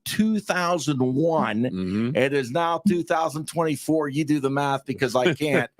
2001. Mm-hmm. It is now 2024. You do the math because I can't.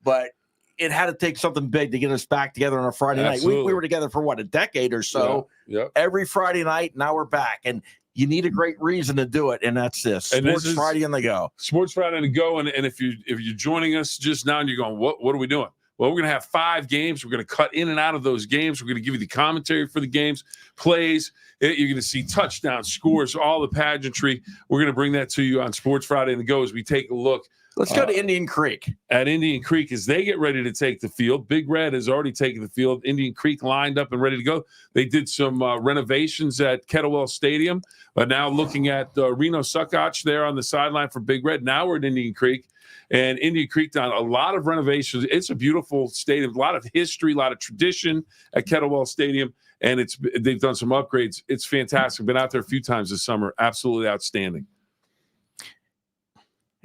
But it had to take something big to get us back together on a Friday night. We were together for, a decade or so. Yeah. Every Friday night, now we're back. And you need a great reason to do it, and that's this. Sports Friday on the Go. Sports Friday on the Go. And if you're joining us just now and you're going, what are we doing? Well, we're going to have 5 games. We're going to cut in and out of those games. We're going to give you the commentary for the games, plays. You're going to see touchdowns, scores, all the pageantry. We're going to bring that to you on Sports Friday on the Go as we take a look. Let's go to Indian Creek. At Indian Creek as they get ready to take the field. Big Red has already taken the field. Indian Creek lined up and ready to go. They did some renovations at Kettlewell Stadium, but now looking at Reno Succoch there on the sideline for Big Red. Now we're at Indian Creek. And Indian Creek done a lot of renovations. It's a beautiful stadium, a lot of history, a lot of tradition at Kettlewell Stadium, and they've done some upgrades. It's fantastic. Been out there a few times this summer. Absolutely outstanding.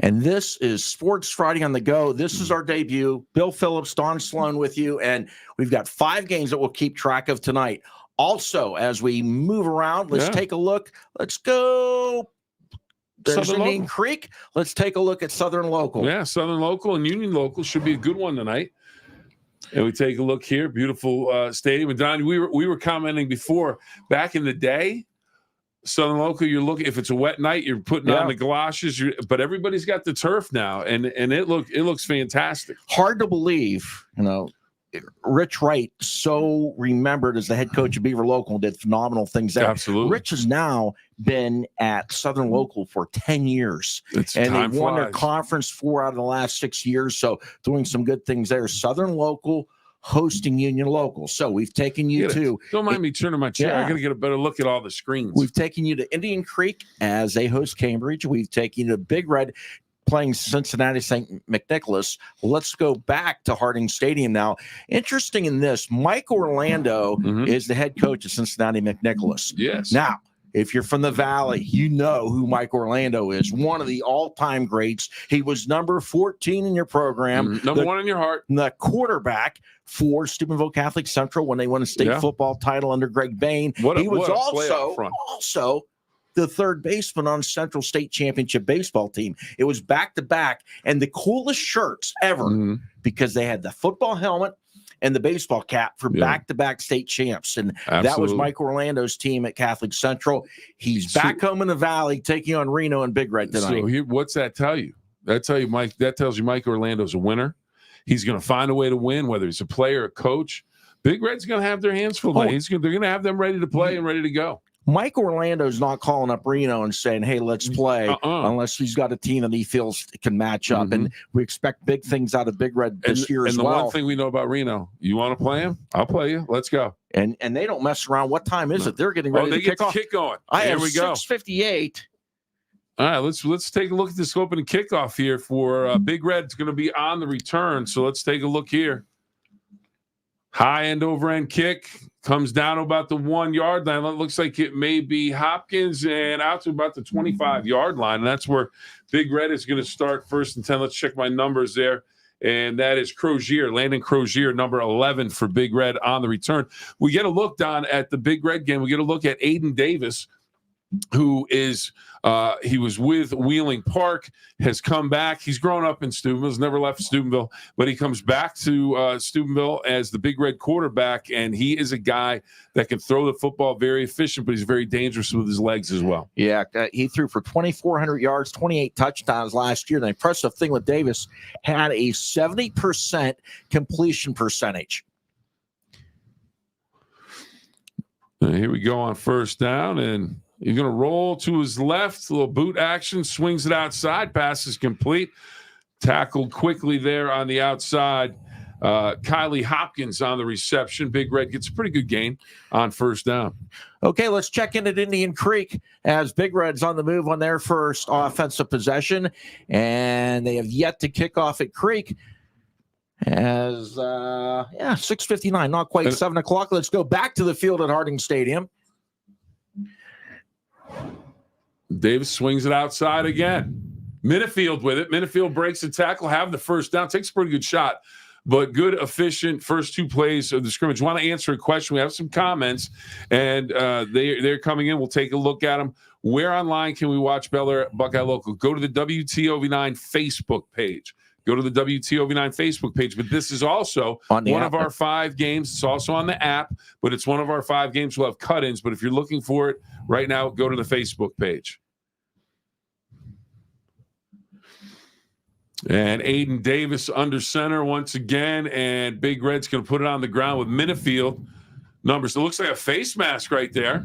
And this is Sports Friday on the Go. This is our debut. Bill Phillips, Don Sloan with you, and we've got 5 games that we'll keep track of tonight. Also, as we move around, let's take a look. Let's go. There's Indian Creek. Let's take a look at Southern Local. Yeah, Southern Local and Union Local should be a good one tonight. And we take a look here, beautiful stadium. And Don, we were commenting before, back in the day, Southern Local, you're looking, if it's a wet night, you're putting on the galoshes. But everybody's got the turf now, and it looks fantastic. Hard to believe, Rich Wright, so remembered as the head coach of Beaver Local, did phenomenal things there. Absolutely. Rich has now been at Southern Local for 10 years. And they won their conference 4 out of the last 6 years, so doing some good things there. Southern Local hosting Union Local. So we've taken you to... Don't mind me turning my chair. I got to get a better look at all the screens. We've taken you to Indian Creek as they host Cambridge. We've taken you to Big Red playing Cincinnati St. McNicholas. Let's go back to Harding Stadium now. Interesting in this, Mike Orlando is the head coach of Cincinnati McNicholas. Yes. Now, if you're from the Valley, you know who Mike Orlando is, one of the all-time greats. He was number 14 in your program. Number 1 in your heart. The quarterback for Steubenville Catholic Central when they won a state football title under Greg Bain. He was also the third baseman on Central State Championship baseball team. It was back-to-back, and the coolest shirts ever because they had the football helmet and the baseball cap for back-to-back state champs. And that was Mike Orlando's team at Catholic Central. He's back home in the Valley taking on Reno and Big Red tonight. So what's that tell you? That tells you Mike Orlando's a winner. He's going to find a way to win, whether he's a player or coach. Big Red's going to have their hands full. They're going to have them ready to play and ready to go. Mike Orlando's not calling up Reno and saying, hey, let's play, unless he's got a team that he feels can match up. And we expect big things out of Big Red this year as well. And the one thing we know about Reno, you want to play him? I'll play you. Let's go. And they don't mess around. What time is it? They're getting ready to kick off. Kick going. Here we go. 6:58. All right, let's take a look at this opening kickoff here for Big Red. It's going to be on the return, so let's take a look here. High end over end kick comes down to about the 1 yard line. It looks like it may be Hopkins and out to about the 25-yard line. And that's where Big Red is going to start 1st and 10. Let's check my numbers there. And that is Crozier, Landon Crozier, number 11 for Big Red on the return. We get a look, Don, at the Big Red game. We get a look at Aiden Davis, who is he was with Wheeling Park, has come back. He's grown up in Steubenville, has never left Steubenville, but he comes back to Steubenville as the Big Red quarterback, and he is a guy that can throw the football very efficient, but he's very dangerous with his legs as well. Yeah, he threw for 2,400 yards, 28 touchdowns last year. The impressive thing with Davis, had a 70% completion percentage. Here we go on 1st down, and he's going to roll to his left, a little boot action, swings it outside, pass is complete. Tackled quickly there on the outside. Kylie Hopkins on the reception. Big Red gets a pretty good gain on 1st down. Okay, let's check in at Indian Creek as Big Red's on the move on their first offensive possession, and they have yet to kick off at Creek. As 6:59, not quite 7 o'clock. Let's go back to the field at Harding Stadium. Davis swings it outside again. Minifield with it. Minifield breaks the tackle, have the 1st down, takes a pretty good shot but good, efficient first two plays of the scrimmage. Want to answer a question? We have some comments, and they're coming in. We'll take a look at them. Where online can we watch Bellaire Buckeye Local? Go to the WTOV9 Facebook page. Go to the WTOV9 Facebook page. But this is also one of our 5 games. It's also on the app, but it's one of our 5 games. We'll have cut-ins. But if you're looking for it right now, go to the Facebook page. And Aiden Davis under center once again. And Big Red's going to put it on the ground with Minifield numbers. It looks like a face mask right there.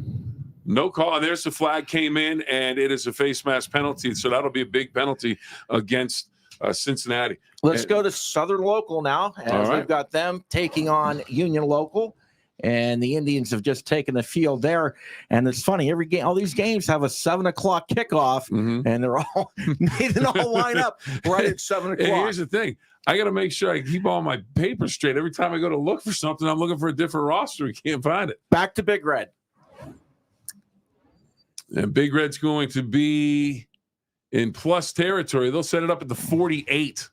No call. And there's the flag came in, and it is a face mask penalty. So that'll be a big penalty against Cincinnati. Let's go to Southern Local now, as we've got them taking on Union Local, and the Indians have just taken the field there. And it's funny, every game, all these games have a 7:00 kickoff, and they're all they all line up right at 7:00. Hey, here's the thing: I got to make sure I keep all my papers straight. Every time I go to look for something, I'm looking for a different roster. We can't find it. Back to Big Red, and Big Red's going to be in plus territory. They'll set it up at the 48.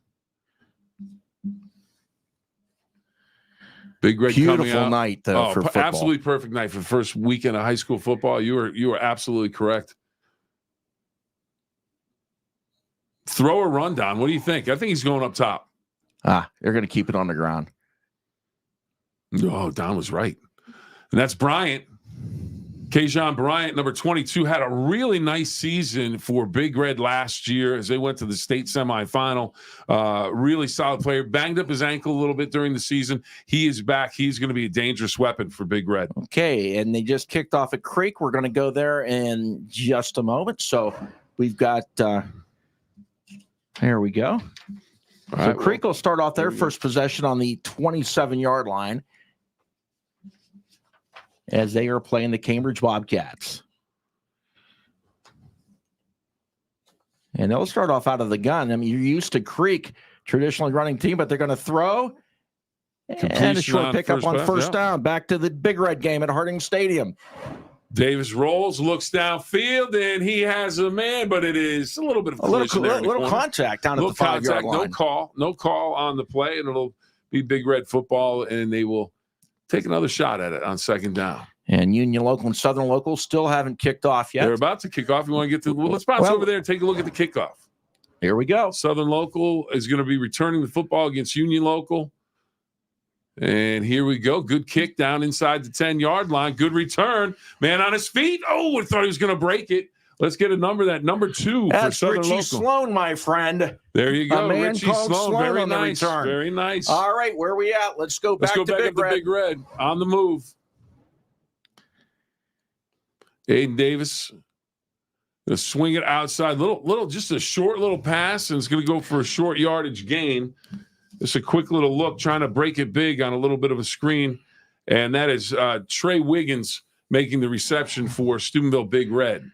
Big Red beautiful coming out. Night though, for football. Absolutely perfect night for the first weekend of high school football. You were absolutely correct. Throw or rundown. What do you think? I think he's going up top. They're going to keep it on the ground. Oh, Don was right. And that's Bryant. Kajon Bryant, number 22, had a really nice season for Big Red last year as they went to the state semifinal. Really solid player. Banged up his ankle a little bit during the season. He is back. He's going to be a dangerous weapon for Big Red. Okay, and they just kicked off at Creek. We're going to go there in just a moment. So we've got here we go. So Creek will start off their first possession on the 27-yard line, as they are playing the Cambridge Bobcats. And they'll start off out of the gun. I mean, you're used to Creek, traditionally running team, but they're going to throw. And a short pickup on first down. Back to the Big Red game at Harding Stadium. Davis rolls, looks downfield, and he has a man, but it is a little bit of a little contact down at the 5-yard line. No call on the play, and it'll be Big Red football, and they will take another shot at it on second down. And Union Local and Southern Local still haven't kicked off yet. They're about to kick off. You want to get to let's bounce over there and take a look at the kickoff. Here we go. Southern Local is going to be returning the football against Union Local. And here we go. Good kick down inside the 10-yard line. Good return. Man on his feet. Oh, I thought he was going to break it. Let's get a number. That number 2 That's for Southern Richie Local. Sloan, my friend. There you go. A man Richie called Sloan Very on nice. The return. Very nice. All right, where are we at? Let's go back to Big Red. On the move. Aiden Davis going to swing it outside. Just a short little pass, and it's going to go for a short yardage gain. Just a quick little look, trying to break it big on a little bit of a screen. And that is Trey Wiggins making the reception for Steubenville Big Red.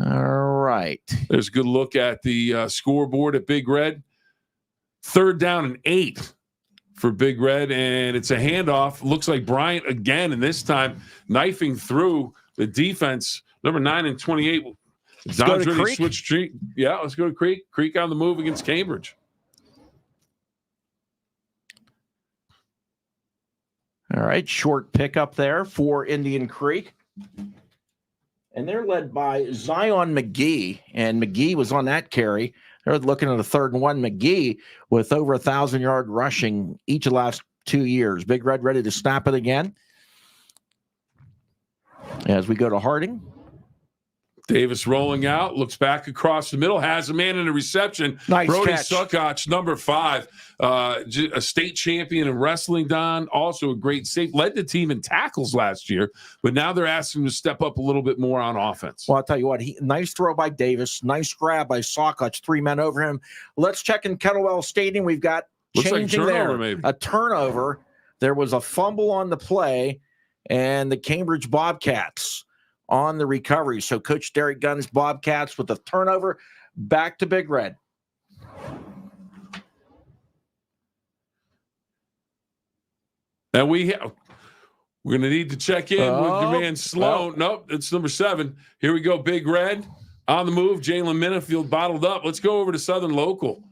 All right. There's a good look at the scoreboard at Big Red. 3rd down and 8 for Big Red, and it's a handoff. Looks like Bryant again, and this time knifing through the defense. Number 9 and 28. Don's really switched street. Yeah, let's go to Creek. Creek on the move against Cambridge. All right, short pickup there for Indian Creek. And they're led by Zion McGee, and McGee was on that carry. They're looking at a 3rd and 1. McGee with over 1,000-yard rushing each of the last 2 years. Big Red ready to snap it again. As we go to Harding. Davis rolling out, looks back across the middle, has a man in a reception. Nice Brody catch. Suckotch, number 5, a state champion in wrestling, Don. Also a great save. Led the team in tackles last year, but now they're asking him to step up a little bit more on offense. Well, I'll tell you what, nice throw by Davis, nice grab by Suckotch, 3 men over him. Let's check in Kettlewell Stadium. We've got changing there. Maybe. A turnover. There was a fumble on the play, and the Cambridge Bobcats on the recovery. So Coach Derek Gunn's Bobcats with a turnover. Back to Big Red. And we're going to need to check in with your man Sloan. Nope, it's number 7. Here we go, Big Red on the move. Jalen Minifield bottled up. Let's go over to Southern Local.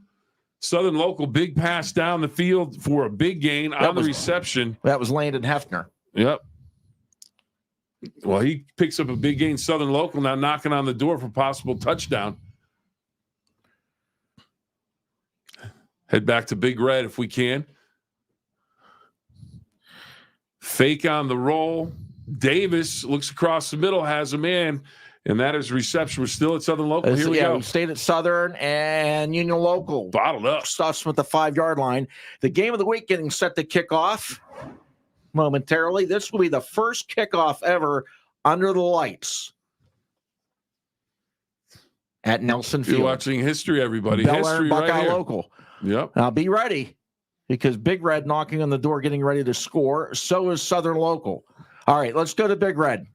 Southern Local, big pass down the field for a big gain on the reception. That was Landon Hefner. Yep. Well, he picks up a big gain. Southern Local now knocking on the door for possible touchdown. Head back to Big Red if we can. Fake on the roll. Davis looks across the middle, has a man, and that is reception. We're still at Southern Local. Here we go. We stayed at Southern and Union Local. Bottled up. Stuffs with the 5-yard line. The game of the week getting set to kick off momentarily. This will be the first kickoff ever under the lights at Nelson Field. You're watching history, everybody. Bellaire, history Buckeye right here. Local. Yep. Now be ready because Big Red knocking on the door, getting ready to score. So is Southern Local. All right, let's go to Big Red.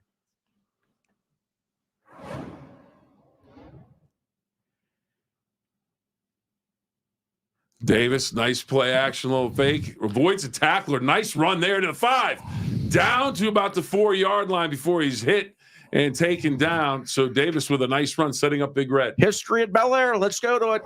Davis, nice play action, little fake. Avoids a tackler. Nice run there to the 5. Down to about the 4-yard line before he's hit and taken down. So Davis with a nice run, setting up Big Red. History at Bellaire. Let's go to it.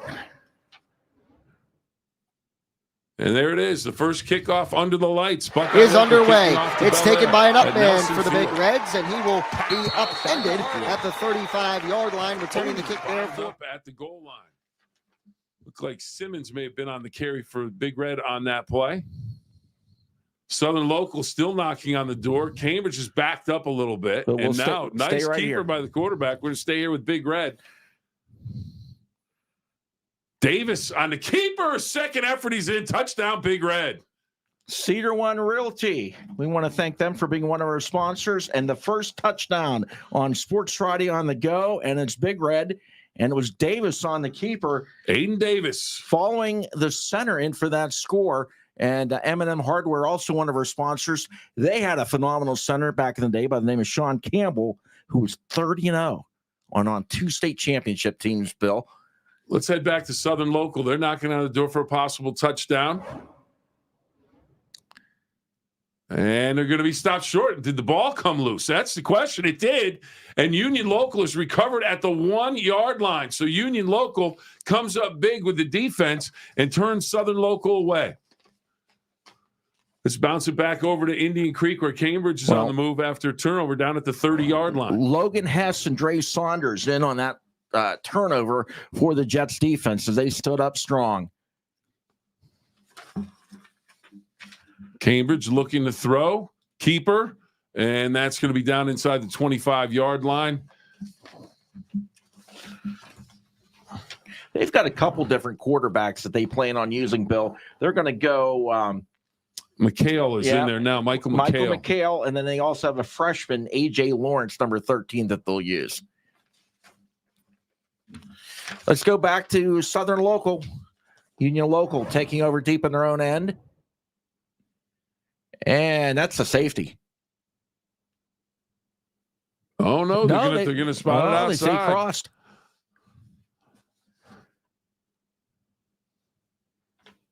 And there it is, the first kickoff under the lights. Buckeye is underway. It's taken by an up man for the Big Reds, and he will be upended at the 35-yard line, returning the kick there. Up at the goal line. Looked like Simmons may have been on the carry for Big Red on that play. Southern Local still knocking on the door. Cambridge is backed up a little bit. We'll now, nice right keeper here by the quarterback. We're going to stay here with Big Red. Davis on the keeper. Second effort, he's in. Touchdown, Big Red. Cedar One Realty. We want to thank them for being one of our sponsors. And the first touchdown on Sports Friday on the go. And it's Big Red. And it was Davis on the keeper. Aiden Davis. Following the center in for that score. And M&M Hardware, also one of our sponsors. They had a phenomenal center back in the day by the name of Sean Campbell, who was 30-0 on 2 state championship teams, Bill. Let's head back to Southern Local. They're knocking on the door for a possible touchdown. And they're going to be stopped short. Did the ball come loose? That's the question. It did. And Union Local is recovered at the 1-yard line. So Union Local comes up big with the defense and turns Southern Local away. Let's bounce it back over to Indian Creek, where Cambridge is on the move after a turnover down at the 30-yard line. Logan Hess and Dre Saunders in on that turnover for the Jets defense as they stood up strong. Cambridge looking to throw, keeper, and that's going to be down inside the 25-yard line. They've got a couple different quarterbacks that they plan on using, Bill. They're going to go McHale is in there now, Michael McHale, and then they also have a freshman, A.J. Lawrence, number 13, that they'll use. Let's go back to Southern Local. Union Local taking over deep in their own end. And that's a safety. Oh, no. They're going to spot it outside. They say crossed.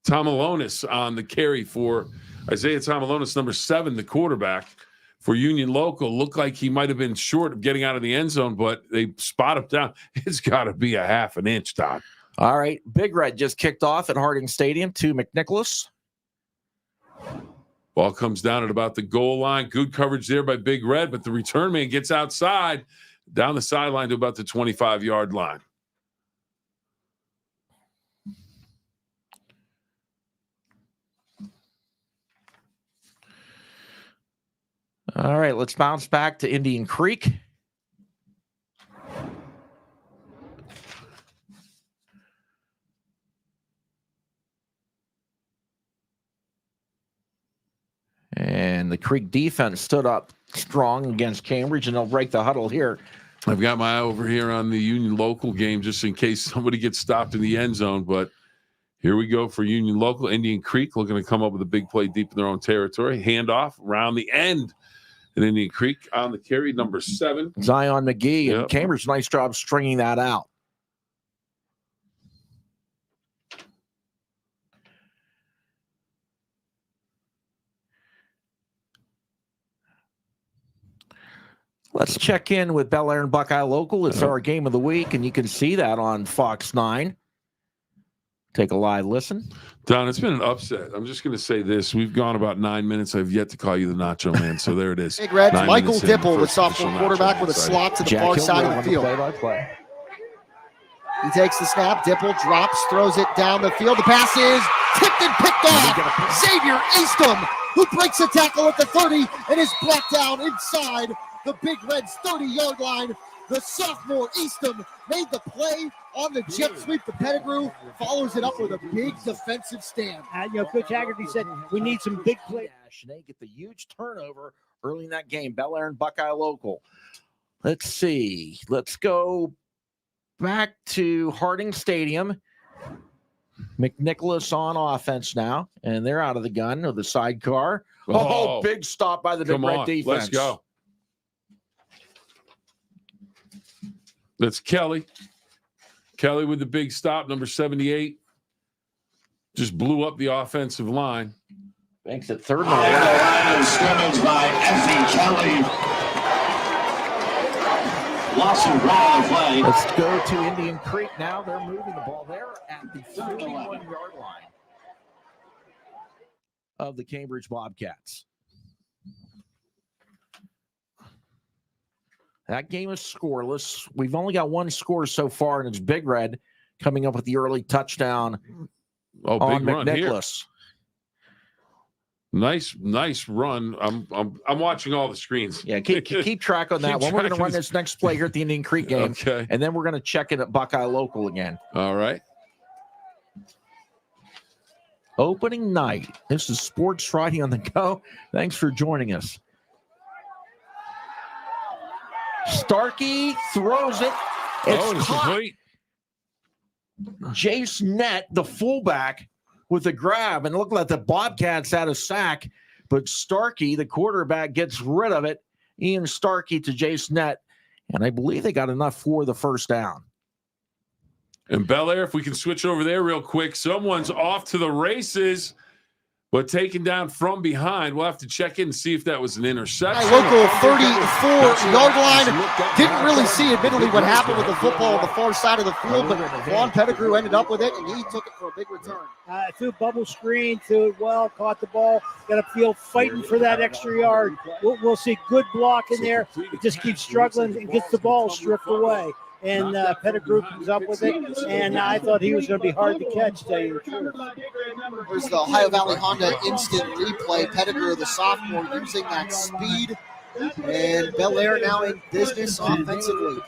Tomalonis on the carry for Isaiah Tomalonis, number 7, the quarterback for Union Local. Looked like he might have been short of getting out of the end zone, but they spot him down. It's got to be a half an inch, Todd. All right. Big Red just kicked off at Harding Stadium to McNicholas. Ball comes down at about the goal line. Good coverage there by Big Red, but the return man gets outside down the sideline to about the 25-yard line. All right, let's bounce back to Indian Creek. And the Creek defense stood up strong against Cambridge, and they'll break the huddle here. I've got my eye over here on the Union Local game just in case somebody gets stopped in the end zone, but here we go for Union Local. Indian Creek looking to come up with a big play deep in their own territory. Handoff around the end. And Indian Creek on the carry, number 7. Zion McGee. And Cambridge, nice job stringing that out. Let's check in with Bellaire and Buckeye Local. It's our game of the week, and you can see that on Fox 9. take a live listen. Don, it's been an upset. I'm just going to say this. We've gone about 9 minutes. I've yet to call you the Nacho Man, so there it is. Big Reds, Michael Dipple, the sophomore quarterback, with a slot to the far side of the field. Play-by-play. He takes the snap. Dipple drops, throws it down the field. The pass is tipped and picked off. Xavier Eastham, who breaks a tackle at the 30 and is brought down inside the Big Reds 30-yard line. The sophomore Eastham made the play on the jet sweep. The Pettigrew follows it up with a big defensive stand. Coach Haggerty said we need some big plays. And they get the huge turnover early in that game. Bellaire and Buckeye local. Let's see. Let's go back to Harding Stadium. McNicholas on offense now, and they're out of the gun or the sidecar. Oh, big stop by the Big Red defense. Let's go. That's Kelly. Kelly with the big stop, number 78. Just blew up the offensive line. Thanks at third. Line of scrimmage by Effie Kelly. Loss and ground of play. Let's go to Indian Creek now. They're moving the ball there at the 41-yard line of the Cambridge Bobcats. That game is scoreless. We've only got one score so far, and it's Big Red coming up with the early touchdown on McNicholas. Nice run. I'm watching all the screens. Yeah, keep track on that one. We're going to run this next play here at the Indian Creek game, okay, and then we're going to check it at Buckeye local again. All right. Opening night. This is Sports Friday on the Go. Thanks for joining us. Starkey throws it. It's complete. Jace Nett, the fullback, with a grab, and it looked like the Bobcats had a sack, but Starkey, the quarterback, gets rid of it. Ian Starkey to Jace Nett, and I believe they got enough for the first down. And Bellaire, if we can switch over there real quick, someone's off to the races, but taken down from behind. We'll have to check in and see if that was an interception. Local 34-yard line. Didn't really see, admittedly, what happened with the football on the far side of the field, but Juan Pettigrew ended up with it, and he took it for a big return. Threw bubble screen, threw it well, caught the ball, got a field fighting for that extra yard. We'll see good block in there. It just keeps struggling and gets the ball stripped away. And Pettigrew comes up with it, and I thought he was going to be hard to catch, to tell you the truth. There's the Ohio Valley Honda instant replay. Pettigrew, the sophomore, using that speed. And Bellaire now in business offensively.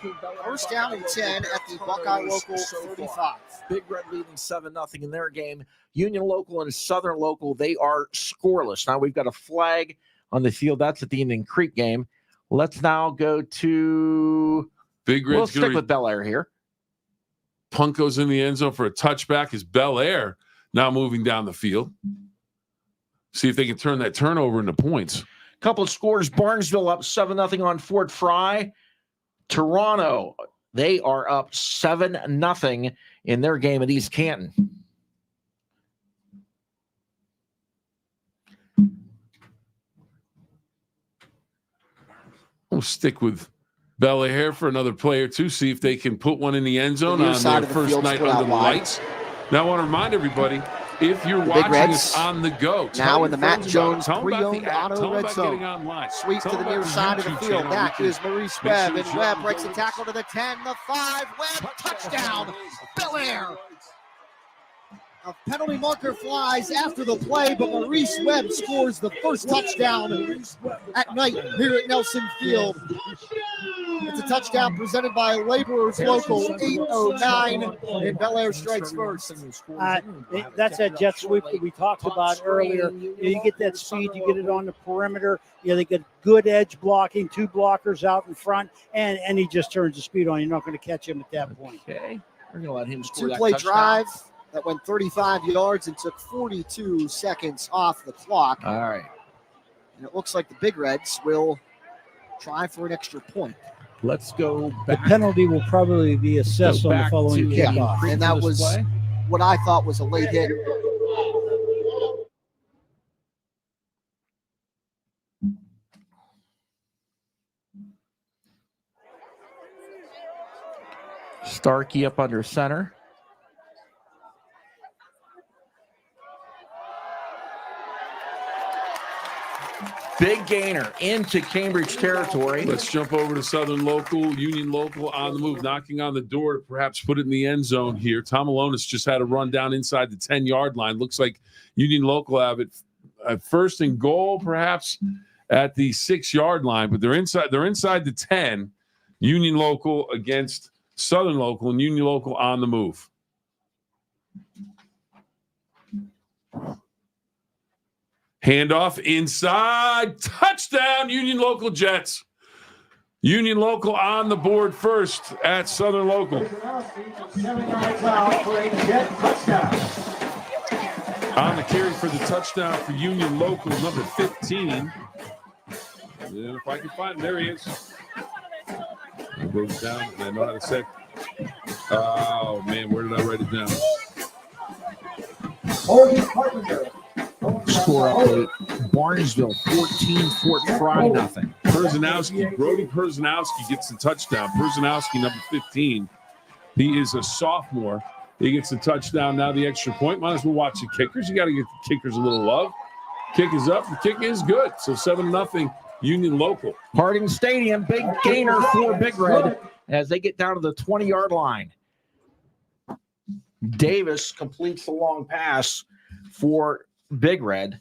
First down and 10 at the Buckeye local 35. Big Red leading 7-0 in their game. Union local and Southern local, they are scoreless. Now we've got a flag on the field. That's at the Indian Creek game. Let's now go to... We'll stick with Bellaire here. Punt goes in the end zone for a touchback as Bellaire now moving down the field. See if they can turn that turnover into points. Couple of scores. Barnesville up 7-0 on Fort Fry. Toronto, they are up 7-0 in their game at East Canton. We'll stick with Bellaire for another play or two, see if they can put one in the end zone on their first night under the lights. Now, I want to remind everybody, if you're watching this on the go, now in the Matt Jones pre-owned auto red zone, sweep to the near side of the field. That is Maurice Webb, and Webb breaks a tackle to the 10, the 5, Webb, touchdown, Bellaire. A penalty marker flies after the play, but Maurice Webb scores the first touchdown at night here at Nelson Field. It's a touchdown presented by Laborers Local 809, and Bellaire strikes first. That's that jet sweep that we talked about earlier. You get that speed, you get it on the perimeter. They get good edge blocking, two blockers out in front, and he just turns the speed on. You're not going to catch him at that point. Okay, we're going to let him score that two-play touchdown. Drive that went 35 yards and took 42 seconds off the clock. All right. And it looks like the Big Reds will try for an extra point. Let's go back. The penalty will probably be assessed on the following kickoff. And that was what I thought was a late hit. Starkey up under center. Big gainer into Cambridge territory. Let's jump over to Southern Local. Union Local on the move, knocking on the door to perhaps put it in the end zone here. Tom Alonis just had a run down inside the 10-yard line. Looks like Union Local have it at first and goal, perhaps at the 6-yard line, but they're inside the 10. Union Local against Southern Local, and Union Local on the move. Handoff inside, touchdown, Union Local Jets. Union Local on the board first at Southern Local. On the carry for the touchdown for Union Local, number 15. And if I can find him, there he is. I wrote it down, and I know how to say. Oh, man, where did I write it down? Score up Barnesville, 14, Fort Fry, nothing. Brody Perzanowski gets the touchdown. Perzanowski, number 15. He is a sophomore. He gets the touchdown. Now the extra point. Might as well watch the kickers. You got to give the kickers a little love. Kick is up. The kick is good. So 7-0 Union Local. Harding Stadium, big gainer for Big Red as they get down to the 20-yard line. Davis completes the long pass for Big Red.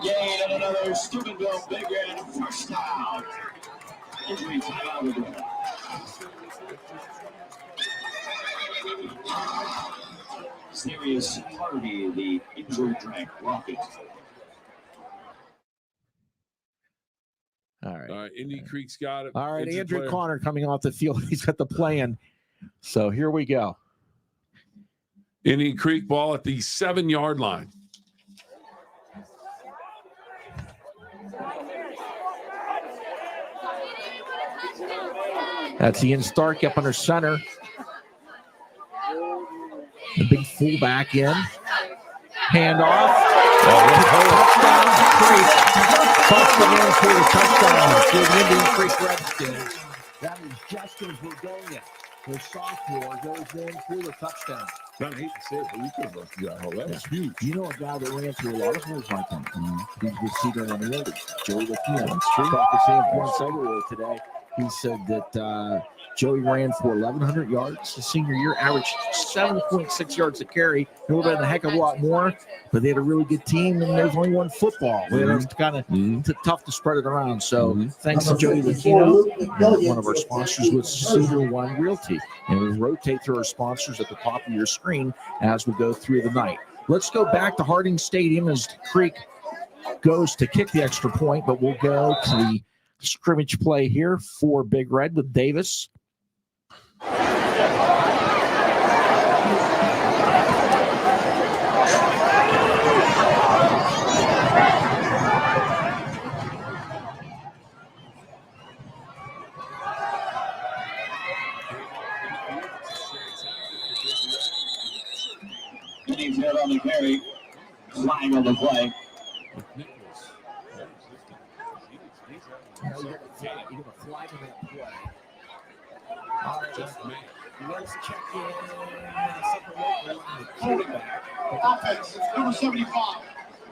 Gain and another Steubenville Big Red first down. Injury timeout with it. Serious Harvey, the injured track rocket. All right. Indian Creek's got it. All right, Andrew Connor coming off the field. He's got the play in. So here we go. Indian Creek ball at the 7-yard line. That's Ian Stark up under center. The big fullback in. Handoff. Touchdown. Bucks the man for the touchdown for the Indian Creek Redskins. That is Justin Vergonia. The sophomore goes in for the touchdown. I hate to say it, but we could have looked that hole. That was huge. You know a guy that ran through a lot of holes like him. He's with Cedar on the road. Joey Lacino. That's true. Talked to Sam Point Saturday today. He said that Joey ran for 1,100 yards the senior year, averaged 7.6 yards a carry. It would have been a heck of a lot more, but they had a really good team, and there's only one football. It's kind of tough to spread it around. So thanks to Joey Lacino, one of our sponsors with Cedar One Realty. And we'll rotate through our sponsors at the top of your screen as we go through the night. Let's go back to Harding Stadium as Creek goes to kick the extra point, but we'll go to the scrimmage play here for Big Red with Davis. He's hit on the carry, flying on the play. You're going to fly to that play. All right, let's check in. Offense, number 75,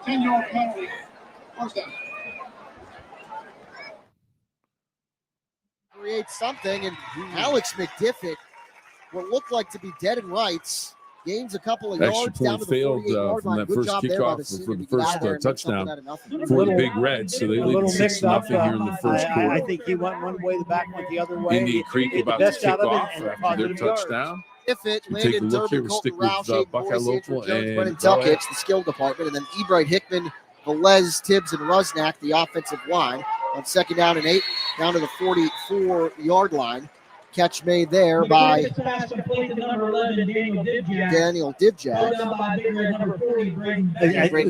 10-yard penalty, first down. Create something, and Alex McDiffitt, what looked like to be dead and rights, gains a couple of yards down to the 48-yard line. That Good first job there by the kickoff senior for the to get out first there and touchdown make something out of for the nothing. Big Reds. So they A lead little mixed up 6-0 here in the first quarter. I think he went one way, the back went the other way. Indian Creek Get the about to best kick out of it off and after their positive yards. touchdown. If it We'll take a landed look here. Durbin, We'll stick Colton with Roush, Aiden Buckeye Boyce, Local Andrew Jones, and Brennan Bellaire. Telkich, the skill department, and then Ebright Hickman, Velez, Tibbs, and Rusnak, the offensive line. On 2nd down and 8, down to the 44-yard line. Catch made there by Daniel Dibjak.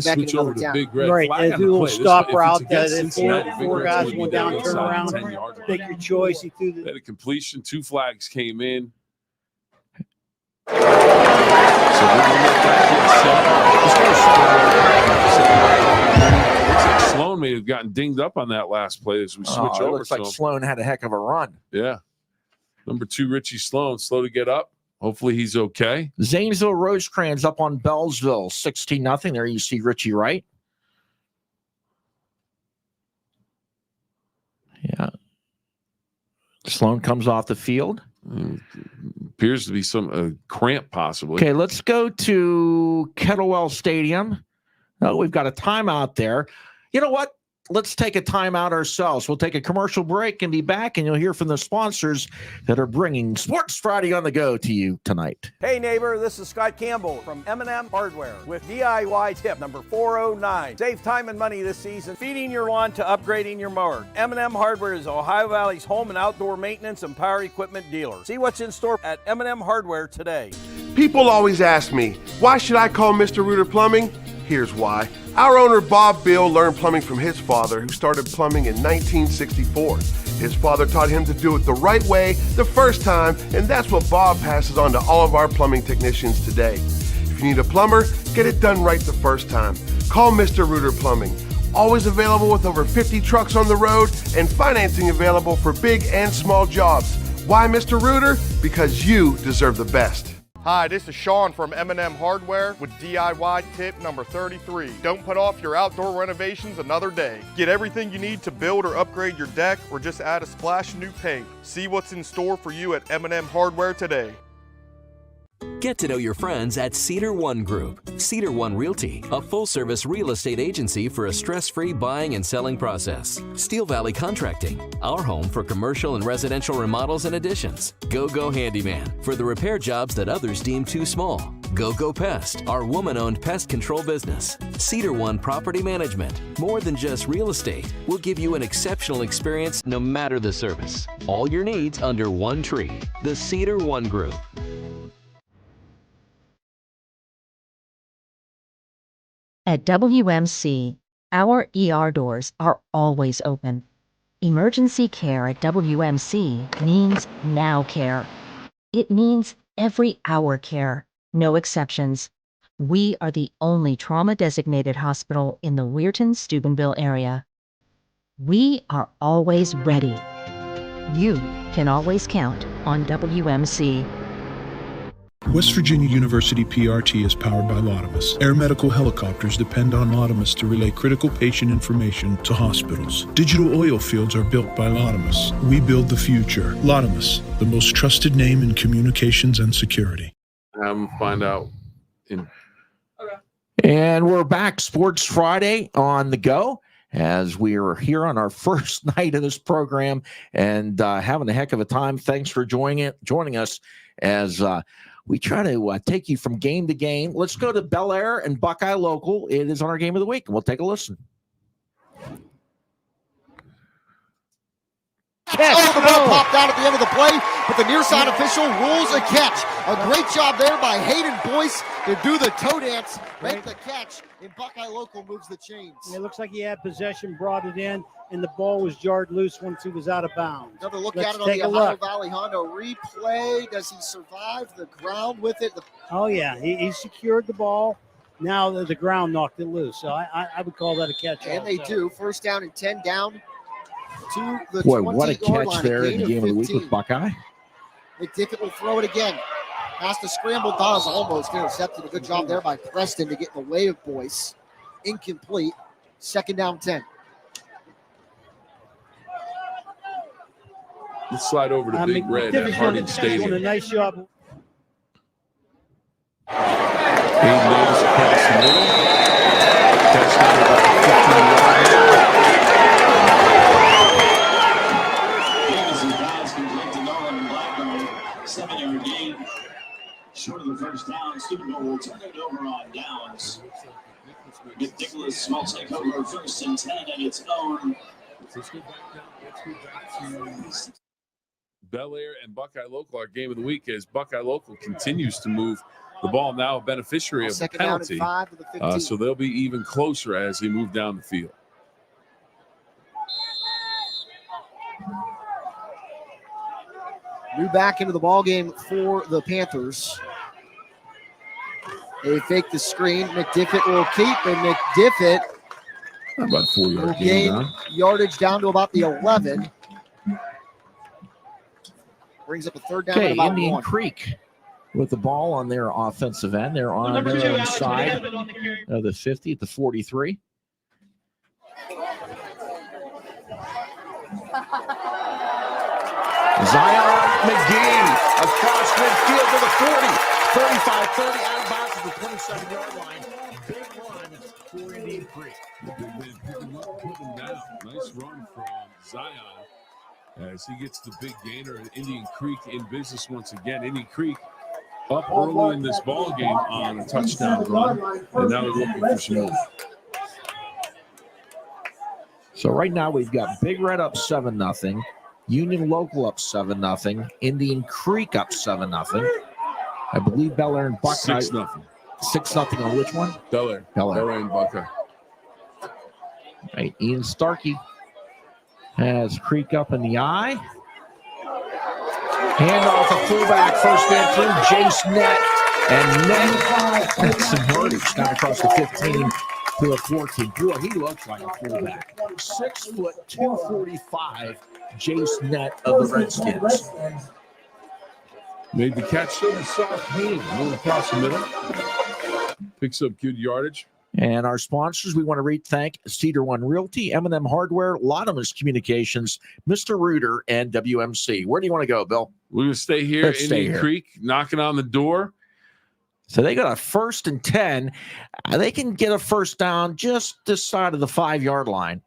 Switch over to Big Red. Right, Flag a on the little play. stop If route it's that against four Cincinnati, Big Red's guys gonna went be down, inside turn the around, 10-yard line. make your choice. He threw They the had a completion. 2 flags came in. So we're going to look back here. Looks like Sloan may have gotten dinged up on that last play as we switch over. It looks like Sloan had a heck of a run. Yeah. Number 2, Richie Sloan, slow to get up. Hopefully he's okay. Zanesville Rosecrans up on Bellsville, 16-0. There you see Richie Wright. Yeah. Sloan comes off the field. Appears to be some cramp possibly. Okay, let's go to Kettlewell Stadium. Oh, we've got a timeout there. You know what? Let's take a timeout ourselves. We'll take a commercial break and be back, and you'll hear from the sponsors that are bringing Sports Friday on the go to you tonight. Hey neighbor, this is Scott Campbell from M&M Hardware with DIY tip number 409. Save time and money this season feeding your lawn to upgrading your mower. M&M Hardware is Ohio Valley's home and outdoor maintenance and power equipment dealer. See what's in store at M&M Hardware today. People always ask me, why should I call Mr. Reuter Plumbing? Here's why. Our owner, Bob Bill, learned plumbing from his father, who started plumbing in 1964. His father taught him to do it the right way the first time, and that's what Bob passes on to all of our plumbing technicians today. If you need a plumber, get it done right the first time. Call Mr. Reuter Plumbing. Always available with over 50 trucks on the road and financing available for big and small jobs. Why Mr. Reuter? Because you deserve the best. Hi, this is Sean from M&M Hardware with DIY tip number 33. Don't put off your outdoor renovations another day. Get everything you need to build or upgrade your deck or just add a splash of new paint. See what's in store for you at M&M Hardware today. Get to know your friends at Cedar One Group. Cedar One Realty, a full-service real estate agency for a stress-free buying and selling process. Steel Valley Contracting, our home for commercial and residential remodels and additions. Go Handyman, for the repair jobs that others deem too small. Go Pest, our woman-owned pest control business. Cedar One Property Management, more than just real estate. We'll give you an exceptional experience no matter the service. All your needs under one tree. The Cedar One Group. At WMC, our ER doors are always open. Emergency care at WMC means now care. It means every hour care, no exceptions. We are the only trauma-designated hospital in the Weirton-Steubenville area. We are always ready. You can always count on WMC. West Virginia University PRT is powered by Laudamus. Air medical helicopters depend on Laudamus to relay critical patient information to hospitals. Digital oil fields are built by Laudamus. We build the future. Laudamus, the most trusted name in communications and security. Find out. And we're back, Sports Friday on the go, as we are here on our first night of this program and having a heck of a time. Thanks for joining us as we try to take you from game to game. Let's go to Bellaire and Buckeye Local. It is on our game of the week, and we'll take a listen. Catch. Oh, the ball popped out at the end of the play, but the near side official rules a catch. A great job there by Hayden Boyce to do the toe dance, make the catch, and Buckeye Local moves the chains. It looks like he had possession, brought it in, and the ball was jarred loose once he was out of bounds. Another look at it on the Ohio Valley Honda replay. Does he survive the ground with it? Oh, yeah. He secured the ball. Now the ground knocked it loose. So I would call that a catch. And they do. First down and 10 down to the 20-yard line. What a catch there in the game of the week with Buckeye. McNicholas will throw it again. Has to scramble. Dawes almost intercepted. A good job there by Preston to get in the way of Boyce. Incomplete. Second down 10. Let's slide over to Big Red at Harding Stadium. Doing a nice job. Hayden Davis across the middle. Touchdown about 15 yards. 7-yard gain. Short of the first down. Steubenville will turn it over on downs. McNicholas will take over first and 10 at its own. Bellaire and Buckeye Local, our game of the week, as Buckeye Local continues to move the ball, now a beneficiary of the penalty. So they'll be even closer as they move down the field. New back into the ball game for the Panthers. They fake the screen. McDiffit will keep, and McDiffit About 4-yard gain yardage down to about the 11. Brings up a third down at about Indian 1. Creek with the ball on their offensive end. They're on their own side of the 50 at the 43. Zion McGee across midfield to the 40, 35-30 out of bounds to the 27-yard line. Big run for Indian Creek. The big man put him down. Nice run from Zion as he gets the big gainer. And Indian Creek in business once again. Indian Creek up early in this ball game on a touchdown run, and now they're looking for some more. So right now we've got Big Red up 7-0. Union Local up 7-0. Indian Creek up 7-0. I believe Bellaire and Buckeye 6-0. 6-0 on which one? Bellaire and Buckeye. Right, Ian Starkey has Creek up in the eye. Hand off a fullback, first man through, Jace Net. And Net gets some yardage down across the 15 to the 14. Boy, he looks like a fullback. 6 foot, 245, Jace Net of the Redskins. Made the catch, so the soft hand, going across the middle. Picks up good yardage. And our sponsors, we want to thank Cedar One Realty, M&M Hardware, Lotimus Communications, Mr. Reuter, and WMC. Where do you want to go, Bill? We're going to stay here. Let's stay Indian here. Creek knocking on the door. So they got a 1st and 10. They can get a first down just this side of the 5-yard line.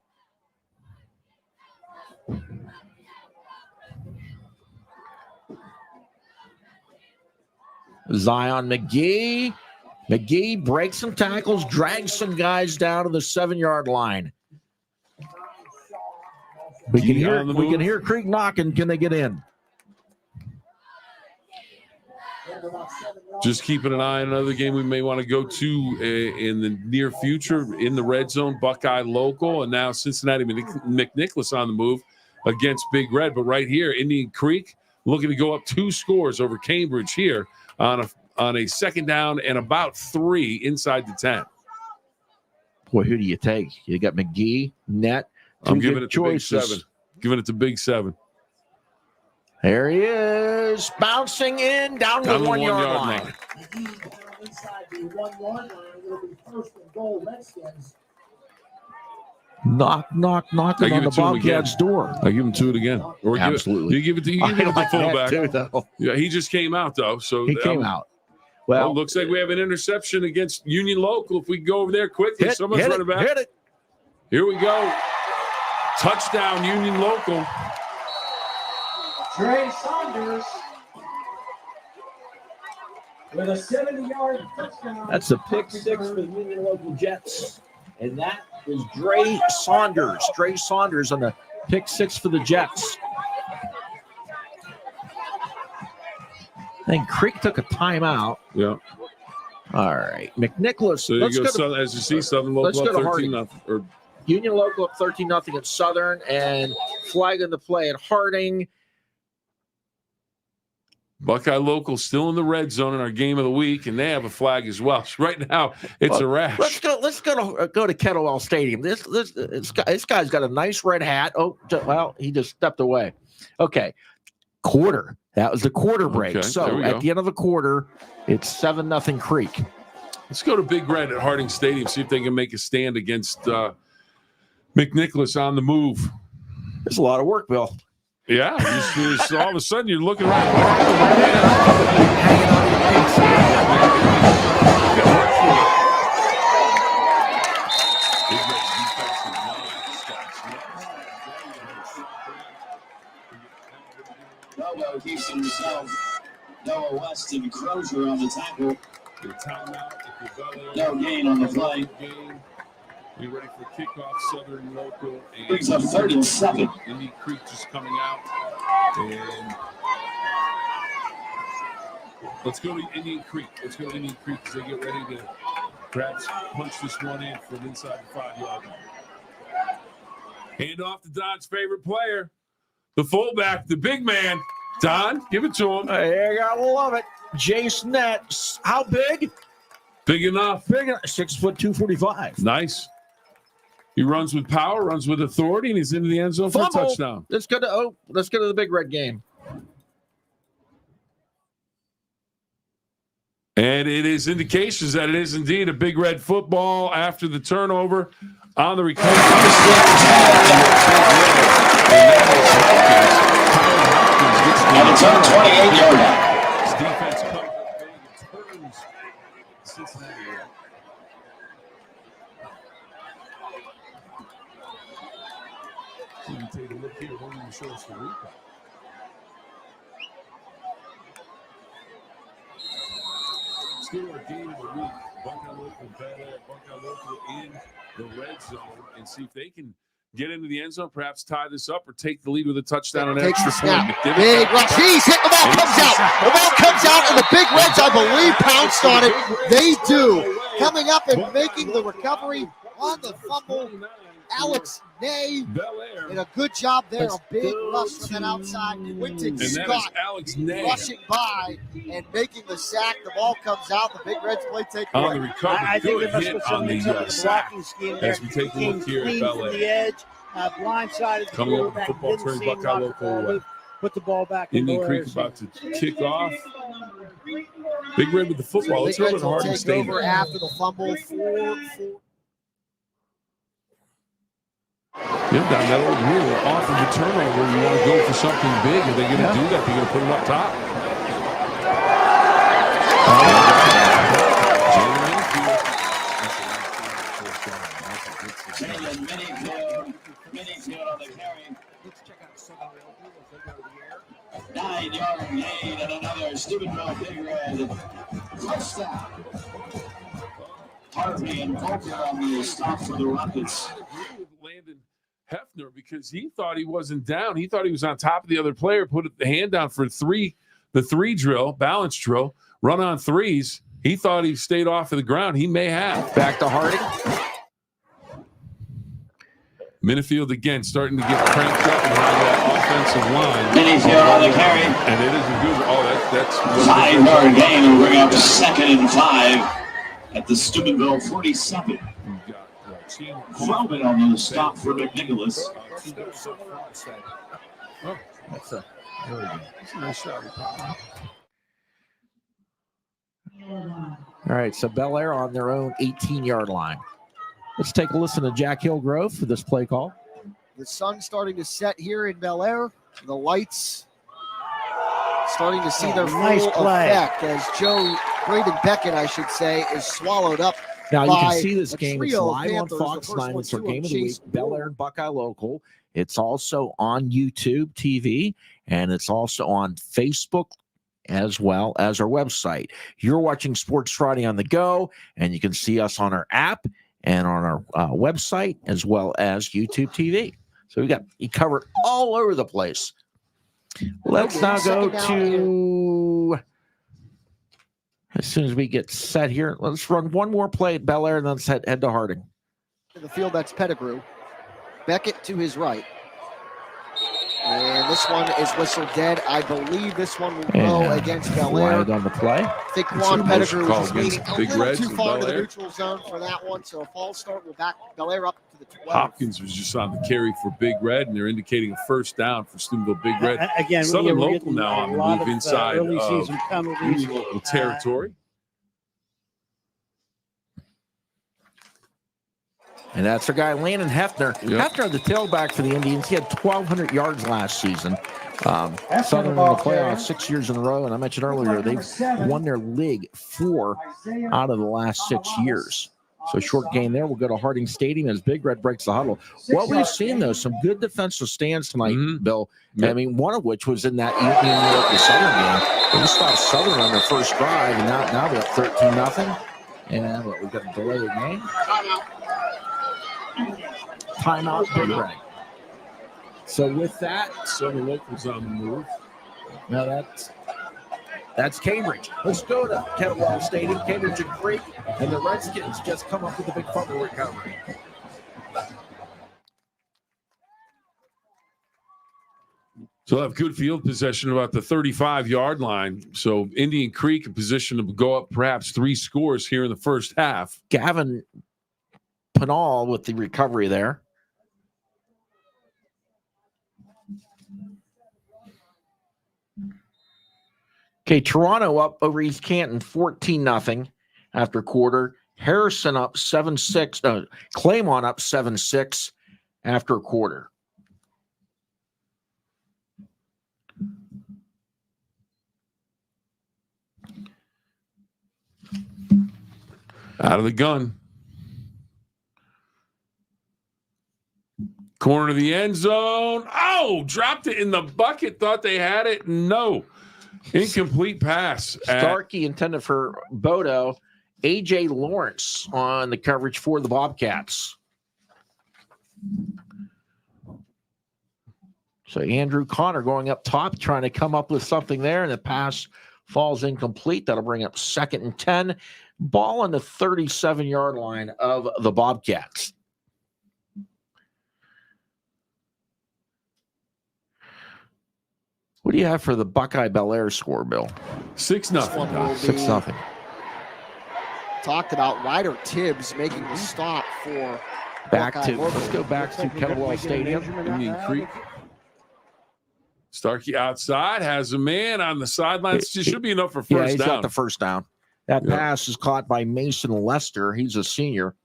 Zion McGee. McGee breaks some tackles, drags some guys down to the 7-yard line. We can hear Creek knocking. Can they get in? Just keeping an eye on another game we may want to go to in the near future in the red zone. Buckeye Local, and now Cincinnati McNicholas on the move against Big Red. But right here, Indian Creek looking to go up 2 scores over Cambridge here on a 2nd down and about 3 inside the 10. Boy, who do you take? You got McGee, Net. I'm giving it to Big 7. Giving it to Big 7. There he is, bouncing in down the 1-yard line. Inside the 1-yard line, it'll be 1st and goal, Redskins. Knocking on the Bobcats' door. I give him to it again. Or Absolutely. You give it to the fullback. Too, though. Yeah, he just came out though. So he came out. Well, looks like we have an interception against Union Local. If we can go over there quickly, someone's running back. Hit it. Here we go. Touchdown, Union Local. Trey Saunders with a 70-yard touchdown. That's a pick 6 for the Union Local Jets. And that is Trey Saunders. Trey Saunders on the pick 6 for the Jets. I think Creek took a timeout. Yeah. All right. McNicholas. So you go, as you see, Southern Local up 13-0. Union Local up 13-0 at Southern, and flag in the play at Harding. Buckeye Local still in the red zone in our game of the week, and they have a flag as well. So right now, it's a rash. Let's go to Kettlewell Stadium. This guy's got a nice red hat. Oh, well, he just stepped away. Okay, quarter. That was the quarter break. Okay, so at the end of the quarter, it's 7-0 Creek. Let's go to Big Red at Harding Stadium, see if they can make a stand against McNicholas on the move. There's a lot of work, Bill. Yeah, just all of a sudden you're looking right. Logo keeps himself. Noah West and Crozier on the tackle. No gain on the play. Be ready for kickoff, Southern Local. Brings up 32nd. Indian Creek just coming out. And let's go to Indian Creek. Let's go to Indian Creek as they get ready to perhaps punch this one in from inside the 5-yard line. Hand off to Don's favorite player, the fullback, the big man. Don, give it to him. I gotta love it. Jace Net. How big? Big enough. Big enough. 6 foot 245. Nice. He runs with power, runs with authority, and he's into the end zone for a touchdown. Let's go to the Big Red game. And it is indications that it is indeed a Big Red football after the turnover on the recovery. And it's on 28-yard line. Defense comes up big and turns Cincinnati. So you take a look here. When you show us the recap. Still our game of the week. Buckeye local, Bellaire, Buckeye local in the red zone, and see if they can get into the end zone, perhaps tie this up, or take the lead with a touchdown on extra point. Big rush. He's hit. The ball comes out. The ball comes out, and the Big Reds, I believe, pounced on it. They do. Coming up and making the recovery on the fumble. Alex Ney did a good job there. A big rush from that outside. Quentin Scott rushing by and making the sack. The ball comes out. The Big Reds play take away. On the recovery, I think good there must hit be some on mix up in the the sack. blocking scheme there. As we take a look here at Clean from Bellaire. the edge, blindsided the Coming up with quarterback. football, Didn't turning see him Buckeye knock the local ball away. loose. Put the ball back in Indian Creek about to kick off. Big Red with the football. Let's Big go to Reds will Hardin take Stadium. over after the fumble. 4-4. Yeah, down that old rule, off of the turnover, you want to go for something big. Are they going to do that? They're going to put them up top. Minifield on the carry. Let's check out 9-yard gain and another Steubenville Big Red touchdown. Harvey and Coulter on the stop for the Rockets. Landon Hefner, because he thought he wasn't down. He thought he was on top of the other player, put the hand down for the three drill, balance drill, run on threes. He thought he stayed off of the ground. He may have. Back to Harding. Minifield again starting to get cranked up behind that offensive line. Minifield on the carry. And it isn't good. Oh, that's 5-yard gain will bring up 2nd and 5 at the Steubenville 47. Velvet on the stop for McNicholas. Oh, that's a nice shot. All right, so Bellaire on their own 18-yard line. Let's take a listen to Jack Hillgrove for this play call. The sun's starting to set here in Bellaire. The lights starting to see their full effect as Braden Beckett, I should say, is swallowed up. Now, you can see this game. It's live on Fox 9. It's our game of the week, Bellaire and Buckeye Local. It's also on YouTube TV, and it's also on Facebook as well as our website. You're watching Sports Friday on the go, and you can see us on our app and on our website as well as YouTube TV. So we got you covered all over the place. Let's now go to, as soon as we get set here, let's run one more play at Bellaire and then let's head to Harding. In the field, that's Pettigrew. Beckett to his right. And this one is whistled dead. I believe this one will go against Bellaire. On the play. I think Quan Pettigrew was just waiting a little too far to the neutral zone for that one. So a false start will back Bellaire up to the 12. Hopkins was just on the carry for Big Red, and they're indicating a first down for Steubenville Big Red. Again, Southern Local now on the move inside early season Union Local territory. And that's our guy, Landon Hefner. Hefner, the tailback for the Indians. He had 1,200 yards last season. Southern in the playoffs 6 years in a row. And I mentioned earlier, they've won their league 4 out of the last 6 years. So short game there. We'll go to Harding Stadium as Big Red breaks the huddle. What we've seen, though, some good defensive stands tonight, Bill. Yep. I mean, one of which was in that Union Southern game. They stopped Southern on their first drive, and now they're up 13-0. And we've got a delay of game. Timeout, Big Red. So with that, Southern Locals on the move. Now that's Cambridge. Let's go to Kettlewell Stadium, Cambridge and Creek, and the Redskins just come up with a big fumble recovery. So they'll have good field possession about the 35-yard line. So Indian Creek in position to go up perhaps 3 scores here in the first half. Gavin Pinal with the recovery there. Okay, Toronto up over East Canton 14-0 after quarter. Harrison up 7-6. No, Claymont up 7-6 after a quarter. Out of the gun. Corner of the end zone. Oh, dropped it in the bucket. Thought they had it. No. Incomplete pass. Starkey intended for Bodo. A.J. Lawrence on the coverage for the Bobcats. So Andrew Connor going up top, trying to come up with something there, and the pass falls incomplete. That'll bring up 2nd and 10. Ball on the 37-yard line of the Bobcats. What do you have for the Buckeye Bellaire score, Bill? 6-0. 6-0. Talked about Ryder Tibbs making the stop for let's go back to Kettlewell Stadium. Indian Creek. Starkey outside, has a man on the sidelines. Just should be enough for first down. Yeah, he's got the first down. That pass is caught by Mason Lester. He's a senior.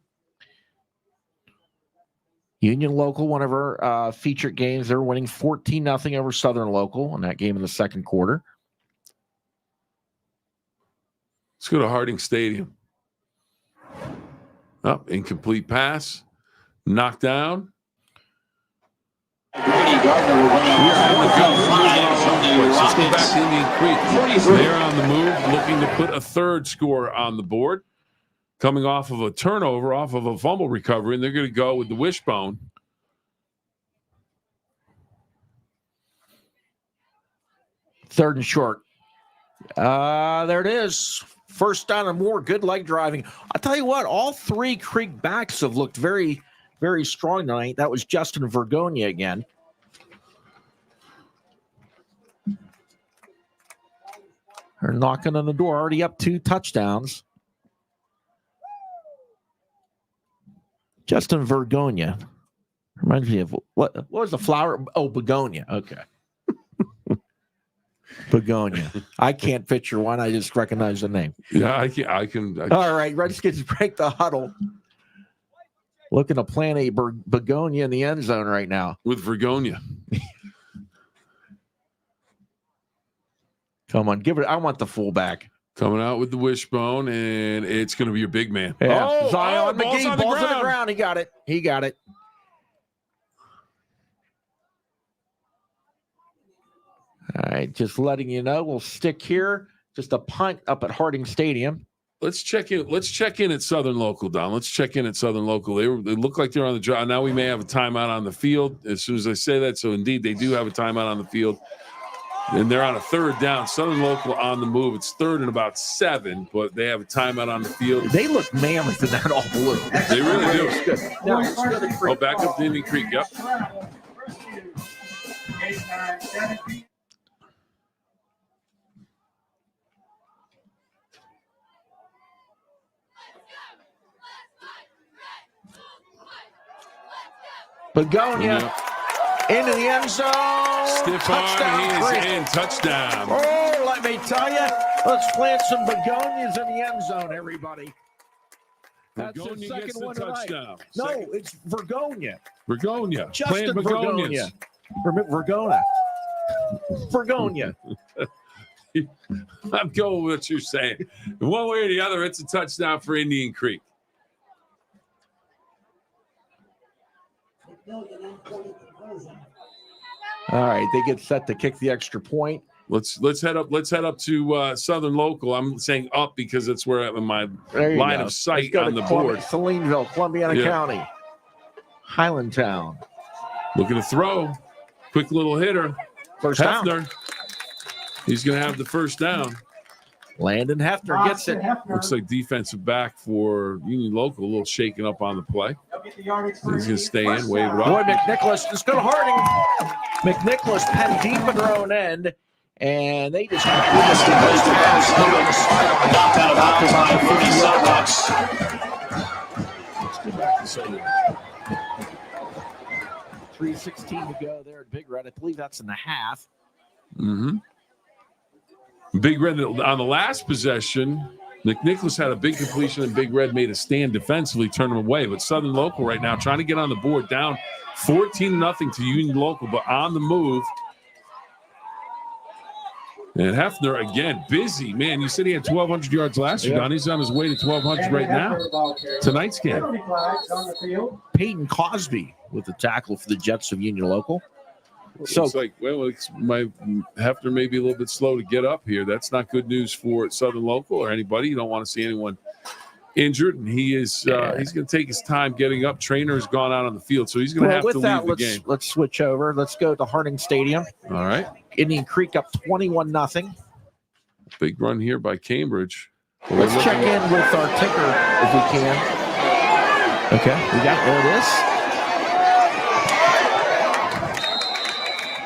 Union Local, one of our featured games. They're winning 14-0 over Southern Local in that game in the second quarter. Let's go to Harding Stadium. Incomplete pass. Knocked down. Let's go back to Indian Creek. They're on the move, looking to put a third score on the board. Coming off of a turnover, off of a fumble recovery, and they're going to go with the wishbone. Third and short. There it is. First down and more. Good leg driving. I'll tell you what, all three Creek backs have looked very, very strong tonight. That was Justin Vergonia again. They're knocking on the door. Already up 2 touchdowns. Justin Vergonia. Reminds me of, what was the flower? Oh, begonia. Okay. Begonia. I can't picture one. I just recognize the name. Yeah, I can. All right, Redskins break the huddle. Looking to plant a begonia in the end zone right now. With Vergonia. Come on, give it. I want the fullback. Coming out with the wishbone, and it's going to be your big man. Yeah. Zion McGee, ball's on the ground. He got it. All right, just letting you know, we'll stick here. Just a punt up at Harding Stadium. Let's check in at Southern Local, Don. Let's check in at Southern Local. They look like they're on the drive. Now we may have a timeout on the field as soon as I say that. So, indeed, they do have a timeout on the field. And they're on a third down. Southern Local on the move. It's 3rd and about 7, but they have a timeout on the field. They look mammoth in that all blue. They really do. Now, back up to Indian Creek. Yep. Begonia into the end zone. Stiff arm, he is in. Touchdown. Oh, let me tell you, let's plant some begonias in the end zone, everybody. That's the second one tonight. No, it's Vergonia. Vergonia. Justin Vergonia. Vergona. Vergonia. I'm going with what you're saying. One way or the other, it's a touchdown for Indian Creek. All right, they get set to kick the extra point. Let's head up to Southern Local. I'm saying up because that's where I'm in my line of sight on the board. Salineville, Columbiana County, Highlandtown. Looking to throw. Quick little hitter. First Hefner. down. He's going to have the first down. Landon Hefner gets it. Looks like defensive back for Union Local, a little shaken up on the play. He's going to stay in, wave it off. Boy, McNicholas, let's go to Harding. McNicholas pen deep in their own end, and they just pass on the sideline. Knocked out of bounds by 40 Soundbox. So 3:16 to go there at Big Red. I believe that's in the half. Mm-hmm. Big Red on the last possession. McNicholas had a big completion, and Big Red made a stand defensively, turn them away. But Southern Local right now trying to get on the board, down 14-0 to Union Local, but on the move. And Hefner, again, busy. Man, you said he had 1,200 yards last year, Don. He's on his way to 1,200 right now. Tonight's game. Peyton Cosby with the tackle for the Jets of Union Local. So it's like, well, my Hefner may be a little bit slow to get up here. That's not good news for Southern Local or anybody. You don't want to see anyone injured, and he's going to take his time getting up. Trainer's gone out on the field, so he's going to have to leave the game. Let's switch over. Let's go to Harding Stadium. All right. Indian Creek up 21-0. Big run here by Cambridge. Let's check in with our ticker if we can. Okay, there it is.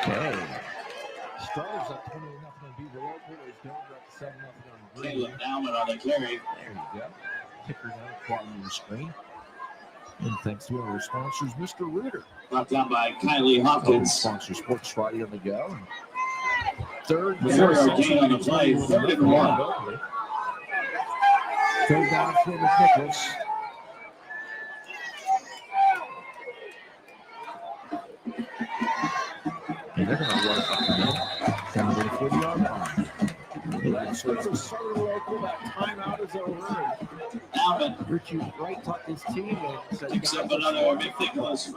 Okay. Stars up 20-0 on Beaver Local. Dover up 7-0 on Green. Caleb Dowman on the carry. There you go. Ticker down at the bottom of the screen. And thanks to our sponsors, Mr. Reuter. Brought down by Kylie Hopkins. Sponsor Sports Friday on the go. Third gain on the play. 3rd and 1. Third down for McNicholas. And they're going to run it up the middle. Down to the 40-yard line. So it's a Southern Local. That timeout is over. Alvin. Richie Wright talked his team and said, picks up another McNicholas.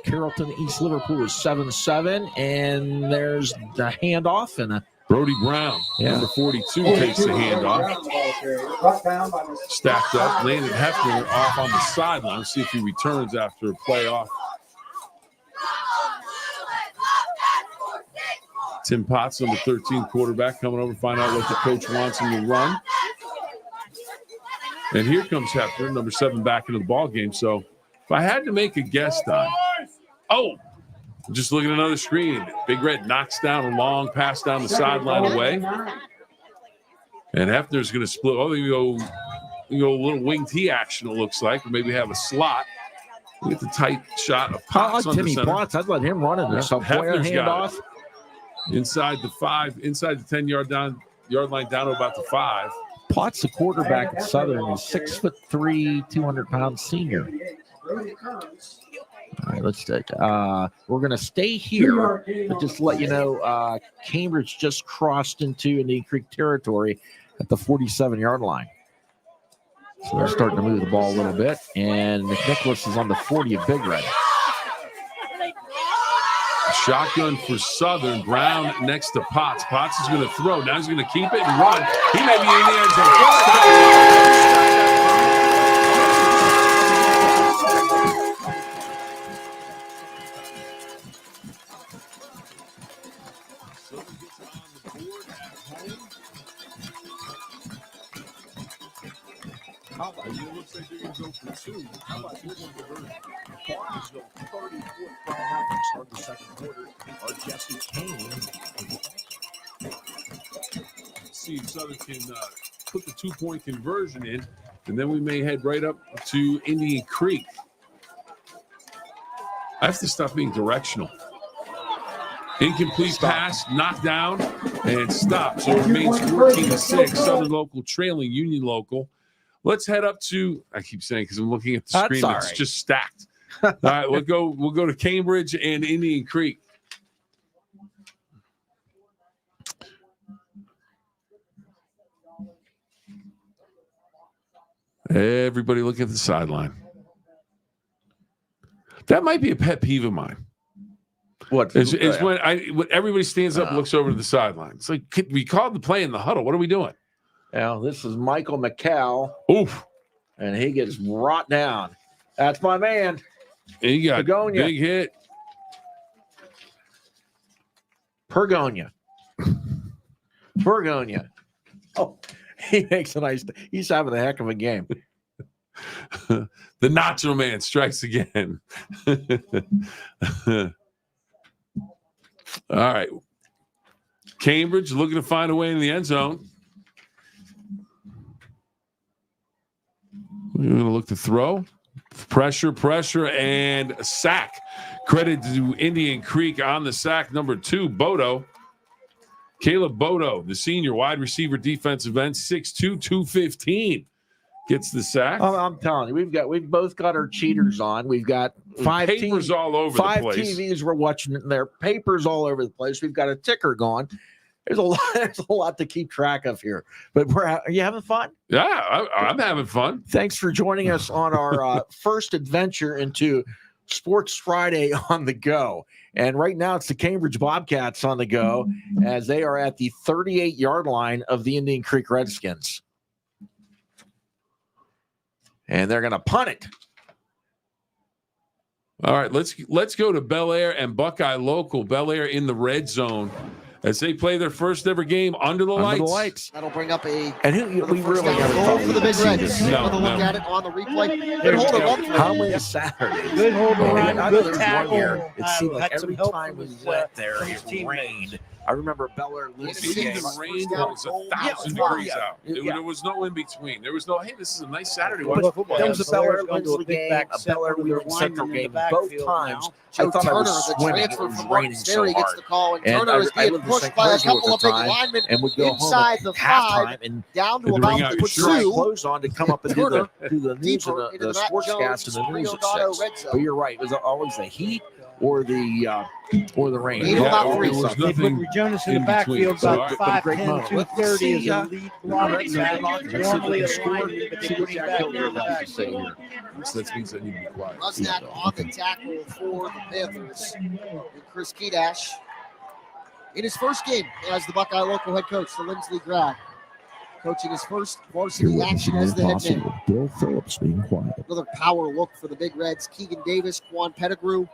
Carrollton East Liverpool is 7-7, and there's the handoff and a Brody Brown, number 42, takes the handoff. Stacked up, landed Hefner off on the sideline. Let's see if he returns after a play off. Tim Potts, number 13 quarterback, coming over to find out what the coach wants him to run. And here comes Hefner, number 7, back into the ball game. So if I had to make a guess, Don, just looking at another screen. Big Red knocks down a long pass down the sideline away. And Hefner's going to split. You go a little wing T action, it looks like. Or maybe have a slot. We get the tight shot of Potts on Timmy the center. Potts. I'd let him run it. There's some Hefner's got handoff. Inside the 5, inside the 10-yard line down to about the 5. Potts, the quarterback at Southern, is 6'3", 200-pound senior. All right, let's take. We're going to stay here, but just to let you know, Cambridge just crossed into Indian Creek territory at the 47-yard line. So they're starting to move the ball a little bit, and McNicholas is on the 40 of Big Red. Shotgun for Southern. Brown next to Potts. Potts is going to throw. Now he's going to keep it and run. He may be in the end zone. How about you? Looks like they're going to go for 2. How about you? Cardinals go 34th down out to start the second quarter. Or Jesse Kane. See if Southern can put the 2-point conversion in, and then we may head right up to Indian Creek. I have to stop being directional. Incomplete pass, knocked down, and stopped. So it remains 14-6. Southern Local trailing Union Local. Let's head up to, I keep saying because I'm looking at the screen, it's just stacked. All right, we'll go to Cambridge and Indian Creek. Everybody look at the sideline. That might be a pet peeve of mine. What is when everybody stands up and looks over to the sideline. It's like, we called the play in the huddle. What are we doing? Now, this is Michael McCall. Oof. And he gets brought down. That's my man. And he got big hit. Pergonia. Oh, he makes a nice. He's having a heck of a game. The Nacho Man strikes again. All right. Cambridge looking to find a way in the end zone. We're going to look to throw. Pressure, and sack. Credit to Indian Creek on the sack. Number 2, Bodo. Caleb Bodo, the senior wide receiver, defensive end, 6'2", 215. Gets the sack. Oh, I'm telling you, we've both got our cheaters on. We've got five papers all over the place. 5 TVs we're watching. There, papers all over the place. We've got a ticker going. There's a lot to keep track of here. But are you having fun? Yeah, I'm having fun. Thanks for joining us on our first adventure into Sports Friday on the go. And right now it's the Cambridge Bobcats on the go as they are at the 38-yard line of the Indian Creek Redskins. And they're going to punt it. All right, let's go to Bellaire and Buckeye local. Bellaire in the red zone as they play their first ever game under the lights. That'll bring up a we really got to goal for the Big Reds. No. Look at it on the replay. Good hold around. How many Saturdays? Good hold around. Good tackle. It seemed like Had some every help time from we his, went there, from his it teammates. rained. I remember Bellaire losing. It rained. It was 1,000 degrees out. There was no in between. There was no, hey, this is a nice Saturday. Watch football. There was a Bellaire Lindsley game, a Bellaire Wheeling Central game. Both times, Joe I thought I Turner, was the swimming. It transfer was from raining Martin so Ferry, gets hard. the call, and And Turner is I being lived in pushed St. by a Clairsville couple at of the big time, linemen and would go inside home the at 5, halftime and down to bring about out the your shirt. 2. clothes on to come up and do the news deeper and into the the Matt sportscast and the Jones news Rio at Dotto 6. red zone. But you're right; it was always the heat or the rain. Eight about three. There was They put nothing Jonas in the in backfield between. about So, 5'10", 230 as a lead blocking back. Normally a lineman, but they put him back there in the backfield. So that means I need to be quiet. Rusnak on the tackle for the Panthers. And Chris Kedash in his first game as the Buckeye local head coach, the Lindsley grad, coaching his first varsity action as the head man. Bill Phillips being quiet. Another power look for the Big Reds. Keegan Davis, Quan Pettigrew,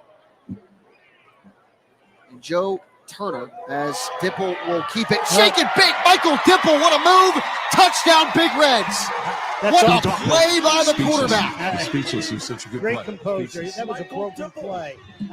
and Joe Turner as Dipple will keep it. Shake it big. Michael Dipple, what a move. Touchdown, Big Reds. What a play by the quarterback. Speechless. He's such a good Great play. composure. That was a broken play. He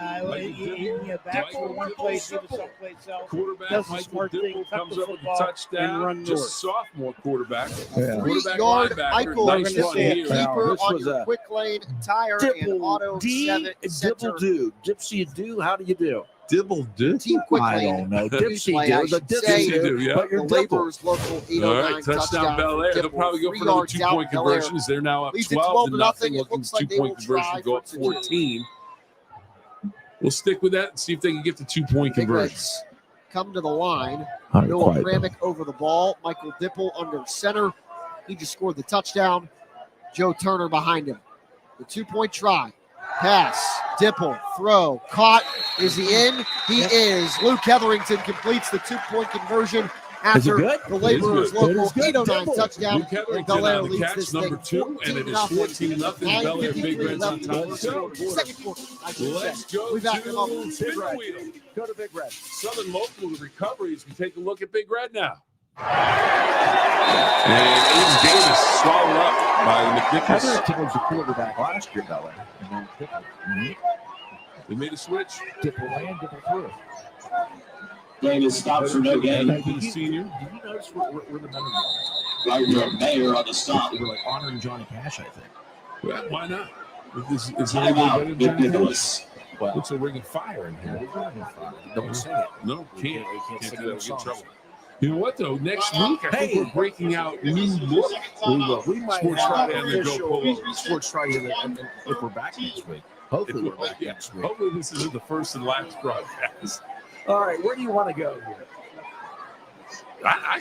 back to one place, he was someplace else. Quarterback Does the Michael smart thing, Dipple tuck comes the up with a football, touchdown. and run north. Just sophomore quarterback. Yeah. Quarterback 3-yard linebacker. Michael Nice is run a here. keeper This on was your a quick lane tire and auto 7 center. Dibble do. Dipsy do. How do you do? Dibble do. Team quick I lane. don't know. Dipsy Play, I do. The should say. Dipsy do. Yeah. But The you're Dibble. Laborers local All 809 right, touchdown Bellaire. They'll probably go for 3 another yards out. 2-point conversions. They're now up Leads it 12 to 12-0. nothing. It Looking looks like they will 2-point conversion try go up for 2. 14. We'll stick with that and see if they can get the 2-point Big conversion. Reds come to the line. All right, Noah quiet, Kramick over the ball. Michael Dipple under center. He just scored the touchdown. Joe Turner behind him. The 2-point try. Pass. Dipple. Throw. Caught. Is he in? He is. Luke Hetherington completes the 2-point conversion after good? the Laborers It is local good. 809 Dipple. touchdown. Luke And Hetherington Bellaire on the leads catch, this number thing 2, and it is 14-0. Bellaire Big Reds on top of the Second quarter, I should Let's say. go We back them up. to Spin the Wheel. Go to Big Red. Southern Local, the recoveries. We take a look at Big Red now. And Aiden Davis swallowed up by McNicholas. Hetherington was the quarterback last year, Bellaire. And then Dipple. They made a switch. Dipple ran, Dipple threw. Davis stops for no gain. The senior. Did you notice we're the men Gardner Mayer on the stop. We're like honoring Johnny Cash, I think. Well, why not? It's Timeout, McNicholas. It's a ring of fire in here. Don't sing it. No, can't. Can't sing do that. those We'll get in songs. trouble. You know what, though? Next week, I think Hey. we're breaking out new look. We might Sports have Friday and then go official pull-over. Sports Friday if we're back next week. Hopefully we're back next week. Hopefully this isn't the first and last broadcast. All right, where do you want to go here? I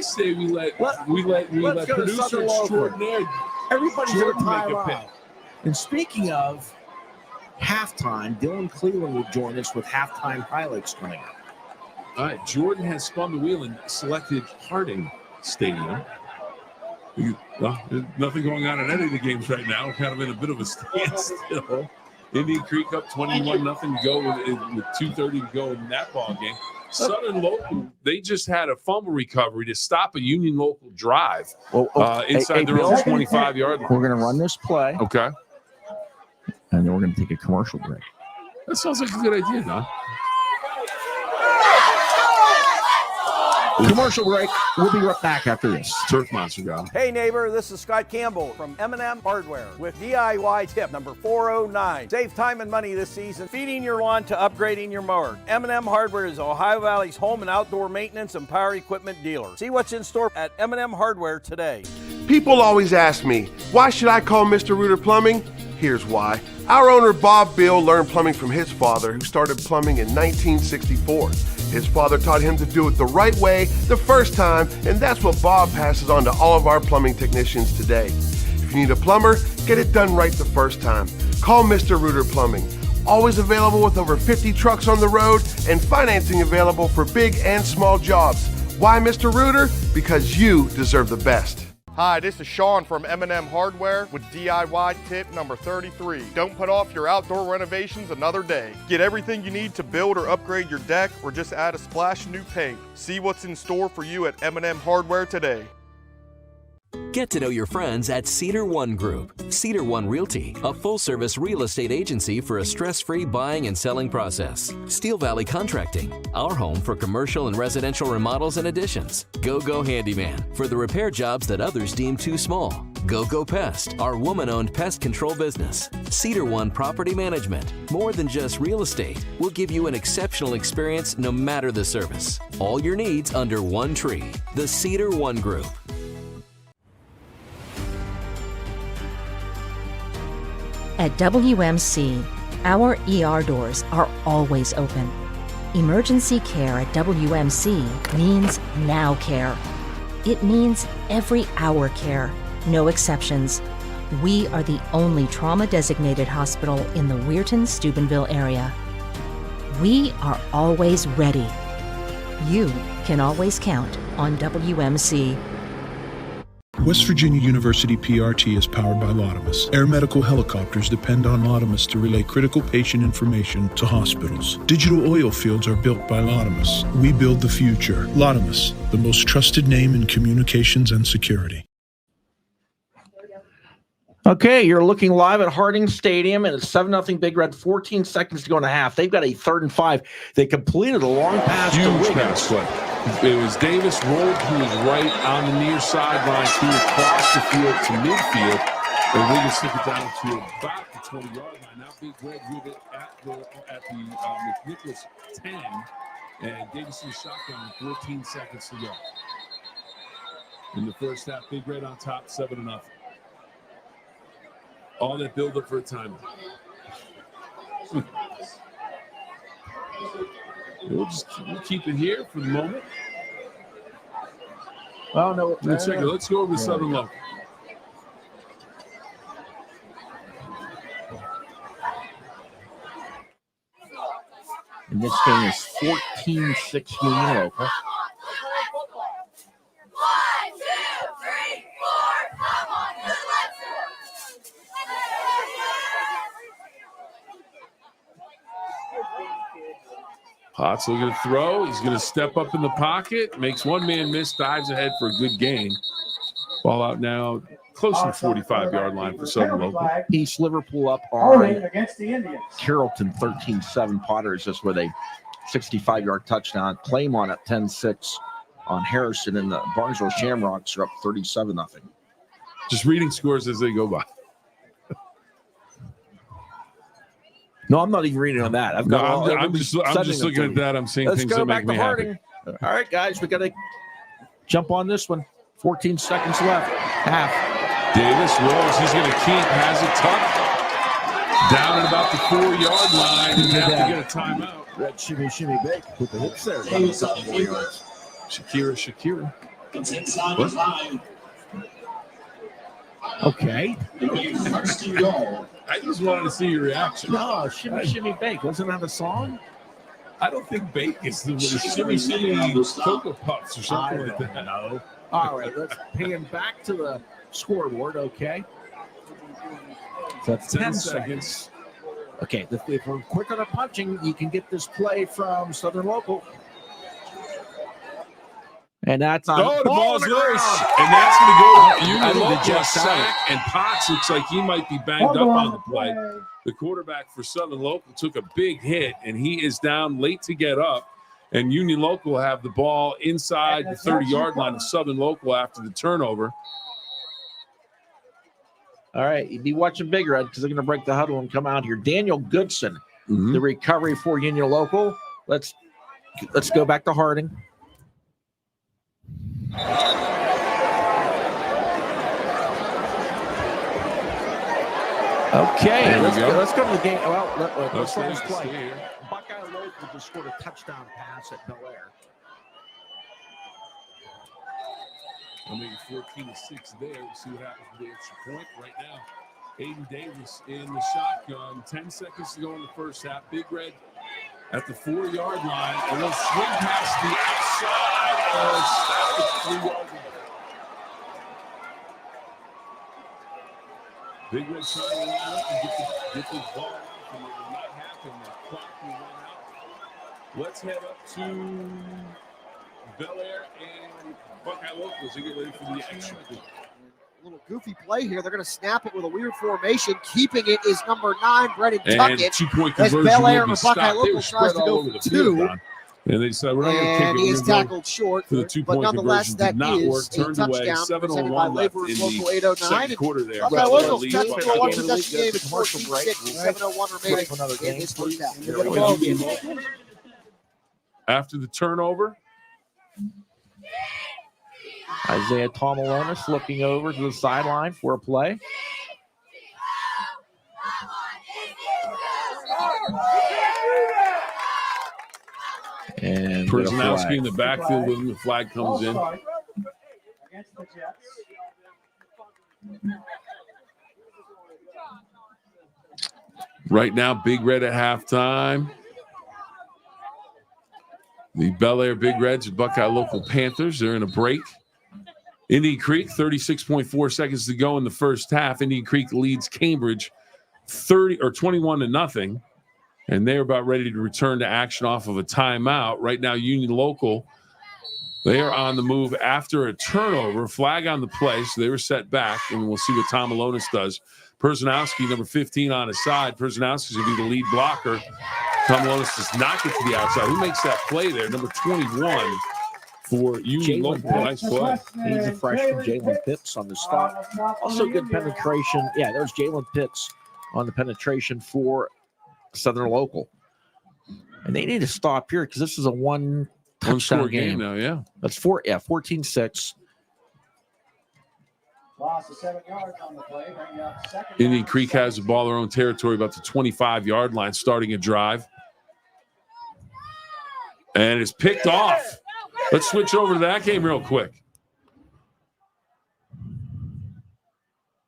say we let Let's go to producer Southern Local. extraordinaire Everybody's going Jordan to make pile a pick. out. And speaking of halftime, Dylan Cleveland will join us with halftime highlights coming up. All right, Jordan has spun the wheel and selected Harding Stadium. There's nothing going on in any of the games right now. We're kind of in a bit of a standstill. Indian Creek up 21-0 to go with 2:30 to go in that ball game. Southern Local, they just had a fumble recovery to stop a Union Local drive inside their own 25-yard line. We're going to run this play, Okay. and then we're going to take a commercial break. That sounds like a good idea, Don. Commercial break. We'll be right back after this. Turf Monster guy. Hey neighbor, this is Scott Campbell from M&M Hardware with DIY tip number 409. Save time and money this season feeding your lawn to upgrading your mower. M&M Hardware is Ohio Valley's home and outdoor maintenance and power equipment dealer. See what's in store at M&M Hardware today. People always ask me, why should I call Mr. Reuter Plumbing? Here's why. Our owner, Bob Bill, learned plumbing from his father, who started plumbing in 1964. His father taught him to do it the right way the first time, and that's what Bob passes on to all of our plumbing technicians today. If you need a plumber, get it done right the first time. Call Mr. Reuter Plumbing. Always available with over 50 trucks on the road and financing available for big and small jobs. Why Mr. Reuter? Because you deserve the best. Hi, this is Sean from M&M Hardware with DIY tip number 33. Don't put off your outdoor renovations another day. Get everything you need to build or upgrade your deck or just add a splash of new paint. See what's in store for you at M&M Hardware today. Get to know your friends at Cedar One Group. Cedar One Realty, a full-service real estate agency for a stress-free buying and selling process. Steel Valley Contracting, our home for commercial and residential remodels and additions. Go Handyman, for the repair jobs that others deem too small. Go Pest, our woman-owned pest control business. Cedar One Property Management, more than just real estate, will give you an exceptional experience no matter the service. All your needs under one tree. The Cedar One Group. At WMC, our ER doors are always open. Emergency care at WMC means now care. It means every hour care, no exceptions. We are the only trauma-designated hospital in the Weirton-Steubenville area. We are always ready. You can always count on WMC. West Virginia University PRT is powered by Lotimus. Air medical helicopters depend on Lotimus to relay critical patient information to hospitals. Digital oil fields are built by Lotimus. We build the future. Lotimus, the most trusted name in communications and security. Okay, you're looking live at Harding Stadium, and it's 7-0 Big Red, 14 seconds to go in a half. They've got a 3rd and 5. They completed a long pass to Wiggins. Pass play. It was Davis rolled, who was right on the near sideline, threw across the field to midfield, and Wiggins took it down to about the 20-yard line. Now Big Red with it at the McNicholas 10, and Davis in shotgun, 14 seconds to go. In the first half, Big Red on top, 7-0. All that build-up for a timeout. We'll keep it here for the moment. Oh, no. Let's go over to Southern Local. And this game is 14-6 Union Local. 1, 2, 3, 4, come on, let's Potts looking to throw. He's going to step up in the pocket. Makes one man miss. Dives ahead for a good gain. Ball out now. Close to the 45-yard line for Southern Local. East Liverpool up on against the Indians. Carrollton 13-7. Potters just with a 65-yard touchdown. Claymont at 10-6 on Harrison, and the Barnesville Shamrocks are up 37-0. Just reading scores as they go by. No, I'm not even reading on that. I'm just looking at that. I'm seeing things that make me happy. All right, guys, we got to jump on this one. 14 seconds left. Half. Davis rolls. He's going to keep. Has it tucked. Down at about the 4-yard line. He's going to have to get a timeout. Red shimmy bake with the hits there. Shakira. It's inside the 5. Okay. First and goal. I just wanted to see your reaction. No, shimmy bake. Wasn't that a song? I don't think bake is the shimmy Cocoa Puffs or something like that. No. All right, let's pan back to the scoreboard, okay? So that's 10 seconds. Okay, if we're quick on a punching, you can get this play from Southern Local. And that's on the ball's loose. And that's going to go to Union Local. Sack, and Potts looks like he might be banged up on the play. The quarterback for Southern Local took a big hit, and he is down late to get up. And Union Local will have the ball inside the 30-yard line of Southern Local after the turnover. All right, you be watching Big Red because they're going to break the huddle and come out here. Daniel Goodson, the recovery for Union Local. Let's go back to Harding. Okay, let's go to the game. Well, let's play here. Buckeye Local just scored a touchdown pass at Bellaire. I mean, 14-6 there. We'll see what happens with the extra point right now. Aiden Davis in the shotgun. 10 seconds to go in the first half. Big Red at the 4-yard line. A little swing past the outside. Stop at the 3-yard line. Big Red trying to line up and get the ball off, and it will not happen. The clock will run out. Let's head up to Bellaire and Buckeye Locals to get ready for the extra point. A little goofy play here. They're going to snap it with a weird formation. Keeping it is number 9, Brendan Tuckett. And 2-point conversion. As Bellaire and Buckeye Local tries to go for 2. And they said, we're not going to take it. He is tackled short, for the 2-point nonetheless, that not is work. a Turned away. touchdown 7:01 left in the second quarter there. Buckeye Locals catching for a one-possession game at 14-6 with 7:01 remaining in this first half. After the turnover, Isaiah Tomalonis looking over to the sideline for a play. And Personalski in the backfield when the flag comes in. Against the Jets. Right now, Big Red at halftime. The Bellaire Big Reds and Buckeye Local Panthers, they're in a break. Indian Creek, 36.4 seconds to go in the first half. Indian Creek leads Cambridge 21-0. And they're about ready to return to action off of a timeout. Right now, Union Local, they are on the move after a turnover. Flag on the play, so they were set back, and we'll see what Tom Alonis does. Personalski, number 15 on his side. Personalski's going to be the lead blocker. Tom Alonis does not get to the outside. Who makes that play there? Number 21 for Union Local. Nice play. He's a freshman. Jalen Pitts on the stop. Also good penetration. Yeah, there's Jalen Pitts on the penetration for Southern Local. And they need to stop here because this is a one-touchdown game now, yeah. That's 14-6. Loss of 7 yards on the play. Bring up second. Indian Creek has the ball in their own territory, about the 25-yard line, starting a drive. And it's picked off. Let's switch over to that game real quick.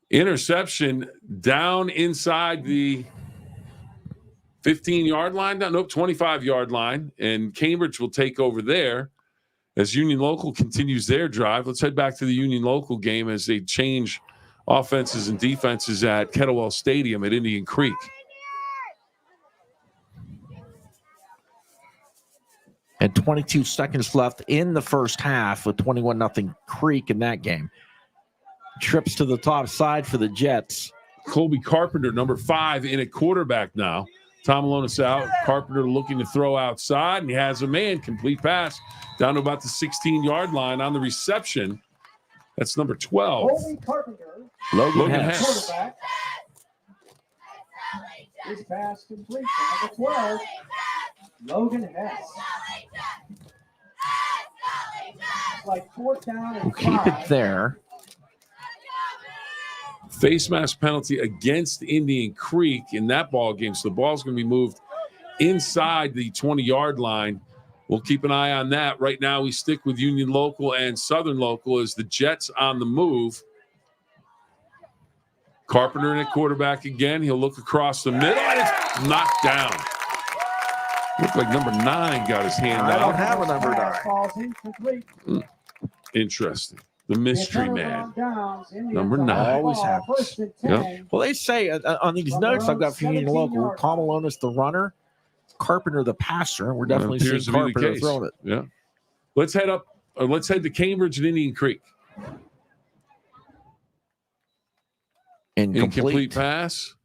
Interception down inside the 15-yard line. Nope, 25-yard line. And Cambridge will take over there as Union Local continues their drive. Let's head back to the Union Local game as they change offenses and defenses at Kettlewell Stadium at Indian Creek. And 22 seconds left in the first half with 21-0 Creek in that game. Trips to the top side for the Jets. Colby Carpenter, number 5, in at quarterback now. Tom Alonis out. Carpenter looking to throw outside, and he has a man. Complete pass down to about the 16-yard line on the reception. That's number 12. Colby Carpenter. Logan Hess. Quarterback. His pass complete. Number 12. Logan Hess. Like 4th down and We'll keep it there. Face mask penalty against Indian Creek in that ball game. So the ball's going to be moved inside the 20-yard line. We'll keep an eye on that. Right now, we stick with Union Local and Southern Local as the Jets on the move. Carpenter in at quarterback again. He'll look across the middle, and it's knocked down. Looked like number 9 got his hand out. I don't have a number 9. Interesting. The mystery man. Number 9. Always happens. Yep. Well, they say on these notes I've got from Union Local, Tom Alonis the runner, Carpenter the passer. We're definitely seeing Carpenter throwing it. Yeah. Let's head up. Let's head to Cambridge and Indian Creek. Incomplete pass.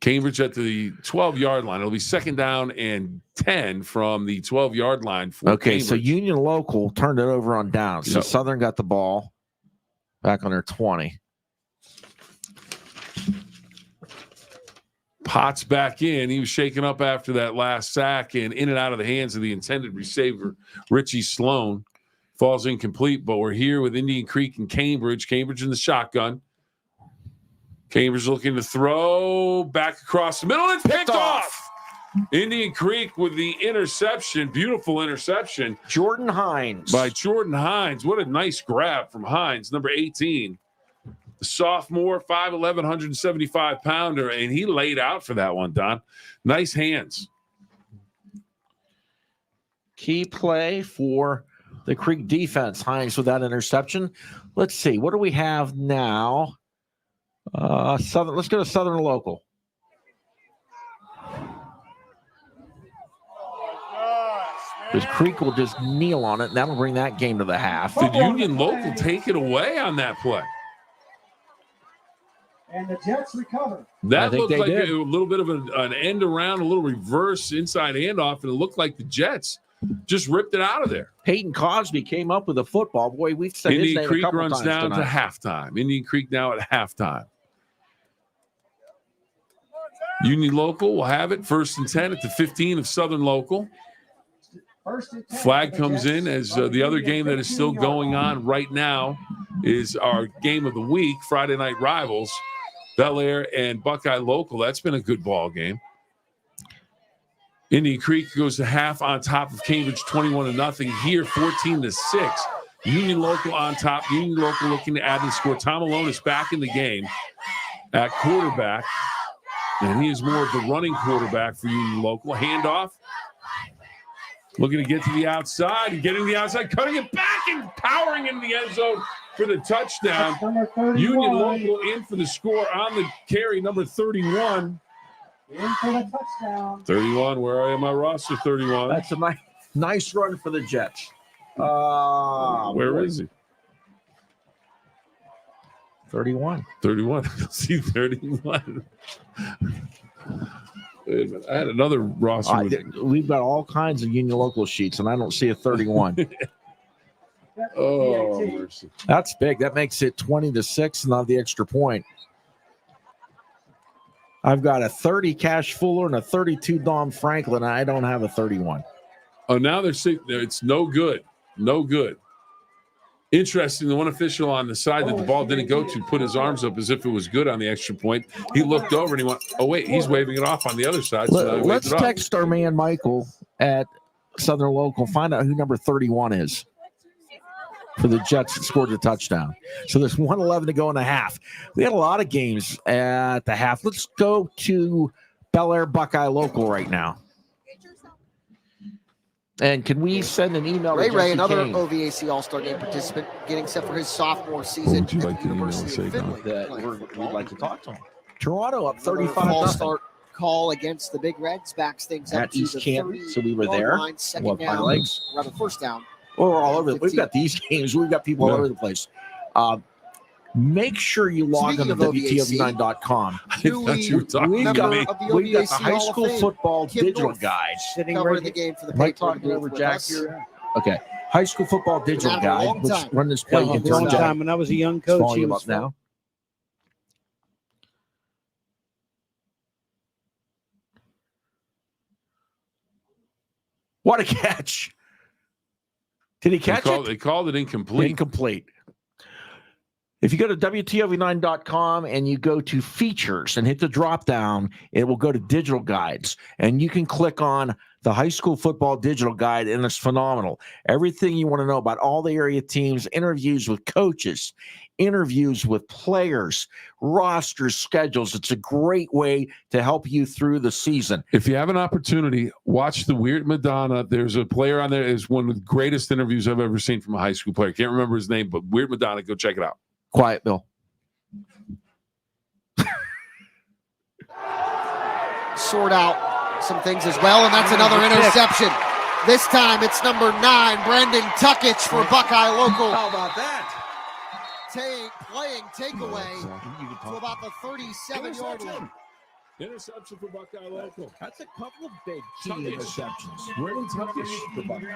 Cambridge at the 12-yard line. It'll be 2nd down and 10 from the 12-yard line. Okay, Cambridge. so Union Local turned it over on down. So Southern got the ball back on their 20. Potts back in. He was shaken up after that last sack and in and out of the hands of the intended receiver, Richie Sloan. Falls incomplete, but we're here with Indian Creek and Cambridge. Cambridge in the shotgun. Cambridge looking to throw back across the middle. It's picked off. Indian Creek with the interception. Beautiful interception. Jordan Hines. By Jordan Hines. What a nice grab from Hines, number 18. The sophomore, 5'11", 175-pounder, and he laid out for that one, Don. Nice hands. Key play for the Creek defense. Hines with that interception. Let's see. What do we have now? Southern. Let's go to Southern Local. Because Creek will just kneel on it, and that'll bring that game to the half. Did Union Local take it away on that play? And the Jets recover. That looked like a little bit of an end around, a little reverse inside handoff, and it looked like the Jets just ripped it out of there. Peyton Cosby came up with a football. Boy, we've said his Indian name Creek a couple runs times down tonight. to halftime. Indian Creek now at halftime. Union Local will have it 1st and 10 at the 15 of Southern Local. Flag comes in as the other game that is still going on right now is our game of the week, Friday Night Rivals, Bellaire and Buckeye Local. That's been a good ball game. Indian Creek goes to half on top of Cambridge 21-0. Here 14-6. Union Local on top. Union Local looking to add and score. Tom Malone is back in the game at quarterback. And he is more of the running quarterback for Union Local. Handoff. Looking to get to the outside and getting the outside, cutting it back and powering into the end zone for the touchdown. Union Local in for the score on the carry, number 31. In for the touchdown. 31, where are you on my roster? 31. That's a nice run for the Jets. Where is he? 31. 31. See 31. Wait a minute. I had another roster. We've got all kinds of Union Local sheets, and I don't see a 31. Oh, mercy. That's big. That makes it 20-6, and not the extra point. I've got a 30 Cash Fuller and a 32 Dom Franklin. I don't have a 31. Oh, now they're saying it's no good. No good. Interesting, the one official on the side that the ball didn't go to put his arms up as if it was good on the extra point. He looked over and he went, oh, wait, he's waving it off on the other side. So let's text our man Michael at Southern Local, find out who number 31 is for the Jets that scored the touchdown. So there's 1:11 to go in the half. We had a lot of games at the half. Let's go to Bellaire Buckeye Local right now. And can we send an email to Ray, another Kane? OVAC All-Star Game participant, getting set for his sophomore season at the University of Finley. We'd like to talk to him. Toronto up 35. All-Star call against the Big Reds, backs things up at to East the Canton. So we were there. Line, second down, rather first down. We're all over. We've got these games. We've got people all over the place. Make sure you log on to WTOV9.com. We've got the high school football digital guide. Covering the game for the Patriots over Jack here. Okay. High school football digital guide. Let's run this play. A long time. When I was a young coach, volume up now. What a catch. Did he catch it? They called it incomplete. Incomplete. If you go to WTOV9.com and you go to features and hit the drop down, it will go to digital guides. And you can click on the high school football digital guide, and it's phenomenal. Everything you want to know about all the area teams, interviews with coaches, interviews with players, rosters, schedules. It's a great way to help you through the season. If you have an opportunity, watch the Weird Madonna. There's a player on there is one of the greatest interviews I've ever seen from a high school player. Can't remember his name, but Weird Madonna, go check it out. Quiet, Bill. Sort out some things as well, and that's another interception. This time it's number 9, Brandon Tuckich for Buckeye Local. How about that? Playing takeaway to about the 37-yard line. Interception for Buckeye Local. That's a couple of big key interceptions. Brendan Tuckish for Buckeye.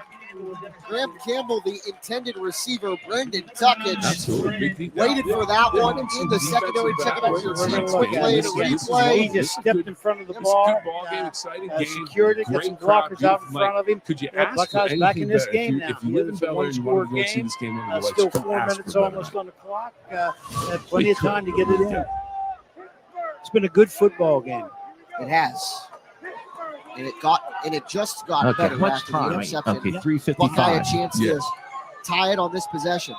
Graham Campbell, the intended receiver, Brendan Tuckage, Absolutely. waited for that one in the secondary. Check it out your team quickly to replay. He just stepped in front of the ball. Good ball game, exciting game. Secured it, got some blockers out in front of him. Could you ask Buckeyes back in this game now. If you live in Bellaire and you want to go see this game, still 4 minutes almost on the clock. Plenty of time to get it in. It's been a good football game. It has. And it just got better after the interception. Okay, 3:55. Buckeye a chance to tie it on this possession.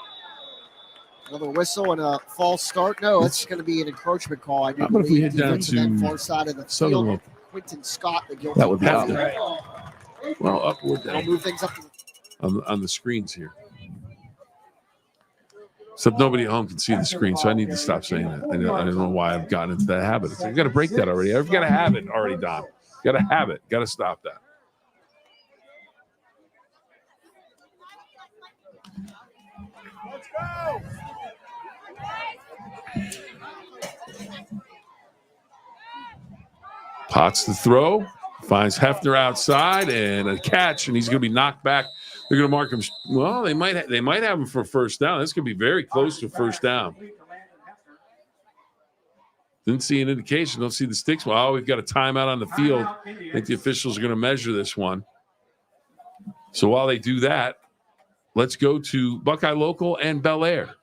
Another whistle and a false start. No, it's going to be an encroachment call. I do about if we believe. head down to far side of the Southern field. Quentin Scott, the guilty. That would be penalty. Well, up or I'll down move things up to on the screens here. Except nobody at home can see the screen, so I need to stop saying that. I don't know why I've gotten into that habit. I've got to break that already. I've got to have it already, Don. Got to have it. Got to stop that. Let's go. Potts to throw. Finds Hefner outside and a catch, and he's going to be knocked back. They're going to mark him. Well, they might have him for a first down. This could be very close to a first down. Didn't see an indication. Don't see the sticks. Well, we've got a timeout on the field. I think the officials are going to measure this one. So while they do that, let's go to Buckeye Local and Bellaire.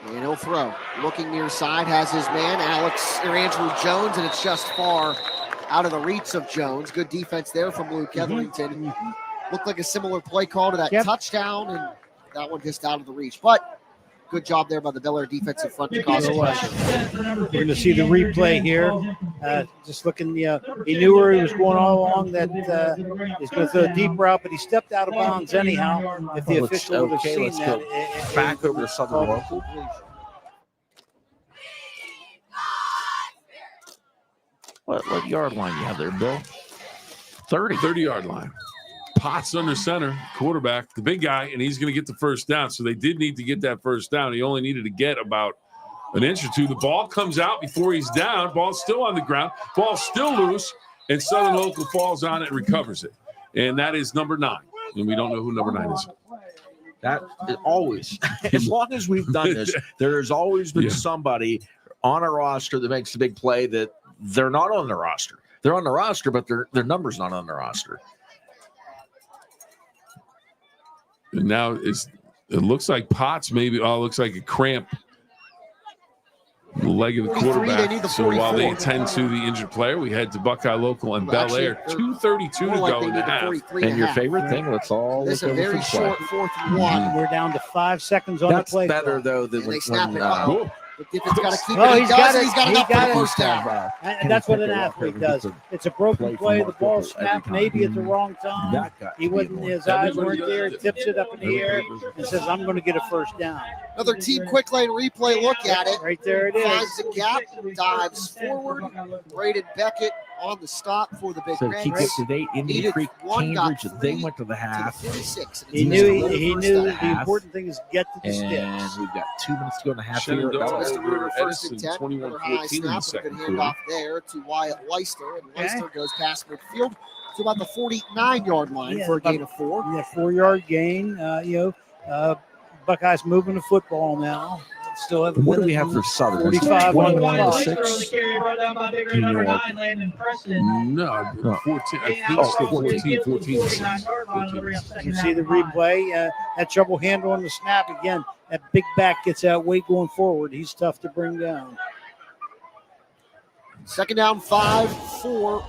And he'll throw. Looking near side, has his man, Andrew Jones, and it's just far out of the reach of Jones. Good defense there from Luke Etherington. Looked like a similar play call to that touchdown, and that one just out of the reach. But good job there by the Bellaire defensive front to cause a pressure. We're going to see the replay here. Just looking, he knew where he was going all along, that he's going to throw a deep route, but he stepped out of bounds anyhow. If the official would have seen that. Back over to Southern Local. What yard line you have there, Bill? 30. 30-yard line. Potts under center, quarterback, the big guy, and he's going to get the first down. So they did need to get that first down. He only needed to get about an inch or two. The ball comes out before he's down. Ball's still on the ground. Ball's still loose, and Southern Local falls on it and recovers it. And that is number 9. And we don't know who number 9 is. That is always, as long as we've done this, there's always been somebody on a roster that makes the big play that they're not on the roster. They're on the roster, but their number's not on the roster. And now it looks like Potts maybe. Oh, it looks like a cramp. The leg of the quarterback. So while they attend to the injured player, we head to Buckeye Local and Bellaire. 2:32 to go in the half. And your favorite thing, let's all This is a very short 4th and 1. We're down to 5 seconds on the play. That's better, though, than And they when snap it. The defense got to keep it. He's got enough for the first down. And that's what an athlete does. It's a broken play. The ball snapped maybe at the wrong time. He wouldn't. His eyes weren't there. Tips it up in the air and says, "I'm going to get a first down." Another team quick lane replay look at it. Right there it is. Finds the gap, dives forward. Braden Beckett on the stop for the Big So Reds. keep up to date. Indian Creek, Cambridge, they went to the half. He knew the important thing is get to the sticks. And we've got 2 minutes to go in the half here. Mr. Ruder first and 10. 21-14 High in snap, the a good second handoff there to Wyatt Leister. And Leister goes past midfield to about the 49-yard line for a gain of 4. 4-yard gain. Buckeyes moving the football now. Still have what do we have for Southern? 45 21-6. No, 14. I think it's 14. You see the replay. That trouble handling the snap again. That big back gets that weight going forward. He's tough to bring down. 2nd down, 5 for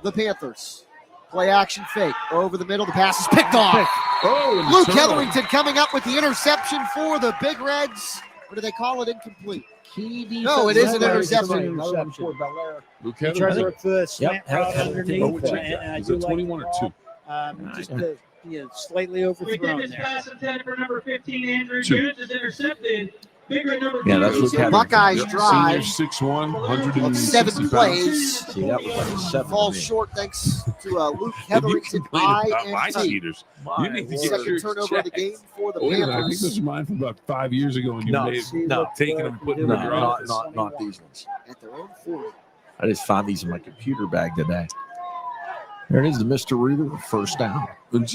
the Panthers. Play action fake. Over the middle. The pass is picked off. Oh, Luke Etherington coming up with the interception for the Big Reds. Or do they call it incomplete? No, it is an interception. Luke He tries to Etherington. work the snap route underneath. Is it 21 or 2? Just slightly overthrown there. Pass intended for number 15, Andrew Jones, is intercepted Yeah, that's what happened. Buckeyes drive 6'1", of 160 7 pounds. plays. See, that was like a 7. Falls short thanks to Luke You Hetherington, complain about my INT. cheaters. You need to get Second your turnover of the game for the I think Panthers. this is mine from about 5 years ago, and you may have taken them and put them in your office. Not these ones. At their own 40. I just found these in my computer bag today. There it is, the Mr. Reuter, first down. And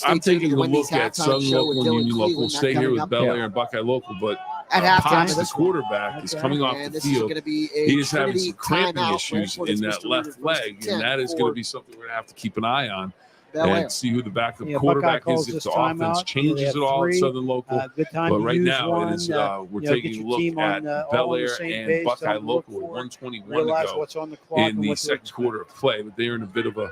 I'm taking a look at Southern Local and Union Local. We'll stay here with Bellaire and Buckeye Local, but At halftime, the quarterback is coming off the field. He is having some cramping issues in that left leg, and that is going to be something we're going to have to keep an eye on and see who the backup quarterback is. If the offense changes at all at Southern Local. But right now, it is we're taking a look at Bellaire and Buckeye Local with 1:21 to go in the second quarter of play. But they're in a bit of a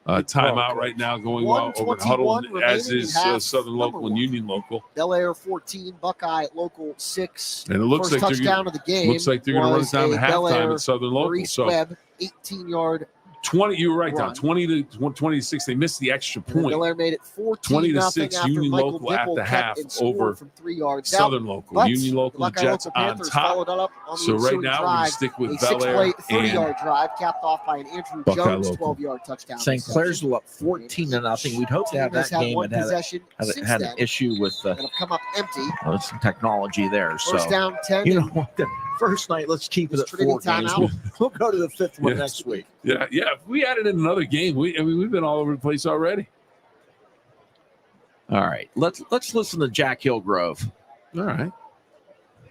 timeout right now, going over the huddle, as is Southern Local and Union Local. Bellaire 14, Buckeye Local 6. And it looks First like touchdown of the game. Looks like they're going to run it down to halftime at Southern Local. Maurice So Webb, 18-yard 20. You were right, Don. 20 to 6. They missed the extra point. Bellaire made it 20 to 6. after Union Michael Local at Dipple the half kept and scored over from 3 yards Southern out. Local. But Union Local Buckeye Jets Local on Panthers top. followed up on the So right ensuing now we're drive. going to stick with A Bellaire 30-yard and drive capped off by an Andrew Buckeye Jones Local. 12-yard touchdown. St. Clairsville up 14-0. We'd hope to have that game. One possession since had an then. issue with That have come up empty. some technology there. First So down 10. you know what? The first night, let's keep it at 4 games. We'll go to the 5th one next week. Yeah. If we added in another game, we've been all over the place already. All right, let's listen to Jack Hillgrove. All right.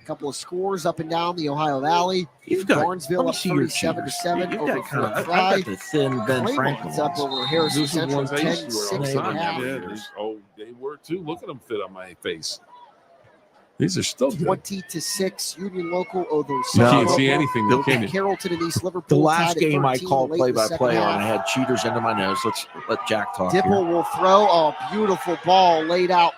A couple of scores up and down the Ohio Valley. You've got Barnesville up 37-7 over Fort Fry. I've got the thin Ben Franklin's up over Harrison Those are the Central ones I used to wear all the 10-6.5. time. They were too. Look at them fit on my face. These are still good. 20-6 Union Local over You can't see anything though, can you? Carrollton and East Liverpool. The last tied at game I 13 called late in the play-by-play second on, I half. had cheaters into my nose. Let's let Jack talk. Dipple will throw a beautiful ball laid out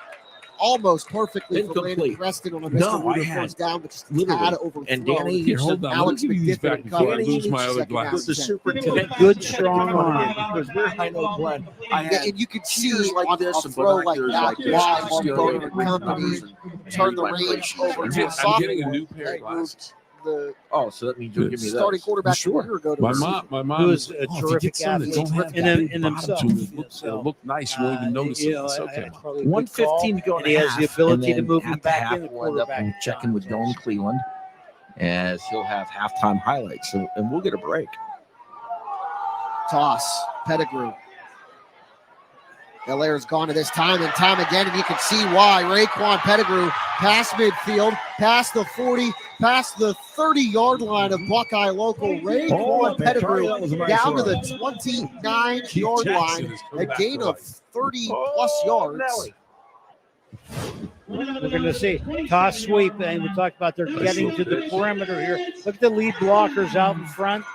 almost perfectly for Landon Incomplete. Preston on a No, Mr. I Reuter had first down, but just literally. had overthrown. And Danny, Here, hold on. Alex Let me give you these back McNicholas before I covered lose my second other half. glasses. The superintendent. Good, strong arm. Because we're high no blood. I had And you could see cheaters like on this a and throw like binoculars that, like this. why You Mark see Bowden the and company numbers and turned the my range ratio. over I'm to a getting a sophomore. new pair of glasses. The Oh, so that means you'll give me that. starting quarterback Sure. a year ago to My receiver. mom Who is a if you terrific get some that athlete don't have in that in big himself. bottom to them, it'll look nice. You won't even notice it. It's okay. 1:15 to go in And he has the ability to move him at the back half, in the we'll end up quarterback. checking with Dylan Cleveland as he'll have halftime highlights, and we'll get a break. Toss, Pettigrew. Bellaire's gone to this time and time again, and you can see why. Raekwon Pettigrew past midfield, past the 40, past the 30-yard line of Buckeye Local. Raekwon Pettigrew down to the 29-yard line, a gain of 30-plus yards. We're going to see toss sweep, and we talked about they're getting to the perimeter here. Look at the lead blockers out in front.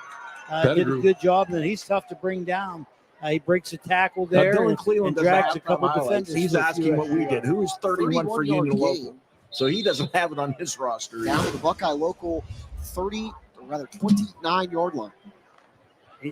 Did a good job, and he's tough to bring down. He breaks a tackle there Dylan and Cleveland drags a does couple highlights. defenders. He's asking what we did. Who is 31 for 31-yard Union Local? gain. So he doesn't have it on his roster. Down to the Buckeye Local 29-yard line.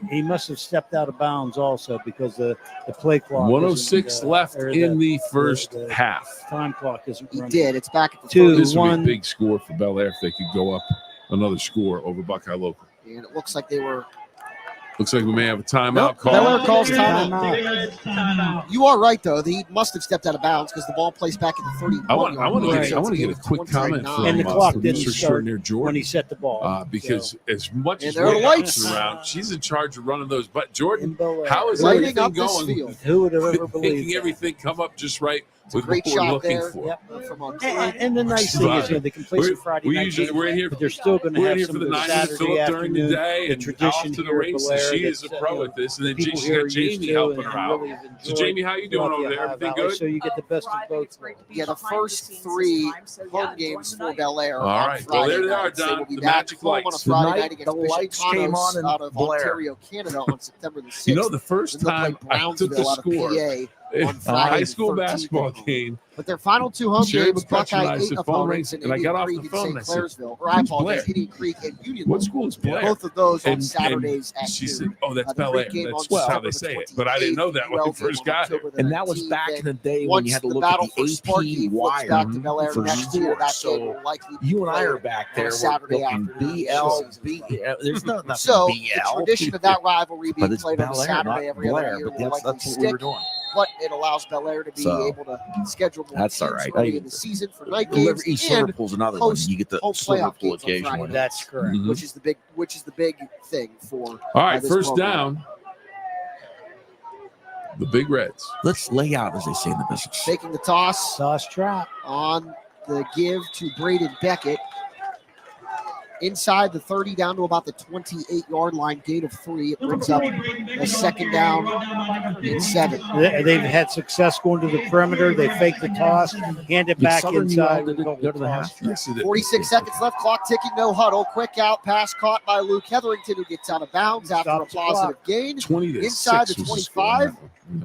He must have stepped out of bounds also because the play clock. 106 isn't, left or in the first the half. time clock isn't He running. did. It's back at the 2, 30. This would be a 1. big score for Bellaire if they could go up another score over Buckeye Local. And it looks like they were. Looks like we may have a timeout Nope, call. Bellaire calls timeout. You are right, though. He must have stepped out of bounds because the ball plays back at the 31. I want to get a quick comment from And the clock didn't producer start Extraordinaire when Jordan. he set the ball. Because as much And as there are we're lights. bouncing around, she's in charge of running those. But Jordan, Bellaire. how is Lighting everything up this going? field. Who would have ever Making believed that? everything come up just right It's a with great what we're shot looking there. for. Yep, from on And the nice thing is, they can play some Friday night games, We're in here. but they're still going to We're have in here some for of the the 9 minutes Saturday fill up during the afternoon, day the and tradition off to the here at races. Bellaire She is a that, pro at this. And then people she's here got are used Jamie to helping and her out. really have So enjoyed Jamie, how you doing throughout over the there? Ohio Everything Valley, good? So you get the best of both worlds. Yeah, the first 3 home games for Bellaire. All on right. Well, Friday there they are, nights. They Don. will be The back magic home on a lights. Friday Tonight, night against the lights came on in out of Bellaire. Ontario, Canada on September the 6th. You know, the first Then they'll time play I took the Brownsville out of score, PA on Friday. High school basketball game. But their final 2 home games, Buckeye 8 opponents in and I got off Indian the Creek phone. and St. Clairsville. Or I apologize, Indian Creek and Union. What school is Blair? Both of those on And Saturdays at she 2. said, "Oh, that's The Bellaire. game That's on how they say it." But I didn't know that when we first got here. And that was back in the day when you had to look at the AP wire for scores. So you and I are back there. Saturday afternoon. BL. There's nothing So BL. the tradition of that rivalry But being it's played on a Bellaire, Saturday not every other Blair, year but will likely that's what we were stick. doing. But it allows Bellaire to be able to schedule more That's all teams right. early in the season for night games East and Liverpool's another one. You get the home playoff Liverpool games on Friday occasionally. nights. That's correct. Mhm. Which is the big thing for. All right, this first program. down. The Big Reds. Let's lay out, as they say in the business. Taking the toss trap on the give to Braden Beckett. Inside the 30 down to about the 28-yard line, gain of 3. It brings up a second down and 7. They've had success going to the perimeter. They fake the toss, hand it back inside. Go to the half. 46 seconds left, clock ticking, no huddle. Quick out, pass caught by Luke Hetherington, who gets out of bounds after a positive gain. 20 Inside the to 6 25,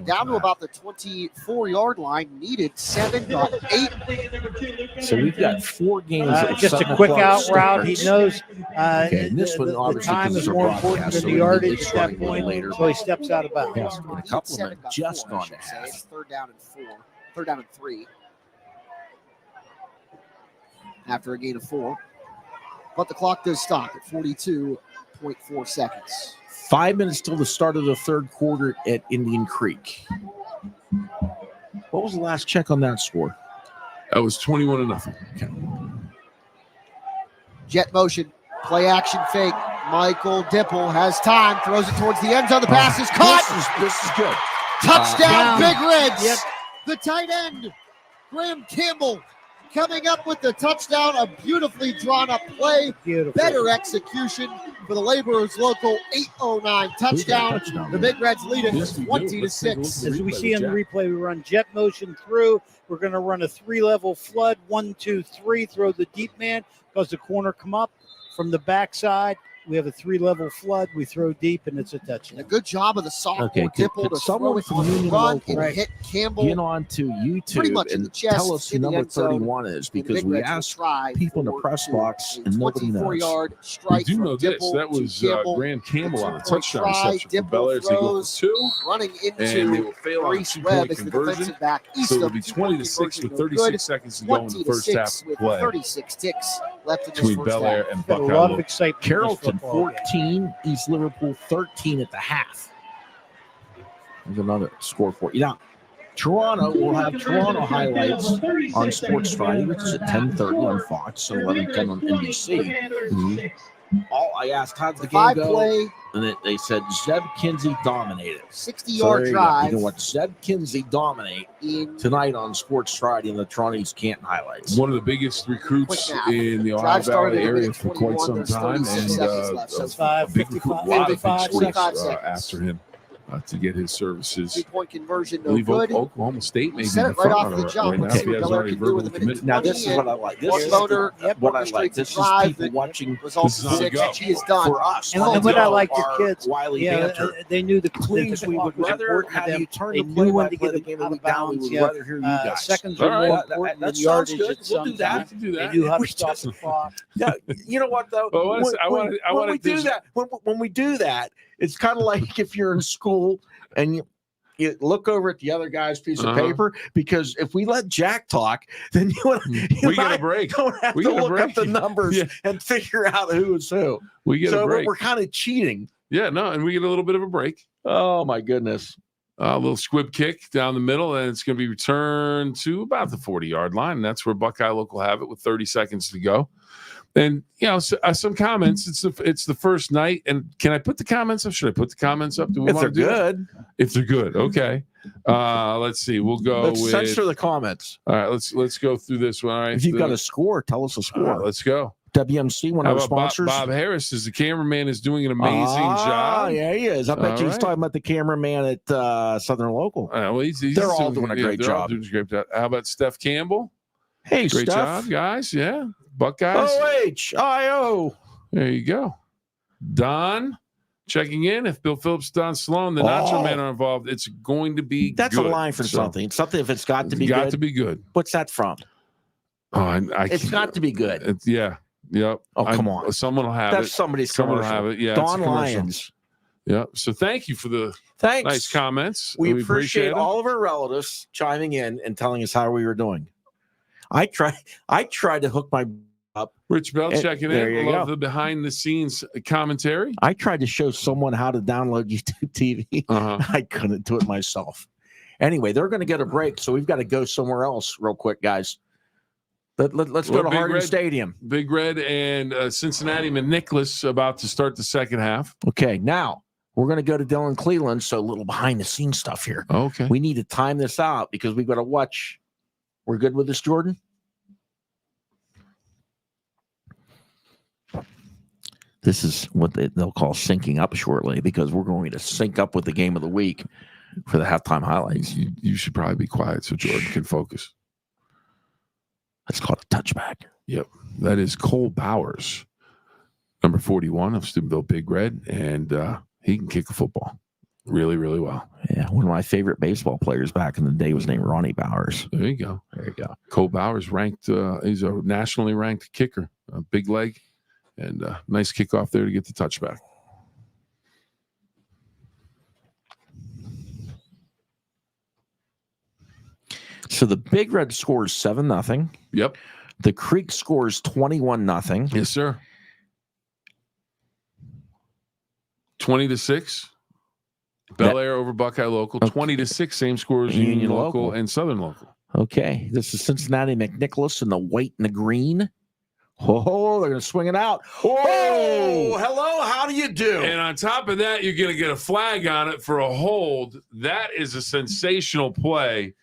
down to about the 24-yard line, needed 7 but 8. So we've got 4 games. Just a quick out route. He knows Okay, and this one the obviously time because is it's a more important broadcast, than so the we yardage it's at that running a little point, later. so he steps out of bounds. Yes, and a couple of them just gone to half. It's third down and 4. Third down and 3. After a gain of 4. But the clock does stop at 42.4 seconds. 5 minutes till the start of the third quarter at Indian Creek. What was the last check on that score? That was 21-0. Okay. Jet motion, play action fake. Michael Dipple has time, throws it towards the end zone. The pass is caught. This is good. Touchdown, Big Reds. Yep. The tight end, Graham Campbell, coming up with the touchdown. A beautifully drawn up play. Beautiful. Better execution for the Laborers Local 809 touchdown. The Big Reds lead it 20-6. As we see on the replay, we run jet motion through. We're going to run a 3-level flood. 1, 2, 3. Throw the deep man because the corner come up from the backside. We have a 3-level flood. We throw deep, and it's a touchdown. A good job of the sophomore Okay, Dipple to throw it on the run and hit Campbell. Get on to YouTube and tell us who number 31 is, because we asked people in the press box and nobody knows. 24-yard We strike do from know this. Dipple That to was Campbell. Graham Campbell on a Two-point touchdown try. reception for Dipple Bellaire. They go throws, for 2. running And they into will fail on a Reese Webb 2-point as the conversion. defensive back. So it'll be 20-6 with 36 seconds to go in the first half of with play 36 ticks left in this between first Bellaire half. and Got a Buckeye. lot of excitement. in this Carrollton football game. 14, East Liverpool 13 at the half. There's another score for you. Now, Toronto will have Toronto highlights on Sports Friday, which is at 10:30 on Fox, so 11:10 on NBC. I asked how'd the game go, Five-play, and they said Zeb Kinsey dominated. 60-yard You drive can watch Zeb Kinsey dominate in tonight on Sports Friday in the Toronto East Canton highlights. One of the biggest recruits Quick math. in the Ohio Drive started Valley at area minute for quite 21. some There's time, 36 and seconds left. So a big recruit, a lot of big 55 schools seconds. after him to get his services. 3-point conversion, I no believe good. Oklahoma State may be Set the it right front off runner the jump. right now. Let's If see he what has Bellaire already can do with verbally a minute committed. Now this is what I like. This is what I like. This is people watching. Results This is on the 6. go. She is done. For us, And what I like the our kids, wily yeah, banter. they knew the Please, we would was rather important to have them. you turn They the knew when to play-by-play get the game them out of of the week down. We bounds. would Yeah. rather hear you guys. Seconds All are right. more That important sounds than yardage good. at We'll some do that. time. We can do They that. knew how to We stop just- the clock. Yeah, you know what though? Well, I when we want do that, when we do that, it's kind of like if you're in school and you look over at the other guy's piece of paper, because if we let Jack talk, then We get a break. don't have We to get a look up break. the numbers Yeah. and figure out who is who. We get a So break. we're kind of cheating. Yeah, no, and we get a little bit of a break. Oh my goodness. A little squib kick down the middle, and it's going to be returned to about the 40-yard line. And that's where Buckeye Local have it with 30 seconds to go. And, some comments. It's the first night. And can I put the comments up? Should I put the comments up? Do we If they're want to do that? good, If they're good, okay. Let's see. We'll go let's with. censor the comments. All right, let's go through this one. All right, If you've got a score, tell us a all score. right, let's go. WMC, one How of our about sponsors. Bob Harris is the cameraman, is doing an amazing job. Yeah, he is. I bet All you he's right. talking about the cameraman at Southern Local. Well, he's They're all doing a great they're all job. doing a great job. How about Steph Campbell? Hey, Great Steph. job, guys. Yeah, Buckeyes. OHIO. There you go. Don checking in. If Bill Phillips, Don Sloan, the Nacho Man are involved, it's going to be That's good. a line for something. It's something if it's got to be good. Got to be good. What's that from? Oh, it's got to be good. Yeah. Yep. Oh, come on. Someone will have That's it. somebody's Someone will commercial. have it. Yeah. Don Lyons. Yeah. So thank you for the nice comments. We appreciate all of our relatives chiming in and telling us how we were doing. I tried to hook my up. Rich Bell checking in. Love the behind the scenes commentary. I tried to show someone how to download YouTube TV. I couldn't do it myself. Anyway, they're going to get a break, so we've got to go somewhere else real quick, guys. Let's go to Hardin Stadium. Big Red and Cincinnati McNicholas about to start the second half. Okay, now we're going to go to Dillon, Cleveland. So a little behind the scenes stuff here. Okay. We need to time this out because we've got to watch. We're good with this, Jordan? This is what they'll call syncing up shortly because we're going to sync up with the game of the week for the halftime highlights. You should probably be quiet so Jordan can focus. That's called a touchback. Yep. That is Cole Bowers, number 41 of Steubenville Big Red, and he can kick a football really, really well. Yeah, one of my favorite baseball players back in the day was named Ronnie Bowers. There you go. There you go. Cole Bowers ranked, he's a nationally ranked kicker, a big leg, and nice kickoff there to get the touchback. So the Big Red scores 7-0. Yep. The Creek scores 21-0. Yes, sir. 20-6. Bellaire over Buckeye Local. 20-6. Same scores Union Local and Southern Local. Okay. This is Cincinnati McNicholas in the white and the green. Oh, they're going to swing it out. Oh, hello. How do you do? And on top of that, you're going to get a flag on it for a hold. That is a sensational play.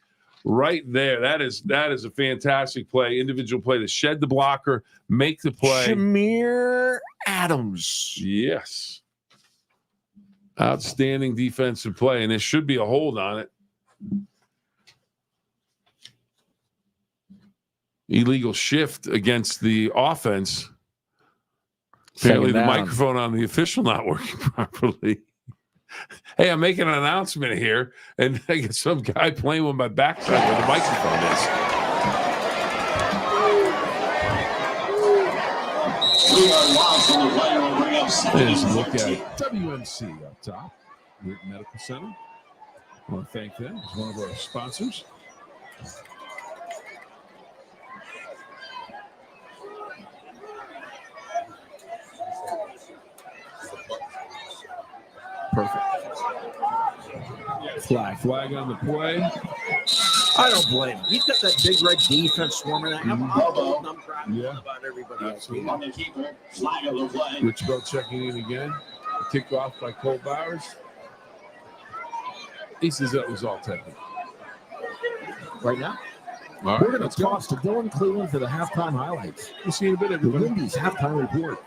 Right there. That is a fantastic play. Individual play to shed the blocker, make the play. Shamir Adams. Yes. Outstanding defensive play, and there should be a hold on it. Illegal shift against the offense. Apparently the microphone on the official not working properly. Hey, I'm making an announcement here, and I get some guy playing with my backside where the microphone is. Let's look at WMC up top, Wharton Medical Center. I want to thank them as one of our sponsors. Perfect. Flag on the play. I don't blame him. He's got that Big Red defense swarming at him. I'm crying about everybody else. Rich Bell checking in again. Kickoff by Cole Bowers. He says that was all technical. Right now? All right, we're going to toss to Dillon, Cleveland for the halftime highlights. We'll see you in a bit, everybody. The Wendy's halftime report.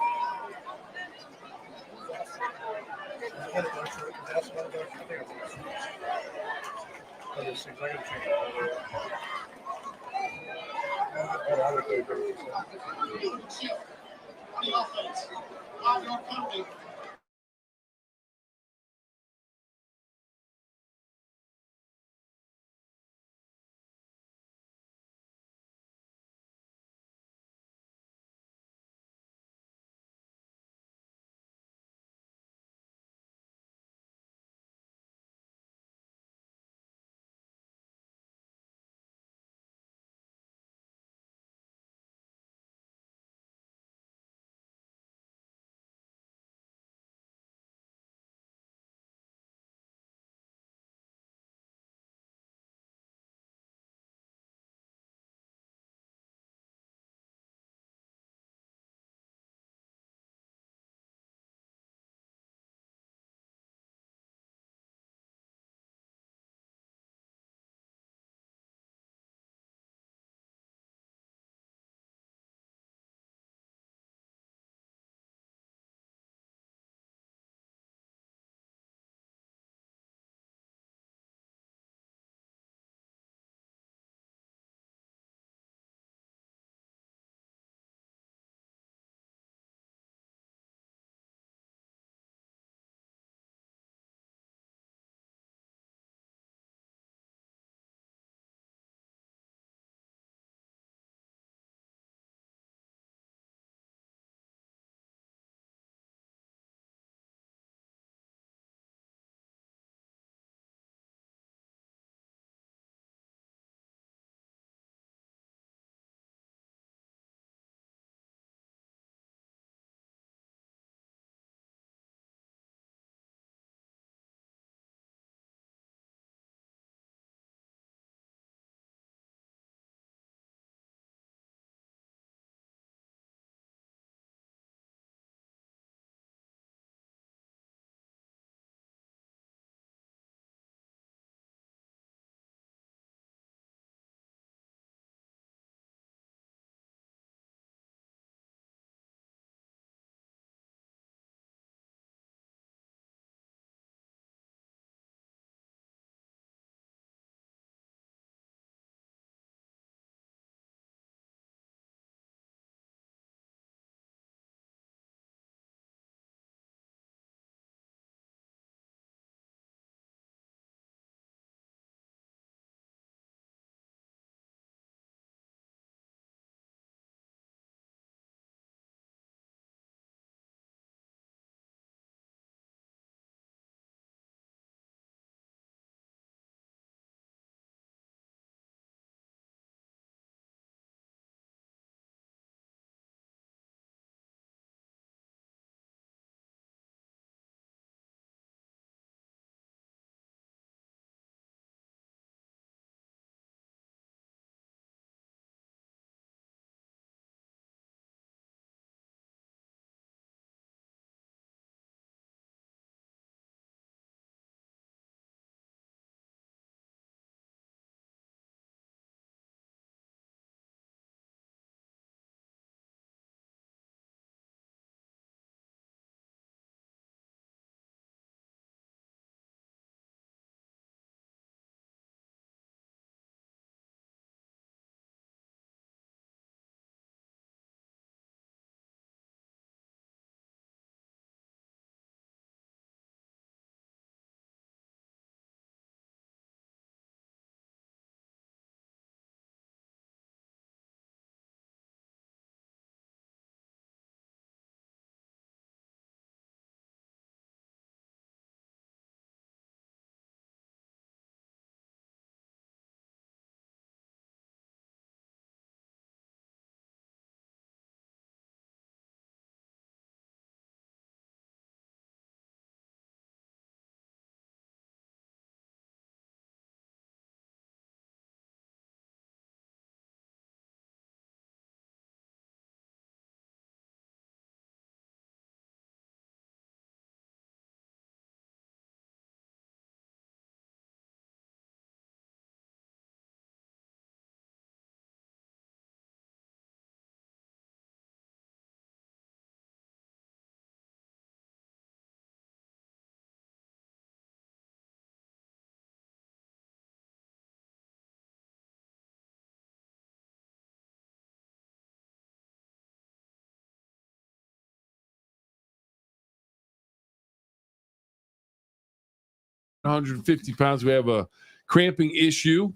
150 pounds. We have a cramping issue.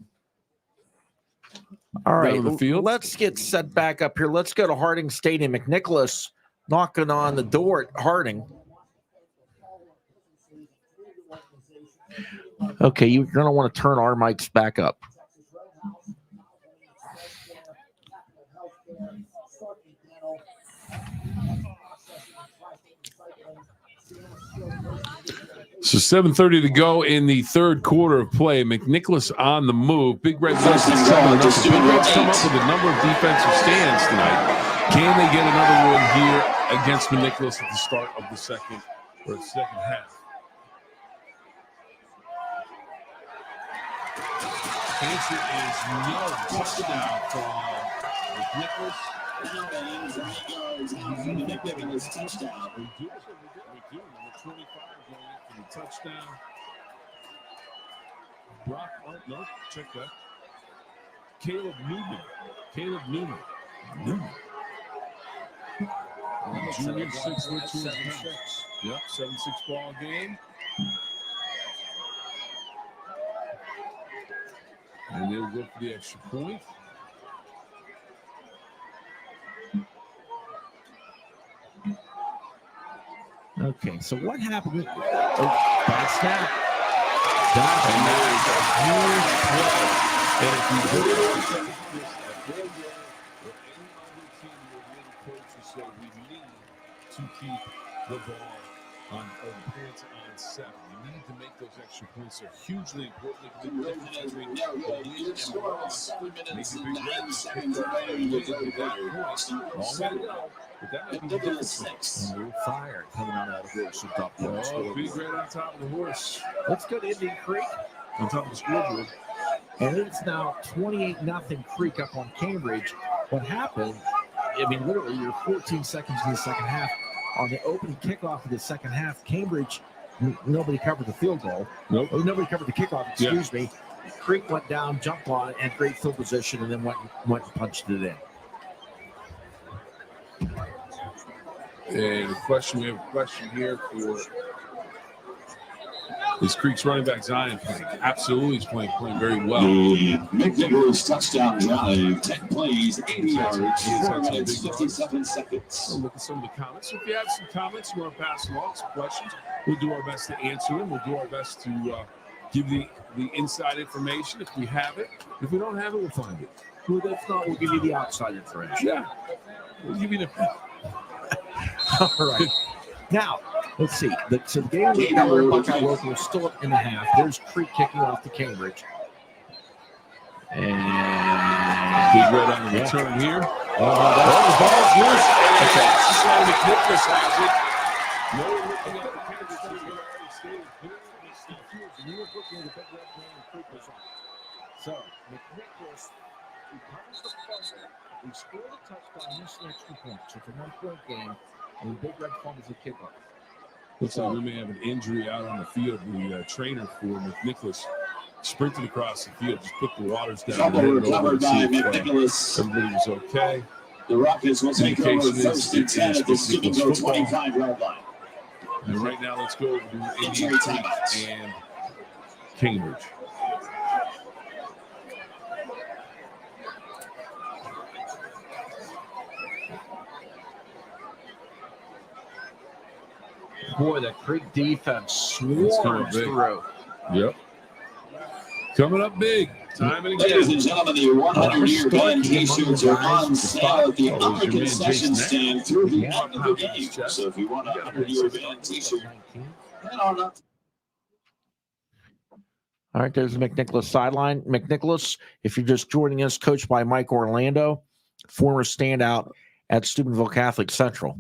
All right, the field. Let's get set back up here. Let's go to Harding Stadium. McNicholas knocking on the door at Harding. Okay, you're going to want to turn our mics back up. So 7:30 to go in the third quarter of play. McNicholas on the move. Big Red Reds come up with a number of defensive stands tonight. Can they get another one here against McNicholas at the start of the second half? Answer is no. Touchdown from McNicholas. McNicholas touchdown. We do. Number 25 going for the touchdown. Brock, no, check that. Caleb Newman. Junior 6'2". Yep, 7-6 ball game. And they'll go for the extra point. Okay, so what happened? Bad snap. That's a huge play. And if you go to any other team where the coaches say we need to keep the ball on points on 7. You need to make those extra points. They're hugely important. They can make the difference between a win and a loss. Make a big red. But that might be the difference. We're fired coming out of the horse. Big red on top of the horse. Let's go to Indian Creek on top of the scoreboard. And it's now 28-0 Creek up on Cambridge. What happened, I mean, literally, you're 14 seconds in the second half. On the opening kickoff of the second half, Cambridge, nobody covered the field goal. Nope. Nobody covered the kickoff, excuse me. Creek went down, jumped on it, and great field position, and then went and punched it in. And we have a question here for is Creek's running back Zion playing? Absolutely, he's playing very well. McNicholas touchdown drive, 10 plays, 80 yards, 4 minutes, 57 seconds. We'll look at some of the comments. So if you have some comments, you want to pass along some questions, we'll do our best to answer them. We'll do our best to give the inside information if we have it. If we don't have it, we'll find it. Well, if not, we'll give you the outside information. Yeah. We'll give you the... All right. Now, let's see. So the game with Bellaire Buckeye local is still in the half. There's Creek kicking off to Cambridge. And big red on the return here. The ball's loose. Okay. McNicholas has it. No one looking at the Cambridge. So McNicholas recovers the fumble. We scored a touchdown, missed an extra point. So it's a 1-point game, and the Big Red fumbles the kickoff. Looks like we may have an injury out on the field. The trainer for McNicholas sprinted across the field, just put the waters down. Recovered by McNicholas. Everybody was okay. The Rockets will take over first and 10 at the Steubenville 25-yard line. And right now, let's go over to Indian Creek and Cambridge. Boy, that Creek defense swarms through. Yep. Coming up big. Time and again. Ladies and gentlemen, the 100-year band T-shirts are on sale at the upper concession stand through the end of the game. So if you want a 100-year band T-shirt, head on up. All right, there's the McNicholas sideline. McNicholas, if you're just joining us, coached by Mike Orlando, former standout at Steubenville Catholic Central.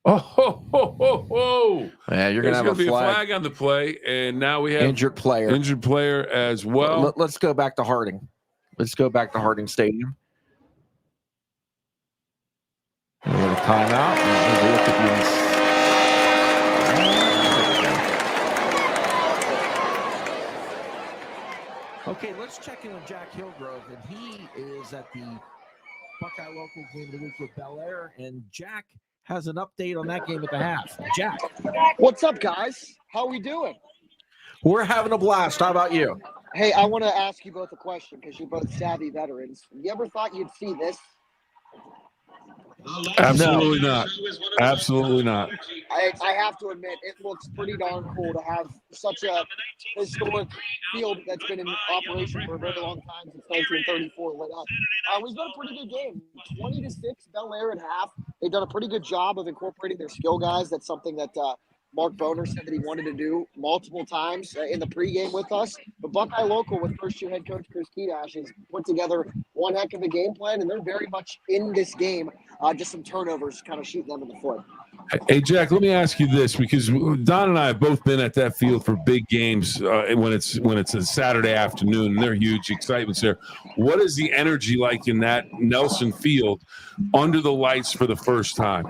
Oh! Yeah, you're going to have a flag on the play, and now we have injured player as well. Let's go back to Harding. Let's go back to Harding Stadium. And we have a timeout. Look at okay, let's check in on Jack Hillgrove, and he is at the Buckeye local game of the week with Bellaire. And Jack, has an update on that game at the half. Jack. What's up, guys? How are we doing? We're having a blast. How about you? Hey, I want to ask you both a question because you're both savvy veterans. You ever thought you'd see this? Absolutely not. Absolutely not. I have to admit, it looks pretty darn cool to have such a historic field that's been in operation for a very long time, since 1934, lit up. We've done a pretty good game. 20-6, Bellaire at half. They've done a pretty good job of incorporating their skill guys. That's something that Mark Boner said that he wanted to do multiple times in the pregame with us. But Buckeye Local, with first-year head coach Chris Kedash, has put together one heck of a game plan, and they're very much in this game. Just some turnovers kind of shooting them in the foot. Hey, Jack, let me ask you this, because Don and I have both been at that field for big games when it's a Saturday afternoon, and they're huge excitements there. What is the energy like in that Nelson Field under the lights for the first time?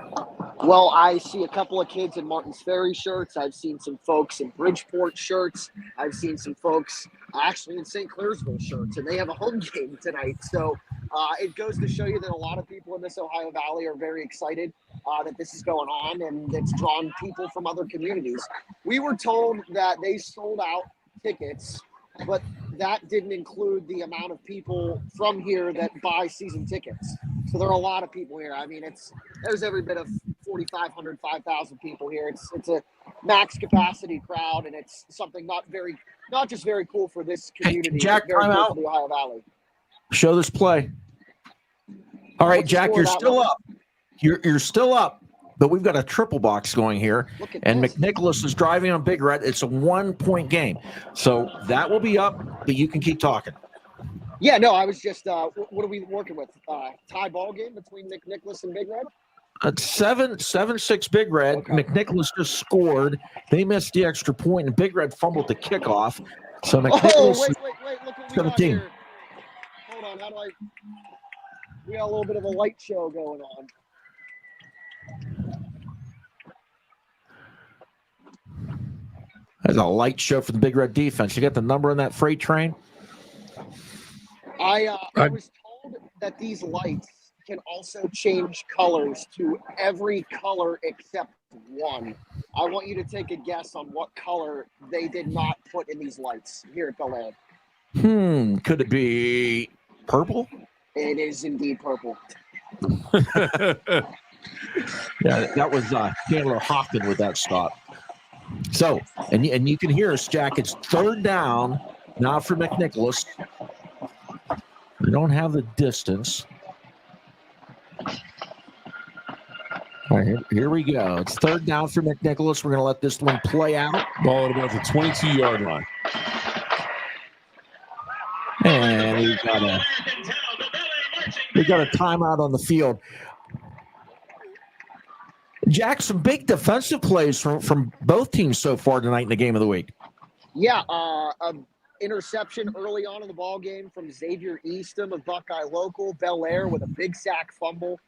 Well, I see a couple of kids in Martins Ferry shirts. I've seen some folks in Bridgeport shirts. I've seen some folks actually in St. Clairsville shirts, and they have a home game tonight. So it goes to show you that a lot of people in this Ohio Valley are very excited that this is going on, and it's drawn people from other communities. We were told that they sold out tickets, but that didn't include the amount of people from here that buy season tickets. So there are a lot of people here. I mean, there's every bit of 4,500, 5,000 people here. It's a max capacity crowd, and it's something not just very cool for this community. Hey, Jack, very time cool out. for the Ohio Valley. Show this play. All right, Jack, you're still up. You're still up, but we've got a triple box going here, and McNicholas is driving on Big Red. It's a 1-point game, so that will be up, but you can keep talking. Yeah, no, I was just what are we working with? Tie ball game between McNicholas and Big Red? 7-6 Big Red. Okay. McNicholas just scored. They missed the extra point, and Big Red fumbled the kickoff. So McNicholas. Wait! Look what we got here. Hold on, how do I? We got a little bit of a light show going on. There's a light show for the Big Red defense. You got the number on that freight train? I was told that these lights can also change colors to every color except one. I want you to take a guess on what color they did not put in these lights here at Bellaire. Could it be purple? It is indeed purple. Yeah, that was Taylor Hopkins with that stop. So, and you can hear us, Jack. It's third down now for McNicholas. We don't have the distance. All right, here we go. It's third down for McNicholas. We're going to let this one play out. Ball at about the 22-yard line. And we got a timeout on the field. Jack, some big defensive plays from both teams so far tonight in the game of the week. Yeah, interception early on in the ball game from Xavier Eastham of Buckeye Local. Bellaire with a big sack fumble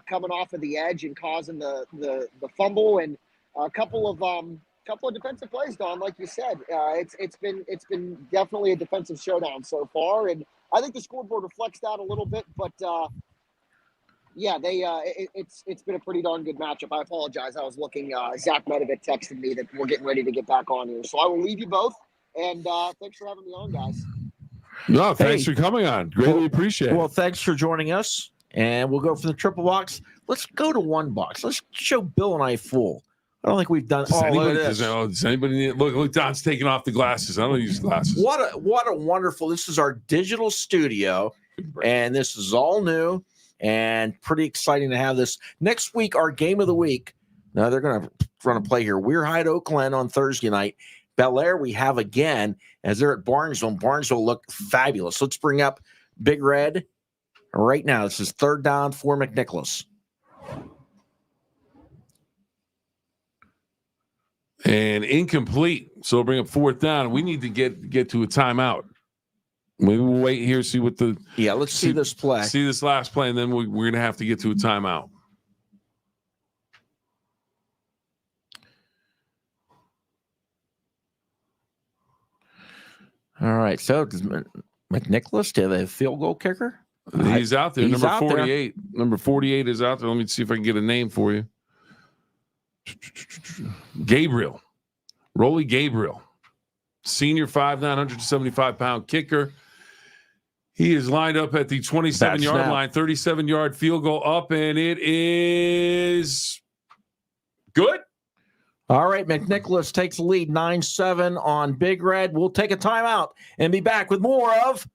coming off of the edge and causing the fumble, and a couple of defensive plays, Don, like you said. It's been definitely a defensive showdown so far, and I think the scoreboard reflects that a little bit, but yeah, it's been a pretty darn good matchup. I apologize. I was looking. Zach Medovic texted me that we're getting ready to get back on here, so I will leave you both. And thanks for having me on, guys. No, thanks for coming on. Greatly appreciate it. Well, thanks for joining us. And we'll go for the triple box. Let's go to one box. Let's show Bill and I full. I don't think we've done. Does anybody need, look, Don's taking off the glasses. I don't use glasses. What a wonderful. This is our digital studio, and this is all new and pretty exciting to have this. Next week, our game of the week. Now they're going to run a play here. We're Hyde Oak Glen on Thursday night. Bellaire we have again as they're at Barnesville. Barnesville look fabulous. Let's bring up Big Red right now. This is third down for McNicholas. And incomplete. So we'll bring up fourth down. We need to get to a timeout. We will wait here, see what the let's see this play. See this last play, and then we're going to have to get to a timeout. All right. So does McNicholas have a field goal kicker? He's out there. Number 48. Number 48 is out there. Let me see if I can get a name for you. Gabriel, Rolly Gabriel, senior 5'9", 175-pound kicker. He is lined up at the 27-yard line, 37-yard field goal up, and it is good. All right, McNicholas takes the lead 9-7 on Big Red. We'll take a timeout and be back with more of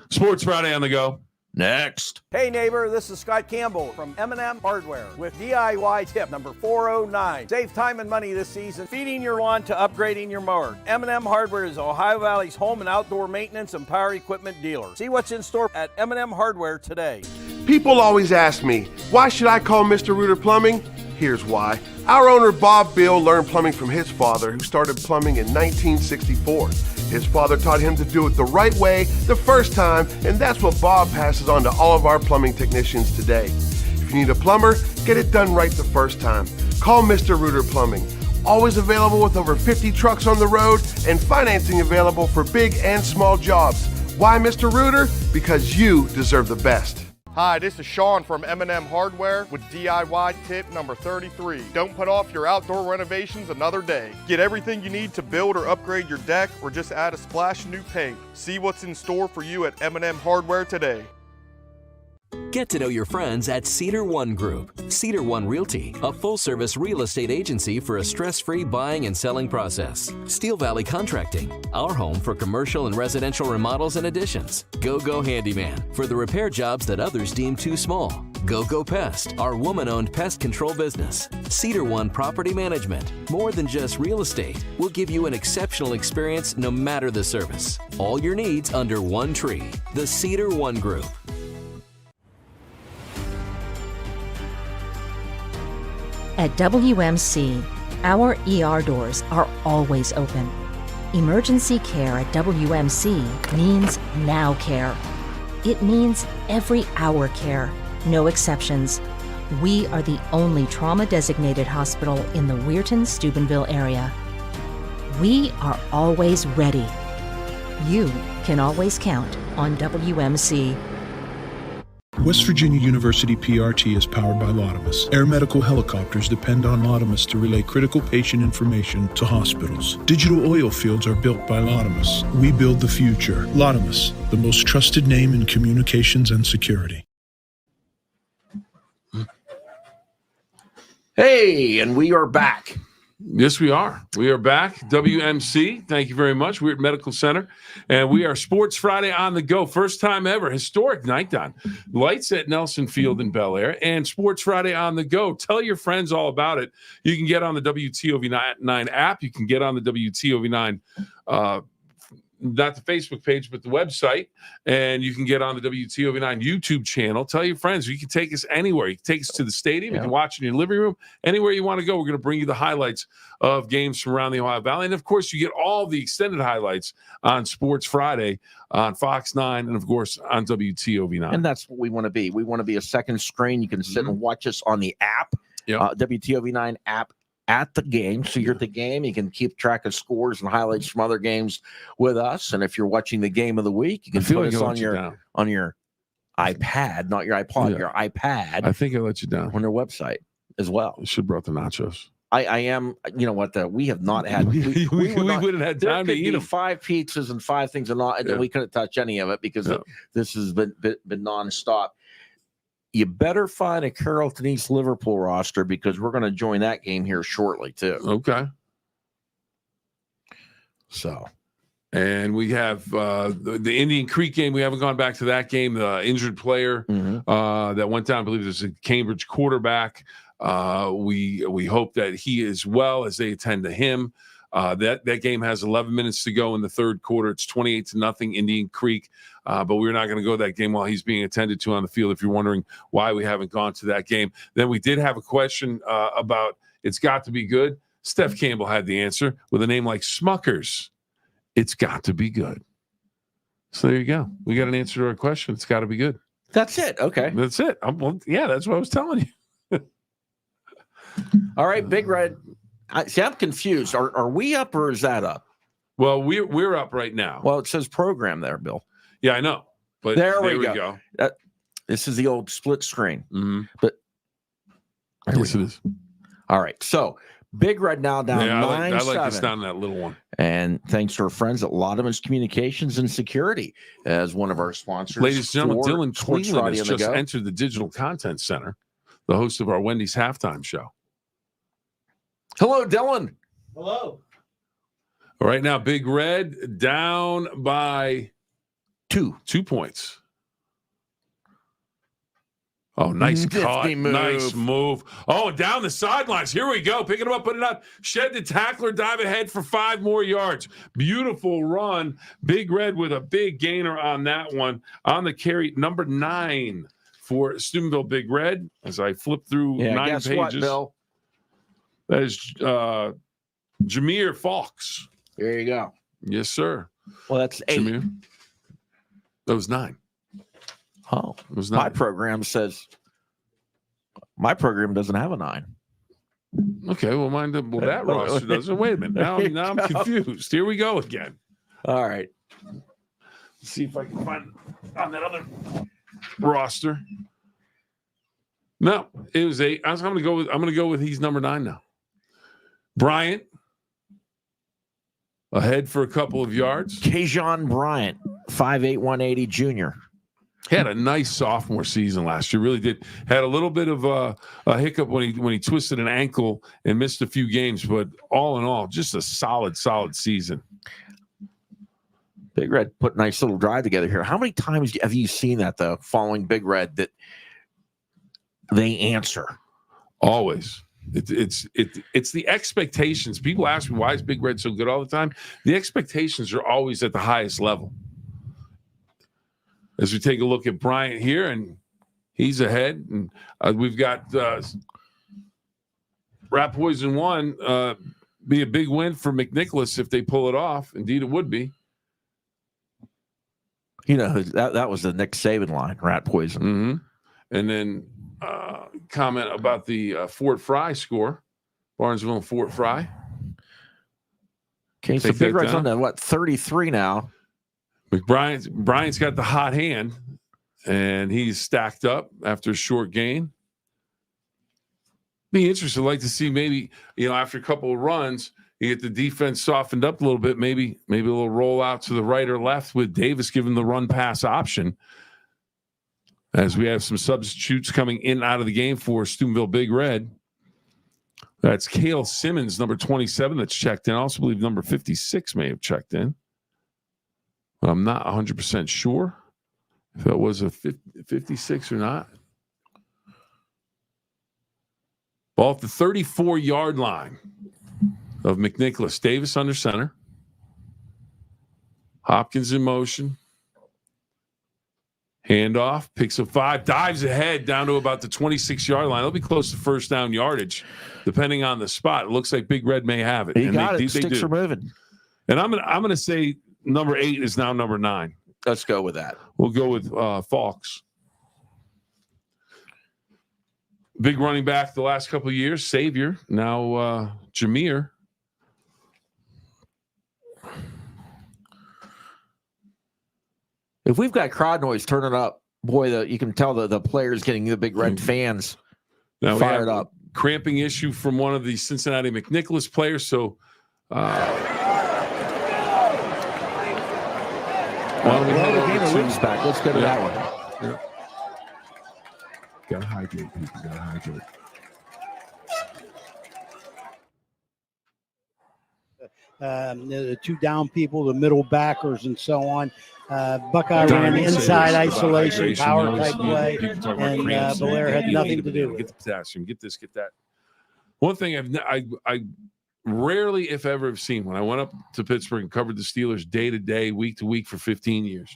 Sports Friday on the Go. Next. Hey neighbor, this is Scott Campbell from M&M Hardware with DIY tip number 409. Save time and money this season feeding your lawn to upgrading your mower. M&M Hardware is Ohio Valley's home and outdoor maintenance and power equipment dealer. See what's in store at M&M Hardware today. People always ask me, why should I call Mr. Reuter Plumbing? Here's why. Our owner Bob Bill learned plumbing from his father, who started plumbing in 1964. His father taught him to do it the right way the first time, and that's what Bob passes on to all of our plumbing technicians today. If you need a plumber, get it done right the first time. Call Mr. Reuter Plumbing. Always available with over 50 trucks on the road and financing available for big and small jobs. Why Mr. Reuter? Because you deserve the best. Hi, this is Sean from M&M Hardware with DIY tip number 33. Don't put off your outdoor renovations another day. Get everything you need to build or upgrade your deck or just add a splash of new paint. See what's in store for you at M&M Hardware today. Get to know your friends at Cedar One Group. Cedar One Realty, a full-service real estate agency for a stress-free buying and selling process. Steel Valley Contracting, our home for commercial and residential remodels and additions. Go Handyman, for the repair jobs that others deem too small. Go Pest, our woman-owned pest control business. Cedar One Property Management, more than just real estate. We'll give you an exceptional experience no matter the service. All your needs under one tree. The Cedar One Group. At WMC, our ER doors are always open. Emergency care at WMC means now care. It means every hour care, no exceptions. We are the only trauma-designated hospital in the Weirton-Steubenville area. We are always ready. You can always count on WMC. West Virginia University PRT is powered by Lotimus. Air medical helicopters depend on Lotimus to relay critical patient information to hospitals. Digital oil fields are built by Lotimus. We build the future. Lotimus, the most trusted name in communications and security. Hey, and we are back. Yes, we are. We are back. WMC, thank you very much. We're at Medical Center, and we are Sports Friday on the go. First time ever. Historic night, Don. Lights at Nelson Field in Bellaire, and Sports Friday on the go. Tell your friends all about it. You can get on the WTOV9 app. You can get on the WTOV9 not the Facebook page, but the website. And you can get on the WTOV9 YouTube channel. Tell your friends. You can take us anywhere. You can take us to the stadium. You can watch in your living room. Anywhere you want to go, we're going to bring you the highlights of games from around the Ohio Valley. And, of course, you get all the extended highlights on Sports Friday on Fox 9 and, of course, on WTOV9. And that's what we want to be. We want to be a second screen. You can sit and watch us on the app, WTOV9 app, at the game. So you're at the game. You can keep track of scores and highlights from other games with us. And if you're watching the game of the week, you can put us on your iPad, not your iPod, your iPad. I think I let you down on their website as well. You should have brought the nachos. I am, you know what, we have not had, we wouldn't have had time to eat them. 5 pizzas and 5 things, and we couldn't touch any of it because this has been nonstop. You better find a Carrollton East Liverpool roster because we're going to join that game here shortly too. Okay. So, and we have the Indian Creek game. We haven't gone back to that game. The injured player that went down, I believe there's a Cambridge quarterback. We hope that he is well as they attend to him. That game has 11 minutes to go in the third quarter. It's 28-0 Indian Creek. But we're not going to go to that game while he's being attended to on the field, if you're wondering why we haven't gone to that game. Then we did have a question about it's got to be good. Steph Campbell had the answer with a name like Smuckers. It's got to be good. So there you go. We got an answer to our question. It's got to be good. That's it. Okay. That's it. That's what I was telling you. All right, Big Red. I'm confused. Are we up or is that up? Well, we're up right now. Well, it says program there, Bill. Yeah, I know. But there we go. This is the old split screen. Mm-hmm. But yes, it is. All right. So Big Red now down 9-7. I like us down that little one. And thanks to our friends at Lodeman's Communications and Security as one of our sponsors. Ladies and gentlemen, Dylan Cleveland has just entered the Digital Content Center, the host of our Wendy's Halftime Show. Hello, Dylan. Hello. Right now, Big Red down by 2 points. Oh, nice cut. Nice move. Oh, down the sidelines. Here we go. Picking him up, putting it up. Shed the tackler, dive ahead for 5 more yards. Beautiful run. Big Red with a big gainer on that one. On the carry, number 9 for Steubenville Big Red. As I flip through 9 pages. What, Bill? That is Jameer Fox. There you go. Yes, sir. Well, that's 8. Jameer. That was 9. Oh, it was 9. My program doesn't have a 9. Okay, well, that roster doesn't. Wait a minute. Now I'm confused. Here we go again. All right. Let's see if I can find on that other roster. No, it was 8. I'm going to go with he's number 9 now. Bryant ahead for a couple of yards. Kajon Bryant, 5'8", 180 junior. He had a nice sophomore season last year. Really did. Had a little bit of a hiccup when he twisted an ankle and missed a few games, but all in all, just a solid season. Big Red put a nice little drive together here. How many times have you seen that, though, following Big Red, that they answer? Always. It's the expectations. People ask me, why is Big Red so good all the time? The expectations are always at the highest level. As we take a look at Bryant here, and he's ahead, and we've got Rat Poison 1 be a big win for McNicholas if they pull it off. Indeed, it would be. You know, that was the Nick Saban line, Rat Poison. Mm-hmm. And then comment about the Fort Fry score, Barnesville and Fort Fry. Okay, so Big Red's on to 33 now. Bryant's got the hot hand, and he's stacked up after a short gain. Be interested. I'd like to see maybe, after a couple of runs, you get the defense softened up a little bit, maybe a little roll out to the right or left with Davis given the run pass option. As we have some substitutes coming in and out of the game for Steubenville Big Red. That's Cale Simmons, number 27, that's checked in. I also believe number 56 may have checked in. But I'm not 100% sure if that was a 56 or not. Ball at the 34-yard line of McNicholas. Davis under center. Hopkins in motion. Handoff, picks up 5, dives ahead down to about the 26-yard line. It'll be close to first down yardage, depending on the spot. It looks like Big Red may have it. He got it. Sticks are moving. And I'm gonna say number 8 is now number 9. Let's go with that. We'll go with Falks. Big running back the last couple of years, Savior. Now Jameer. If we've got crowd noise, turn it up. Boy, you can tell the players getting the Big Red fans now fired up. Cramping issue from one of the Cincinnati McNicholas players. So the game of Luke's back. Let's go to that one. Yeah. Gotta hydrate, people. Gotta hydrate. The 2 down people, the middle backers, and so on. Buckeye ran inside isolation, power type play, and Bellaire had nothing to do with it. Get the potassium, get this, get that. One thing I rarely, if ever, have seen when I went up to Pittsburgh and covered the Steelers day to day, week to week for 15 years,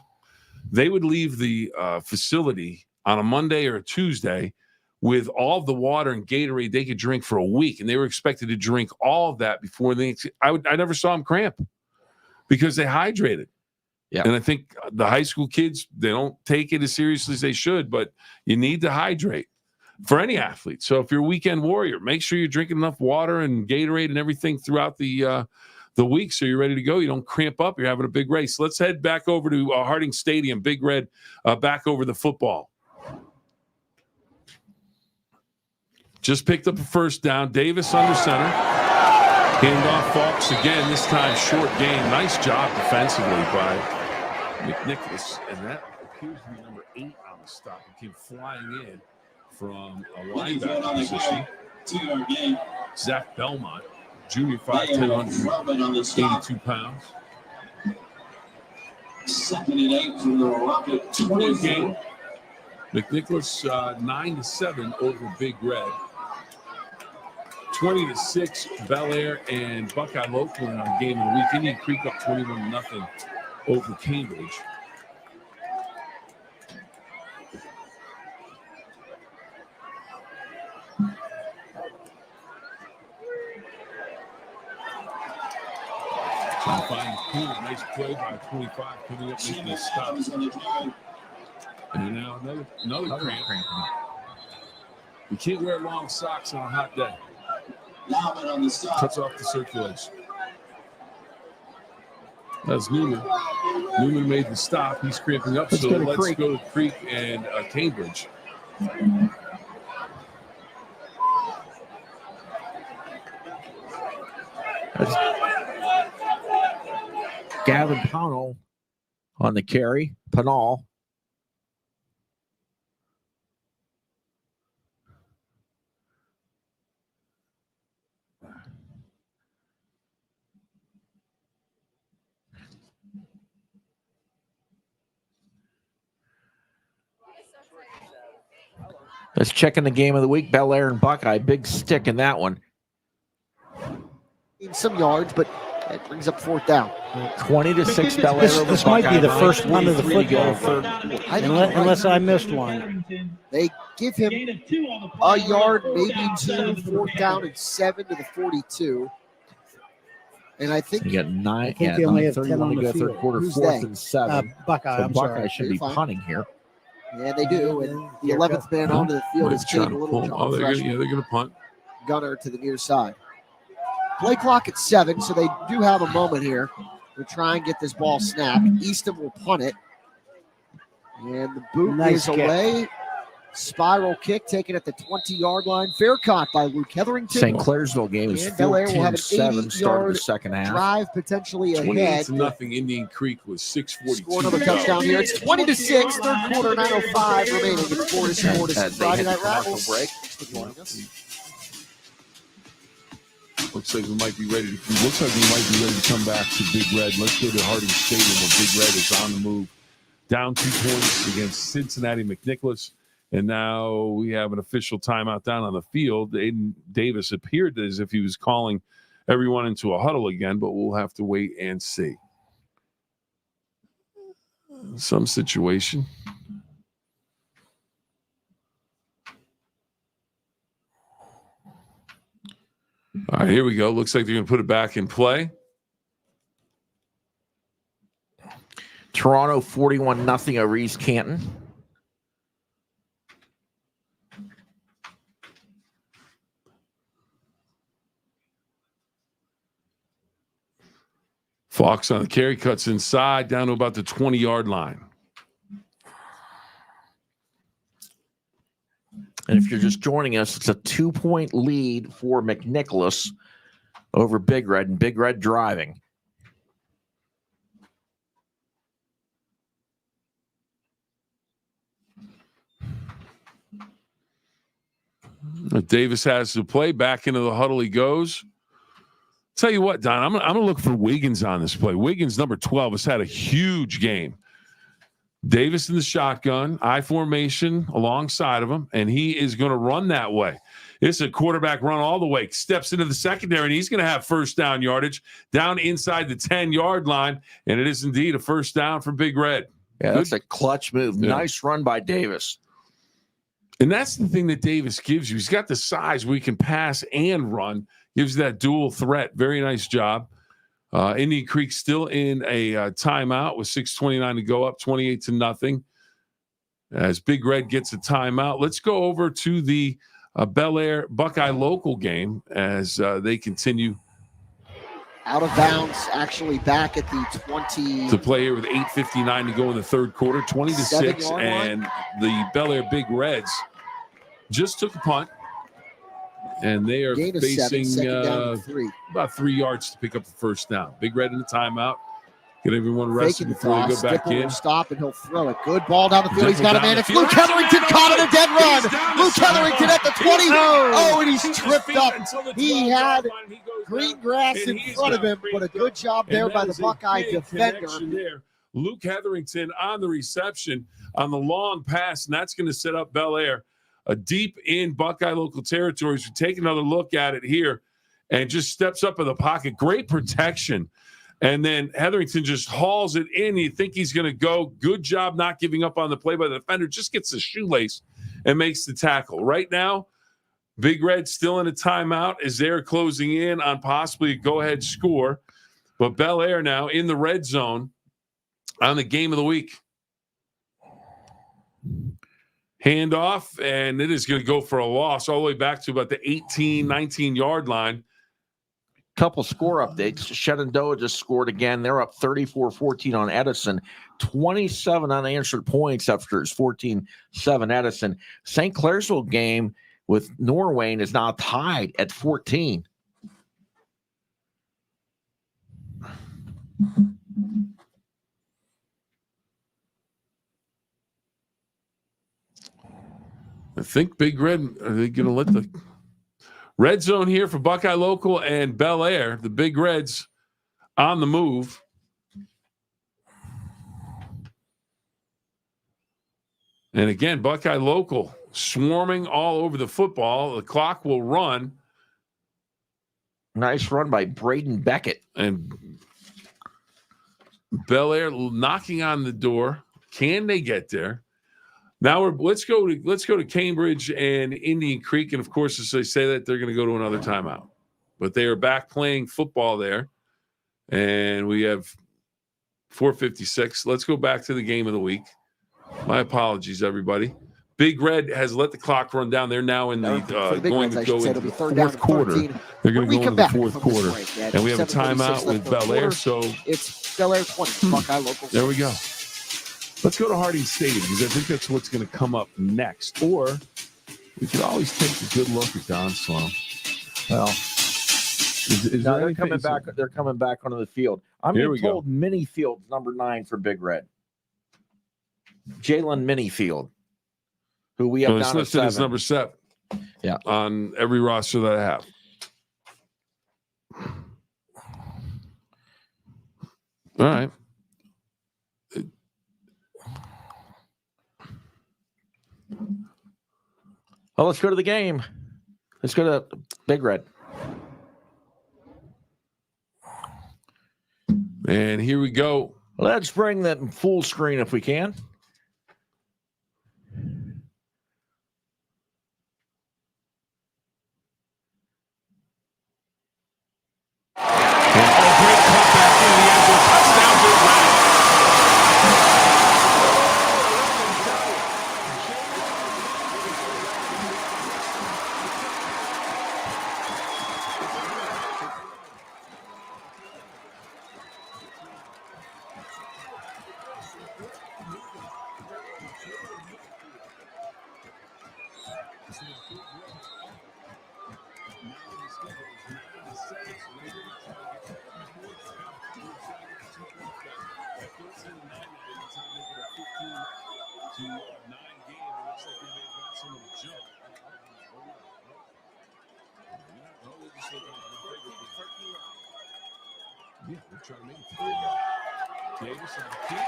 they would leave the facility on a Monday or a Tuesday with all the water and Gatorade they could drink for a week, and they were expected to drink all of that before they. I never saw them cramp because they hydrated. Yeah, and I think the high school kids, they don't take it as seriously as they should, but you need to hydrate for any athlete. So if you're a weekend warrior, make sure you're drinking enough water and Gatorade and everything throughout the week so you're ready to go. You don't cramp up. You're having a big race. Let's head back over to Harding Stadium. Big Red back over the football. Just picked up a first down. Davis under center. Handoff Falks again, this time short game. Nice job defensively by McNicholas. And that appears to be number 8 on the stop. He came flying in from a linebacker position. 2-yard gain. Zach Belmont, junior 5'10", 82 pounds. 2nd and 8 from the Rocket 20 game. McNicholas 9-7 over Big Red. 20-6 Bellaire and Buckeye local in our game of the week. Indian Creek up 21-0 over Cambridge. Nice play by 25 coming up making a stop. And now another cramp. You can't wear long socks on a hot day. Cuts off the circulation. That's Newman. Newman made the stop. He's cramping up. So let's go to Creek and Cambridge. Gavin Pownell on the carry. Pownell. Let's check in the game of the week. Bellaire and Buckeye. Big stick in that one. Need some yards, but it brings up 4th down. 20-6 Bellaire. This might be the first one of the football, unless I missed one. They give him a yard, maybe 2, 4th down and 7 to the 42. And I think you got 9. I think they only have 10 on the third quarter, Who's 4th they? and 7. Buckeye. So Buckeye should be punting here. Yeah, they do. And the 11th man onto the field is Caleb Littlejohn. They're going to punt. Gunner to the near side. Play clock at 7, so they do have a moment here to try and get this ball snapped. Easton will punt it. And the boot is away. Spiral kick taken at the 20-yard line. Fair caught by Luke Hetherington. St. Clairsville game is 14-7 start of the second half. Drive potentially ahead. 28-0 Indian Creek with 6:42. Score another touchdown here. It's 20-6. Third quarter, 9:05 remaining. It's 4-4 to Friday Night Rattles. Break. For joining us. Looks like we might be ready to come back to Big Red. Let's go to Harding Stadium where Big Red is on the move. Down 2 points against Cincinnati McNicholas. And now we have an official timeout down on the field. Aiden Davis appeared as if he was calling everyone into a huddle again, but we'll have to wait and see. Some situation. All right, here we go. Looks like they're going to put it back in play. Toronto 41-0 over East Canton. Fox on the carry, cuts inside down to about the 20-yard line. And if you're just joining us, it's a 2-point lead for McNicholas over Big Red, and Big Red driving. Davis has to play. Back into the huddle he goes. Tell you what, Don, I'm gonna look for Wiggins on this play. Wiggins, number 12, has had a huge game. Davis in the shotgun, I formation alongside of him, and he is going to run that way. It's a quarterback run all the way. Steps into the secondary, and he's going to have first down yardage down inside the 10-yard line, and it is indeed a first down for Big Red. Yeah, that's a clutch move. Yeah. Nice run by Davis. And that's the thing that Davis gives you. He's got the size where he can pass and run. Gives you that dual threat. Very nice job. Indian Creek still in a timeout with 6:29 to go, up 28-0. As Big Red gets a timeout, let's go over to the Bellaire Buckeye local game as they continue. Out of bounds, actually back at the 20. To play here with 8:59 to go in the third quarter, 20-6, and the Bellaire Big Reds just took a punt. And they are Gain of facing 7, 2nd down and 3. about 3 yards to pick up the first down. Big Red in the timeout. Get everyone rested Faking the before they toss. go back Dipple in. will stop, and he'll throw it. Good ball down the field. He's Dipple got a down man. the It's field. Luke Hetherington caught on a dead run. down the Luke Hetherington at the 20. Oh, and he's tripped feet up. until the He 12 had yard line. He goes green down, grass and in he's front of got him, but a freaked good up. job And there that by the is a Buckeye big defender. connection there. Luke Hetherington on the reception on the long pass, and that's going to set up Bellaire deep in Buckeye local territories. We take another look at it here and just steps up in the pocket. Great protection. And then Hetherington just hauls it in. You think he's going to go. Good job not giving up on the play by the defender. Just gets the shoelace and makes the tackle. Right now, Big Red still in a timeout as they're closing in on possibly a go-ahead score. But Bellaire now in the red zone on the game of the week. Handoff, and it is going to go for a loss all the way back to about the 18, 19-yard line. Couple score updates. Shenandoah just scored again. They're up 34-14 on Edison. 27 unanswered points after his 14-7 Edison. St. Clairsville game with Norwayne is now tied at 14. I think Big Red, are they going to let the red zone here for Buckeye Local and Bellaire, the Big Reds on the move. And again, Buckeye Local swarming all over the football. The clock will run. Nice run by Braden Beckett. And Bellaire knocking on the door. Can they get there? Now let's go to Cambridge and Indian Creek, and of course, as they say that, they're going to go to another timeout. But they are back playing football there, and we have 4:56. Let's go back to the game of the week. My apologies, everybody. Big Red has let the clock run down. They're now in the going to go into the fourth quarter. They're going to go into the fourth quarter, and we have a timeout with Bellaire. So it's Bellaire 20, Buckeye Local. There we go. Let's go to Harding Stadium because I think that's what's going to come up next. Or we could always take a good look at Don Sloan. Well, they're coming back. They're coming back onto the field. I'm being told Minifield's number 9 for Big Red. Jalen Minifield, who we have down listed as number 7. Yeah, on every roster that I have. All right. Well, let's go to the game. Let's go to Big Red. And here we go. Let's bring that full screen if we can. Yeah, we're trying to make it through. Davis on the kick.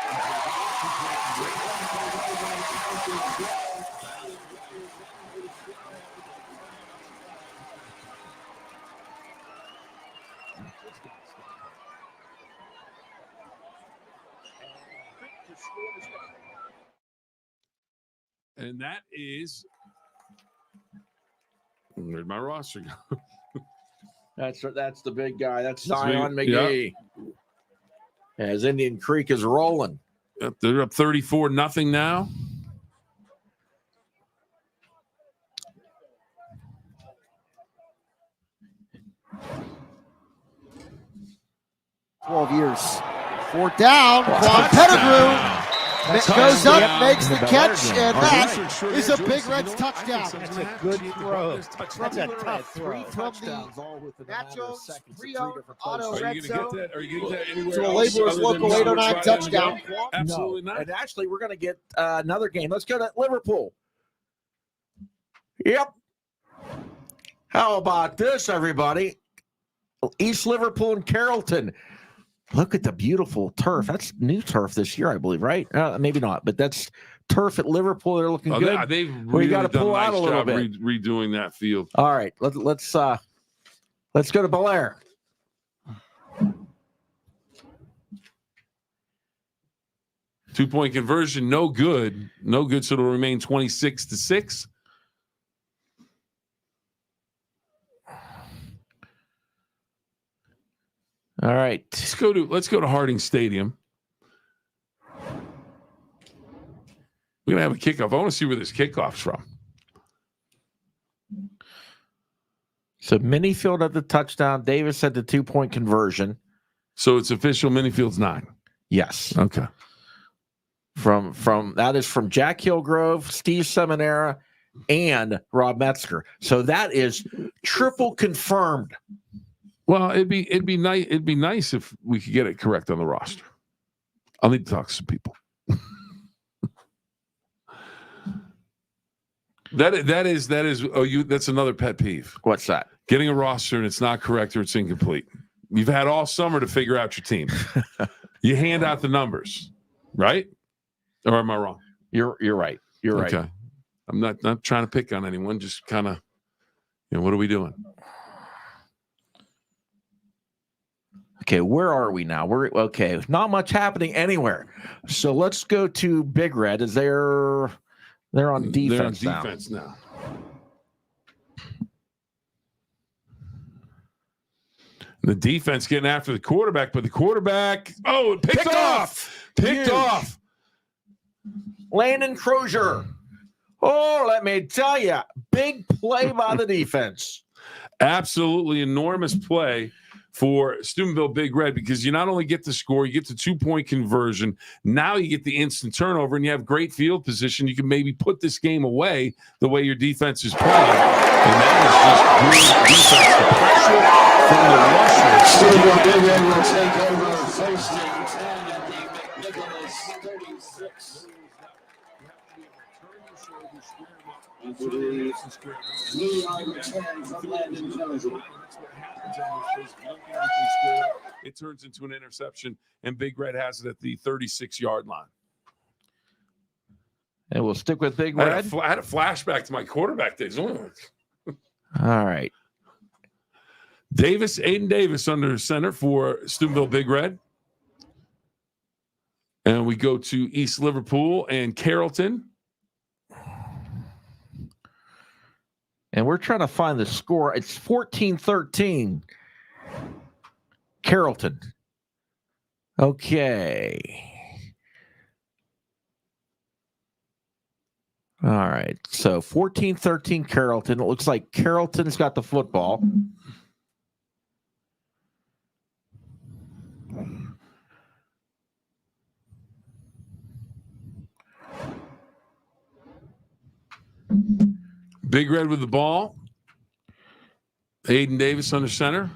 And that is, where'd my roster go? That's the big guy. That's Zion McGee. Yep. As Indian Creek is rolling. Yep, they're up 34-0 now. $12 years. 4th down. Quan Pettigrew. Goes up, makes the catch, and that is a Big Reds touchdown. That's a good throw. That's a tough throw. From the Nachos pre-owned auto Are red you going to zone get that? Are you going to get that anywhere to a else? Laborers Local 809 touchdown. Absolutely not. And actually, we're going to get another game. Let's go to Liverpool. Yep. How about this, everybody? East Liverpool and Carrollton. Look at the beautiful turf. That's new turf this year, I believe, right? Maybe not, but that's turf at Liverpool. They're looking good. They've really got to done pull a nice out a little job bit. redoing that field. All right, let's go to Bellaire. Two-point conversion, no good. No good, so it'll remain 26-6. All right. Let's go to Harding Stadium. We're gonna have a kickoff. I want to see where this kickoff's from. So Minifield at the touchdown. Davis had the 2-point conversion. So it's official. Minifield's 9. Yes. Okay. From that is from Jack Hillgrove, Steve Seminara, and Rob Metzger. So that is triple confirmed. Well, it'd be nice. It'd be nice if we could get it correct on the roster. I'll need to talk to some people. That is. That's another pet peeve. What's that? Getting a roster and it's not correct or it's incomplete. You've had all summer to figure out your team. You hand out the numbers, right? Or am I wrong? You're right. You're right. Okay. I'm not trying to pick on anyone. Just kind of, what are we doing? Okay, where are we now? We're okay. Not much happening anywhere. So let's go to Big Red. They're on defense now. The defense getting after the quarterback, but the quarterback, it picked off. Picked off. Landon Crozier. Oh, let me tell you, big play by the defense. Absolutely enormous play for Steubenville Big Red, because you not only get the score, you get the 2-point conversion. Now you get the instant turnover, and you have great field position. You can maybe put this game away the way your defense is playing. And that is just good defense. The pressure from the rusher. Steubenville Big Red will take over first and 10 at the McNicholas 36. Blue line return from Landon Crozier. It turns into an interception, and Big Red has it at the 36-yard line. And we'll stick with Big Red. I had a flashback to my quarterback days. All right. Aiden Davis under center for Steubenville Big Red. And we go to East Liverpool and Carrollton. And we're trying to find the score. It's 14-13. Carrollton. Okay. All right. So 14-13 Carrollton. It looks like Carrollton's got the football. Big Red with the ball. Aiden Davis under center.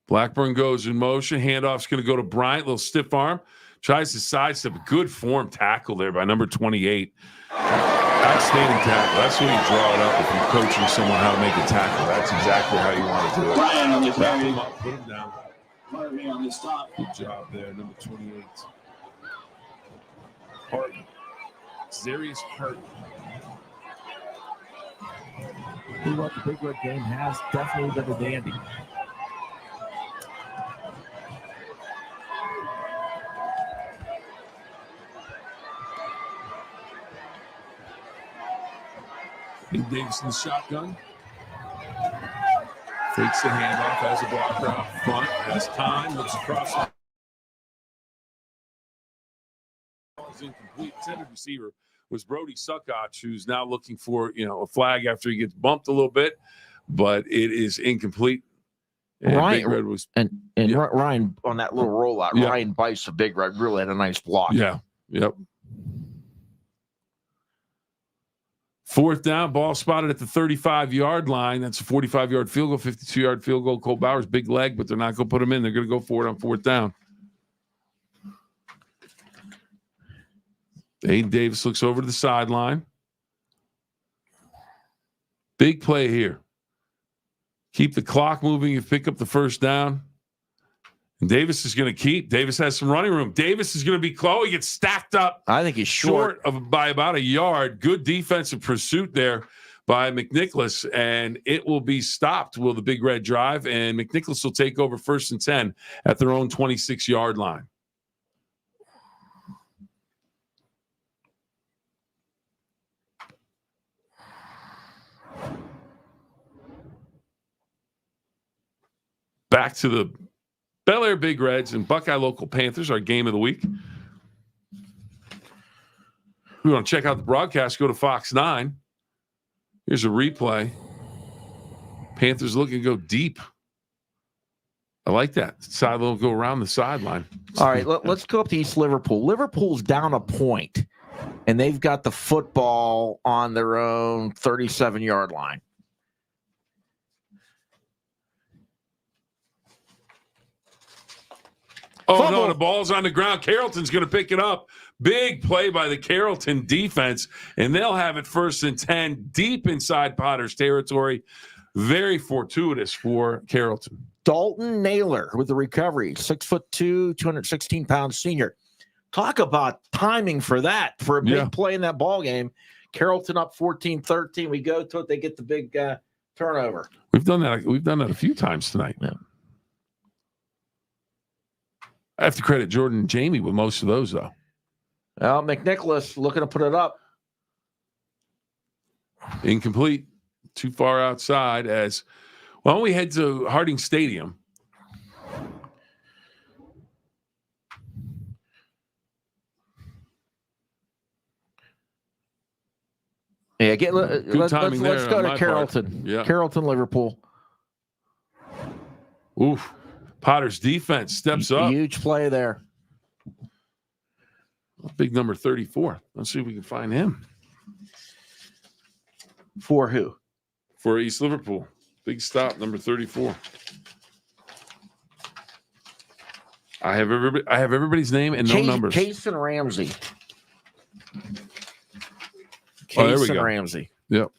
Blackburn goes in motion. Handoff's going to go to Bryant. Little stiff arm. Tries to sidestep. A good form tackle there by number 28. Outstanding tackle. That's when you draw it up if you're coaching someone how to make a tackle. That's exactly how you want to do it. Bryant on the carry. Put him down. Harvey on the stop. Good job there, number 28. Harvey. Zarius Hurt. What the Big Red game has definitely been a dandy. Big Davis in the shotgun. Fakes the handoff, has a blocker out front, has time, looks across. Incomplete. Intended receiver was Brody Suckotch, who's now looking for a flag after he gets bumped a little bit, but it is incomplete. And Ryan, Big Red was Ryan on that little rollout. Yeah. Ryan Bice of Big Red really had a nice block. Yeah. Yep. 4th down, ball spotted at the 35-yard line. That's a 45-yard field goal, 52-yard field goal. Cole Bowers, big leg, but they're not going to put him in. They're going to go for it on 4th down. Aiden Davis looks over to the sideline. Big play here. Keep the clock moving. You pick up the 1st down. And Davis is going to keep. Davis has some running room. Davis is going to be close. He gets stacked up. I think he's short by about a yard. Good defensive pursuit there by McNicholas, and it will be stopped. Will the Big Red drive? And McNicholas will take over 1st and 10 at their own 26-yard line. Back to the Bellaire Big Reds and Buckeye Local Panthers, our game of the week. We want to check out the broadcast, go to Fox 9. Here's a replay. Panthers looking to go deep. I like that. Sideline will go around the sideline. All right, let's go up to East Liverpool. Liverpool's down a point, and they've got the football on their own 37-yard line. Oh, Fumble. no, the ball's on the ground. Carrollton's going to pick it up. Big play by the Carrollton defense, and they'll have it 1st and 10 deep inside Potter's territory. Very fortuitous for Carrollton. Dalton Naylor with the recovery, 6'2", 216-pound senior. Talk about timing for that, for a big play in that ball game. Carrollton up 14-13. We go to it. They get the big turnover. We've done that a few times tonight. Yeah. I have to credit Jordan and Jamie with most of those, though. Well, McNicholas looking to put it up. Incomplete. Too far outside. As why don't we head to Harding Stadium? Yeah, let's go to Carrollton. Yeah. Carrollton, Liverpool. Oof. Potter's defense steps up. Huge play there. Big number 34. Let's see if we can find him. For who? For East Liverpool. Big stop, number 34. I have everybody's name and no numbers. Cason Ramsey. There we go. Ramsey. Yep.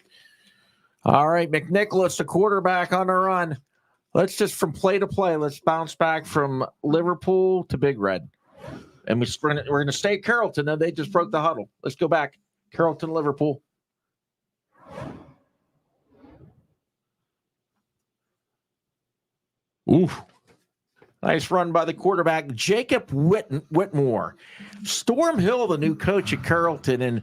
All right, McNicholas, the quarterback on the run. Let's just from play to play. Let's bounce back from Liverpool to Big Red, and we're going to stay Carrollton. Then they just broke the huddle. Let's go back, Carrollton, Liverpool. Oof. Nice run by the quarterback, Jacob Whitmore. Storm Hill, the new coach at Carrollton, and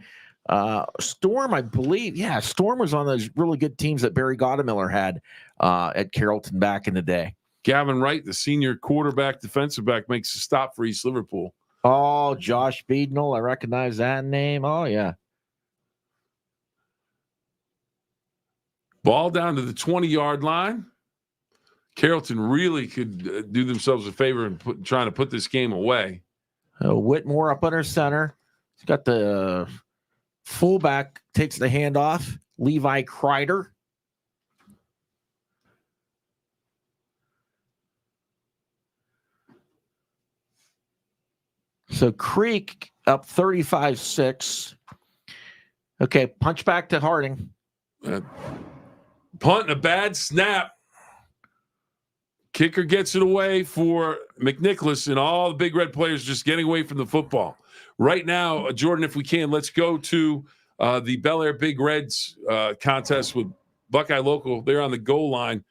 Storm, I believe, Storm was on those really good teams that Barry Godemiller had at Carrollton back in the day. Gavin Wright, the senior quarterback, defensive back, makes a stop for East Liverpool. Oh, Josh Beadnell, I recognize that name. Oh, yeah. Ball down to the 20-yard line. Carrollton really could do themselves a favor in trying to put this game away. Whitmore up under center. He's got the fullback, takes the handoff. Levi Kreider. So Creek up 35-6. Okay, punch back to Harding. Punt and a bad snap. Kicker gets it away for McNicholas, and all the Big Red players just getting away from the football. Right now, Jordan, if we can, let's go to the Bellaire Big Reds contest with Buckeye Local. They're on the goal line.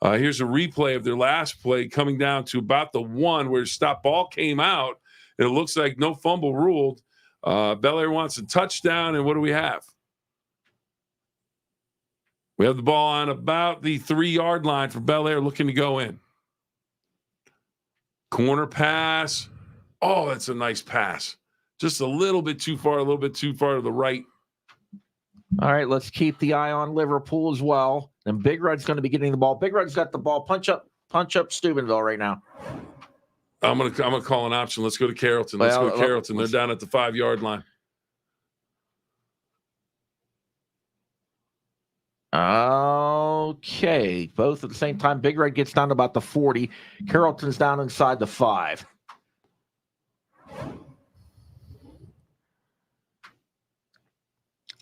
Here's a replay of their last play coming down to about the one where stop ball came out. It looks like no fumble ruled. Bellaire wants a touchdown, and what do we have? We have the ball on about the 3-yard line for Bellaire looking to go in. Corner pass. Oh, that's a nice pass. Just a little bit too far to the right. All right, let's keep the eye on Liverpool as well. And Big Red's going to be getting the ball. Big Red's got the ball. Punch up punch up Steubenville right now. I'm gonna call an option. Let's go to Carrollton. Let's go to Carrollton. They're down at the 5-yard line. Okay. Both at the same time. Big Red gets down to about the 40. Carrollton's down inside the 5.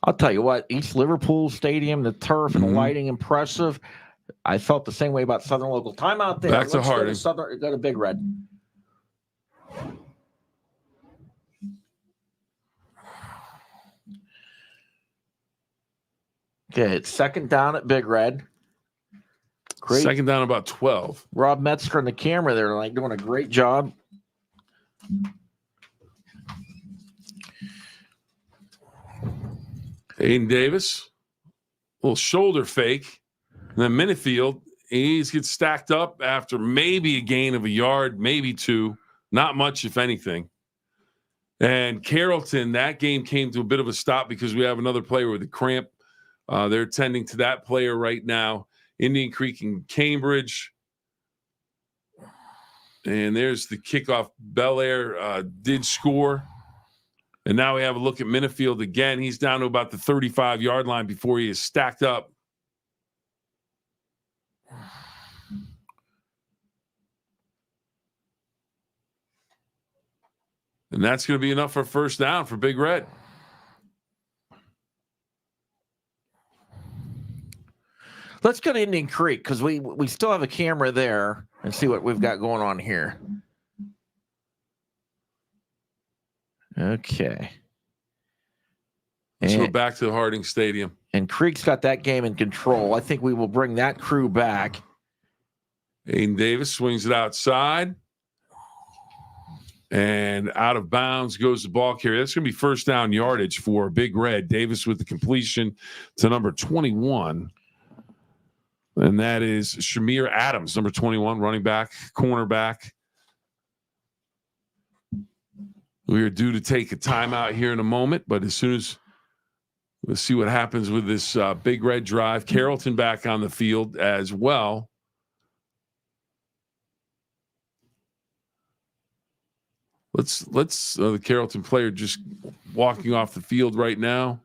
I'll tell you what, East Liverpool Stadium, the turf and the lighting, impressive. I felt the same way about Southern Local. Timeout there. Back to Harding. Go to Big Red. Okay, it's second down at Big Red. Great. Second down about 12. Rob Metzger and the camera there like doing a great job. Aiden Davis, little shoulder fake. And then Minifield, he gets stacked up after maybe a gain of a yard, maybe 2. Not much, if anything. And Carrollton, that game came to a bit of a stop because we have another player with a cramp. They're attending to that player right now. Indian Creek and Cambridge. And there's the kickoff. Bellaire did score. And now we have a look at Minifield again. He's down to about the 35-yard line before he is stacked up. And that's going to be enough for first down for Big Red. Let's go to Indian Creek because we still have a camera there and see what we've got going on here. Okay. Let's go back to the Harding Stadium. And Creek's got that game in control. I think we will bring that crew back. Aiden Davis swings it outside. And out of bounds goes the ball carrier. That's going to be first down yardage for Big Red. Davis with the completion to number 21. And that is Shamir Adams, number 21, running back, cornerback. We are due to take a timeout here in a moment, but as soon as we'll see what happens with this Big Red drive. Carrollton back on the field as well. Let's the Carrollton player just walking off the field right now.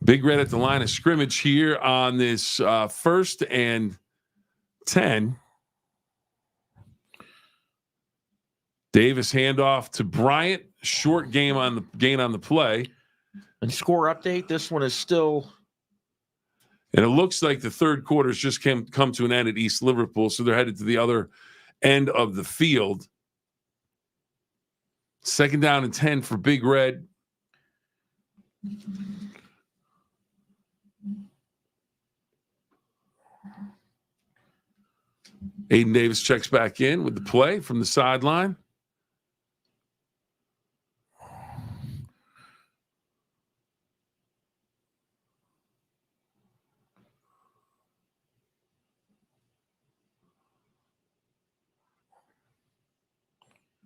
Big Red at the line of scrimmage here on this 1st and 10. Davis handoff to Bryant. Short gain on the play. And score update. This one is still. And it looks like the third quarter's just come to an end at East Liverpool, so they're headed to the other end of the field. Second down and 10 for Big Red. Aiden Davis checks back in with the play from the sideline.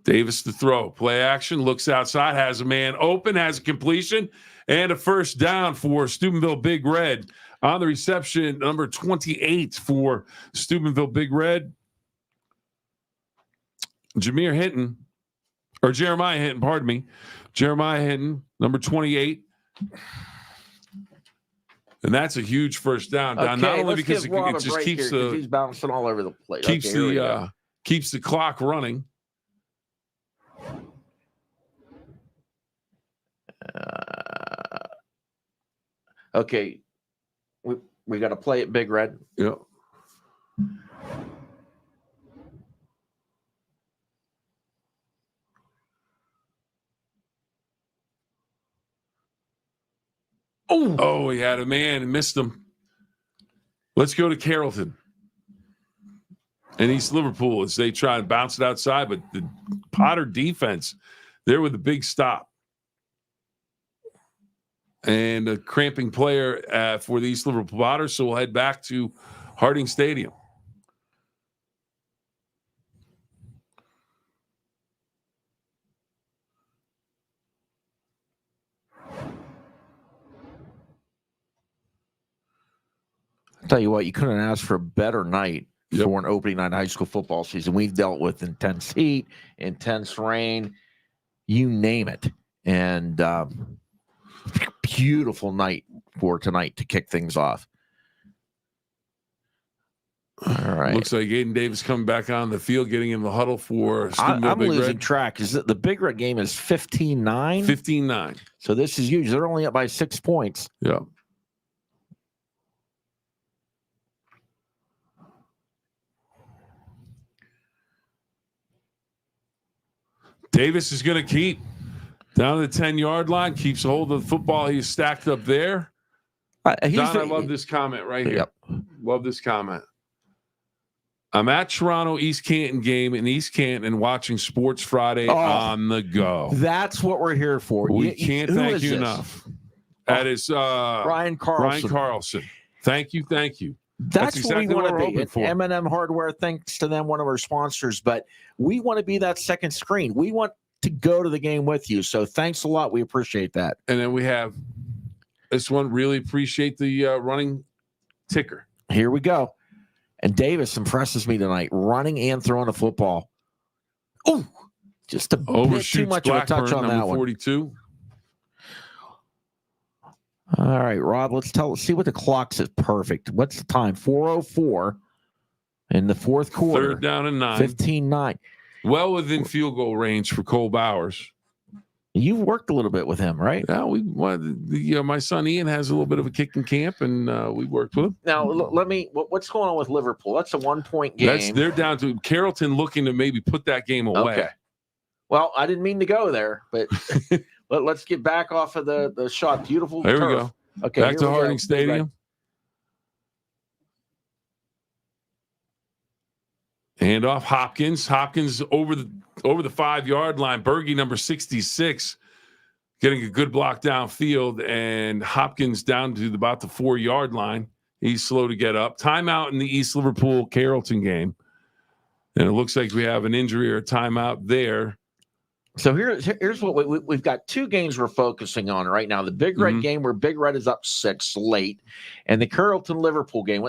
Davis to throw. Play action. Looks outside. Has a man open. Has a completion. And a first down for Steubenville Big Red. On the reception, number 28 for Steubenville Big Red. Jeremiah Hinton, pardon me. Jeremiah Hinton, number 28. And that's a huge first down. Okay, not only because it just keeps he's bouncing all over the place. Keeps the clock running. Okay. We got to play it Big Red. Yep. Oh, he had a man and missed him. Let's go to Carrollton and East Liverpool as they try and bounce it outside, but the Potter defense there with a big stop. And a cramping player for the East Liverpool Potters, so we'll head back to Harding Stadium. I'll tell you what, you couldn't ask for a better night for an opening night high school football season. We've dealt with intense heat, intense rain, you name it. And beautiful night for tonight to kick things off. All right. Looks like Aiden Davis coming back on the field, getting in the huddle for Steubenville I'm Big losing Red. track. Is it the Big Red game is 15-9? 15-9. So this is huge. They're only up by 6 points. Yeah. Davis is going to keep down to the 10-yard line, keeps a hold of the football. He's stacked up there. Don, I love this comment right here. Love this comment. I'm at Toronto East Canton game in East Canton watching Sports Friday on the go. That's what we're here for. We can't thank you enough. That is Ryan Carlson. Ryan Carlson. Thank you. That's exactly what we want to be. For. M&M Hardware, thanks to them, one of our sponsors. But we want to be that second screen. We want to go to the game with you. So thanks a lot. We appreciate that. And then we have this one. Really appreciate the running ticker. Here we go. And Davis impresses me tonight, running and throwing the football. Oh, just a bit too much of a touch on that one. 42. All right, Rob, let's see what the clock says. Perfect. What's the time? 4:04 in the fourth quarter. Third down and 9. 15-9. Well within field goal range for Cole Bowers. You've worked a little bit with him, right? Yeah, my son Ian has a little bit of a kick in camp, and we worked with him. Now, what's going on with Liverpool? That's a 1-point game. They're down to Carrollton looking to maybe put that game away. Okay. Well, I didn't mean to go there, but let's get back off of the shot. Beautiful There turf. we go. Okay, back to Harding Stadium. Hand off Hopkins. Hopkins over the 5-yard line. Berge, number 66, getting a good block downfield, and Hopkins down to about the 4-yard line. He's slow to get up. Timeout in the East Liverpool Carrollton game. And it looks like we have an injury or a timeout there. So here's what we've got. 2 games we're focusing on right now. The Big Red game where Big Red is up 6 late, and the Carrollton Liverpool game.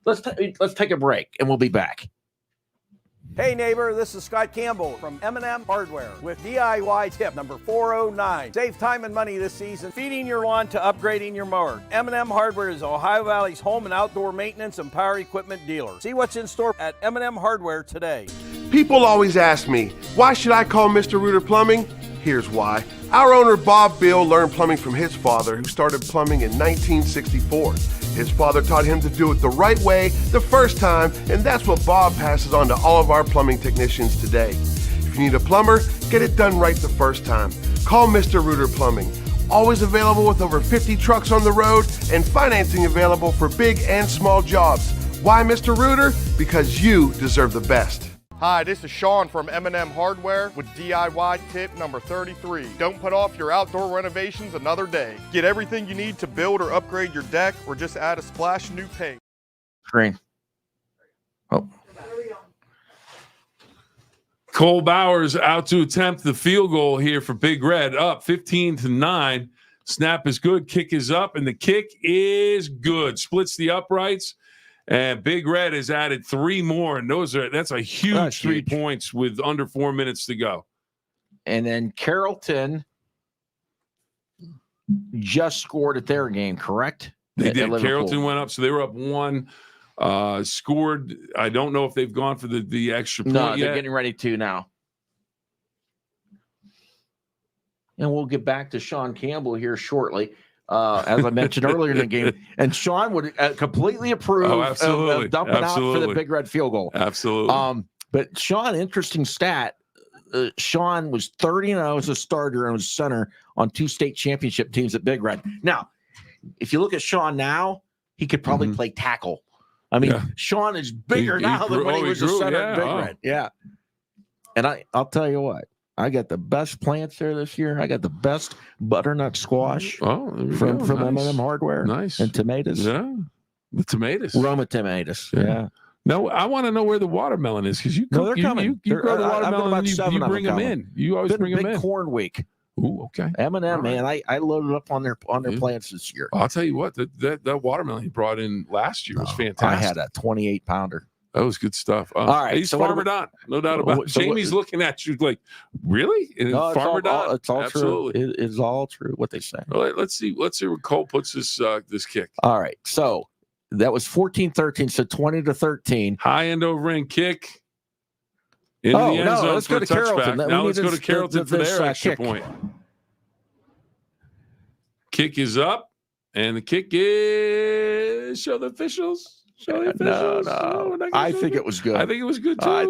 Let's take a break, and we'll be back. Hey neighbor, this is Scott Campbell from M&M Hardware with DIY tip number 409. Save time and money this season feeding your lawn to upgrading your mower. M&M Hardware is Ohio Valley's home and outdoor maintenance and power equipment dealer. See what's in store at M&M Hardware today. People always ask me, why should I call Mr. Reuter Plumbing? Here's why. Our owner, Bob Bill, learned plumbing from his father, who started plumbing in 1964. His father taught him to do it the right way the first time, and that's what Bob passes on to all of our plumbing technicians today. If you need a plumber, get it done right the first time. Call Mr. Reuter Plumbing. Always available with over 50 trucks on the road and financing available for big and small jobs. Why Mr. Reuter? Because you deserve the best. Hi, this is Sean from M&M Hardware with DIY tip number 33. Don't put off your outdoor renovations another day. Get everything you need to build or upgrade your deck, or just add a splash of new paint. Screen. Oh. Cole Bowers out to attempt the field goal here for Big Red, up 15-9. Snap is good, kick is up, and the kick is good. Splits the uprights. And Big Red has added 3 more, and that's a huge 3 points with under 4 minutes to go. And then Carrollton just scored at their game, correct? They did. Carrollton went up, so they were up 1. Scored. I don't know if they've gone for the extra point No, yet. they're getting ready to now. And we'll get back to Sean Campbell here shortly. As I mentioned earlier in the game, and Sean would completely approve of dumping out for the Big Red field goal. Absolutely. But Sean, interesting stat. Sean was 30-0 as a starter and was center on 2 state championship teams at Big Red. Now, if you look at Sean now, he could probably play tackle. I mean, Sean is bigger now than when he was a center at Big Red. Yeah. And I'll tell you what. I got the best plants there this year. I got the best butternut squash from M&M Hardware. Nice. And tomatoes. Yeah. The tomatoes. Roma tomatoes. Yeah. No, I want to know where the watermelon is, because you grow the watermelon and you bring them in. You always bring them in. Big corn week. Ooh, okay. M&M, man, I loaded up on their plants this year. I'll tell you what, that watermelon he brought in last year was fantastic. I had a 28-pounder. That was good stuff. All right, he's Farmer Don, no doubt about it. Jamie's looking at you like, really? No, Farmer Don? It's all Absolutely. true. It's all true. What they say. All right, let's see where Cole puts this kick. All right, so that was 14-13, so 20-13. High end over end kick. Into the end zone let's for go to Carrollton. Now let's go to Carrollton for their extra point. Kick is up, and the kick is show the officials. No. I think it was good. I think it was good too. I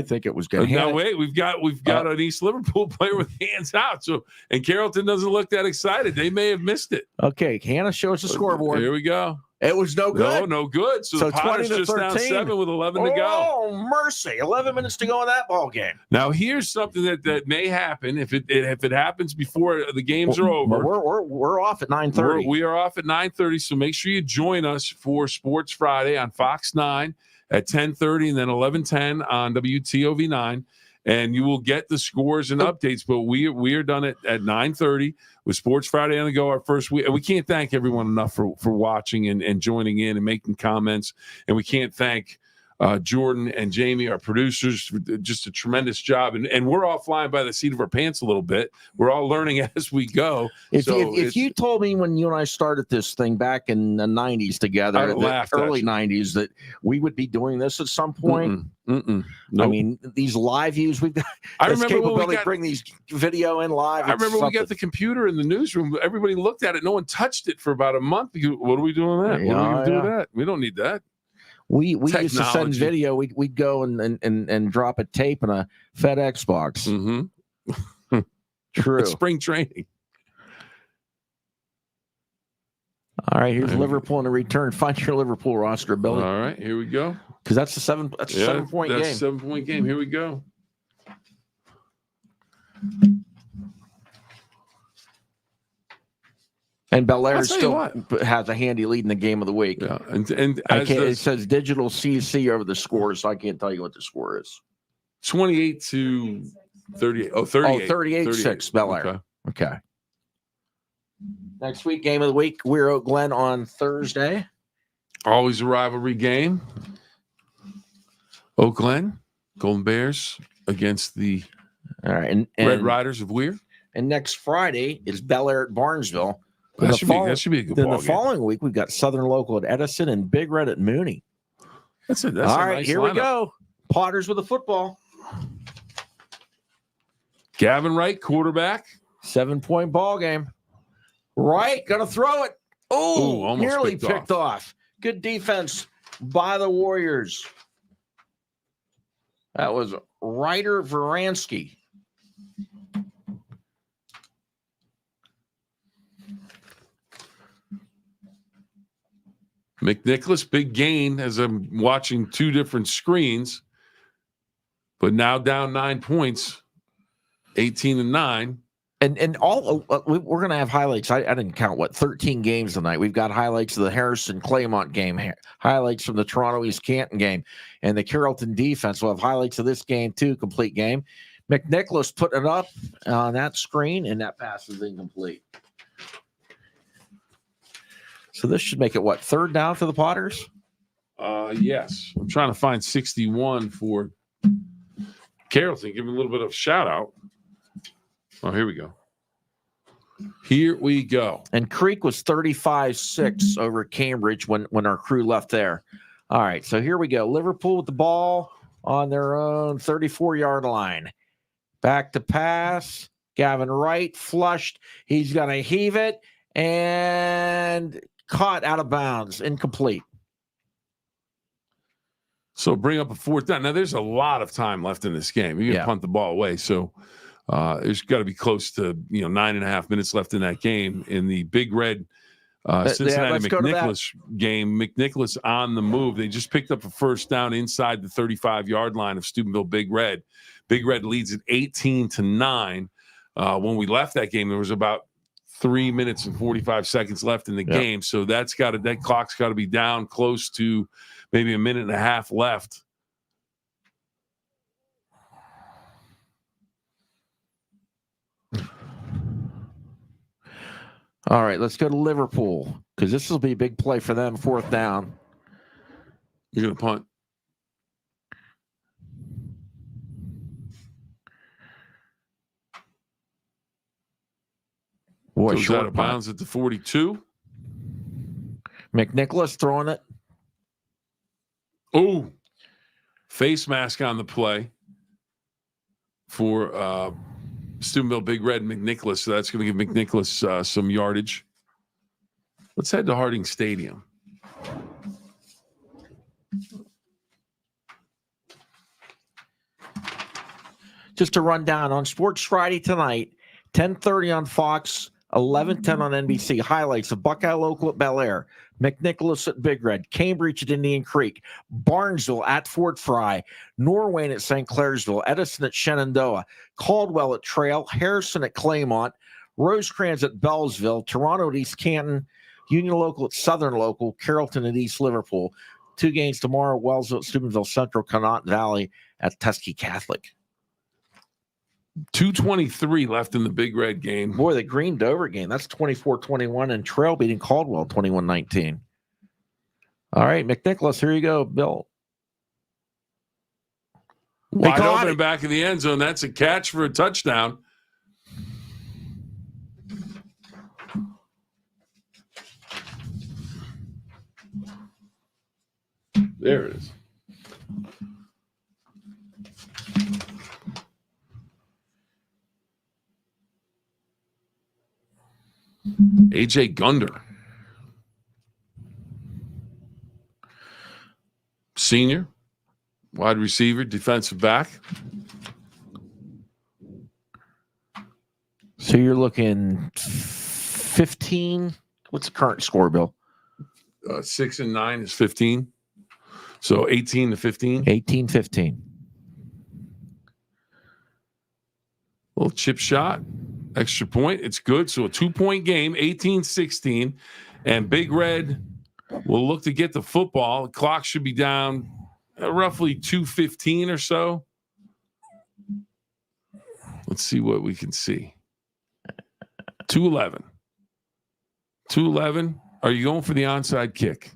think it was good. Now wait, we've got an East Liverpool player with hands out. So and Carrollton doesn't look that excited. They may have missed it. Okay, Hannah shows the scoreboard. Here we go. It was no good. No good. So the Potters just down 7 with 11 to go. Oh, mercy. 11 minutes to go in that ball game. Now, here's something that may happen if it happens before the games are over. We're off at 9:30. We are off at 9:30, so make sure you join us for Sports Friday on Fox 9 at 10:30 and then 11:10 on WTOV 9. And you will get the scores and updates. But we are done at 9:30 with Sports Friday on the go, our first week. And we can't thank everyone enough for watching and joining in and making comments. And we can't thank Jordan and Jamie, our producers, for just a tremendous job. And we're all flying by the seat of our pants a little bit. We're all learning as we go. If you told me when you and I started this thing back in the 90s together, early 90s, that we would be doing this at some point, Nope. I mean, these live views, we've got capability to bring these video in live. I remember we got the computer in the newsroom. Everybody looked at it. No one touched it for about a month. What are we doing with that? What are we doing with that? We don't need that. We used to send video. We'd go and drop a tape in a FedEx box. Mm-hmm. True. Spring training. All right, here's Liverpool in a return. Find your Liverpool roster, Billy. All right, here we go. Because that's a 7-point game. That's a 7-point game. Here we go. And Bellaire still has a handy lead in the game of the week. Yeah, and it says digital CC over the scores, so I can't tell you what the score is. 28-38. Oh, 38-6, Bellaire. Okay. Next week, game of the week, we're Oak Glen on Thursday. Always a rivalry game. Oak Glen, Golden Bears against the and Red Riders of Weir. And next Friday is Bellaire at Barnesville. That should be a good ball game. The following week, we've got Southern Local at Edison and Big Red at Mooney. That's all right, nice here lineup. We go. Potters with the football. Gavin Wright, quarterback. 7-point ball game. Wright, gonna throw it. Oh, almost nearly picked off. Good defense by the Warriors. That was Ryder Varansky. McNicholas, big gain as I'm watching two different screens, but now down 9 points, 18-9. And all we're going to have highlights. I didn't count 13 games tonight. We've got highlights of the Harrison Claymont game, highlights from the Toronto East Canton game, and the Carrollton defense. We'll have highlights of this game too, complete game. McNicholas putting it up on that screen, and that pass is incomplete. So this should make it third down for the Potters? Yes. I'm trying to find 61 for Carrollton. Give him a little bit of shout out. Oh, here we go. Here we go. And Creek was 35-6 over Cambridge when our crew left there. All right, so here we go. Liverpool with the ball on their own 34-yard line. Back to pass. Gavin Wright flushed. He's going to heave it and caught out of bounds. Incomplete. So bring up a fourth down. Now, there's a lot of time left in this game. You can punt the ball away, so there's got to be close to 9.5 minutes left in that game. In the Big Red Cincinnati McNicholas game, McNicholas on the move. They just picked up a first down inside the 35-yard line of Steubenville Big Red. Big Red leads at 18-9. When we left that game, there was about 3 minutes and 45 seconds left in the game. So that clock's got to be down close to maybe a minute and a half left. All right, let's go to Liverpool because this will be a big play for them. 4th down. You're going to punt. Boy, goes short out of bounds at the 42. McNicholas throwing it. Oh, face mask on the play for Steubenville Big Red and McNicholas. So that's going to give McNicholas some yardage. Let's head to Harding Stadium. Just to run down on Sports Friday tonight, 10:30 on Fox, 11:10 on NBC. Highlights of Buckeye local at Bellaire, McNicholas at Big Red, Cambridge at Indian Creek, Barnesville at Fort Fry, Norwayne at St. Clairsville, Edison at Shenandoah, Caldwell at Trail, Harrison at Claymont, Rosecrans at Bellsville, Toronto at East Canton, Union local at Southern local, Carrollton at East Liverpool. 2 games tomorrow, Wellsville at Steubenville Central, Connaught Valley at Tuskegee Catholic. 2:23 left in the Big Red game. Boy, the Green Dover game, that's 24-21, and Trail beating Caldwell 21-19. All right, McNicholas, here you go, Bill. Wide open in back of the end zone. That's a catch for a touchdown. There it is. AJ Gunder, senior, wide receiver, defensive back. So you're looking 15. What's the current score, Bill? 6 and 9 is 15. So 18 to 15. 18-15. Little chip shot. Extra point. It's good. So a 2-point game, 18-16. And Big Red will look to get the football. The clock should be down at roughly 2:15 or so. Let's see what we can see. 2:11. 2:11. Are you going for the onside kick?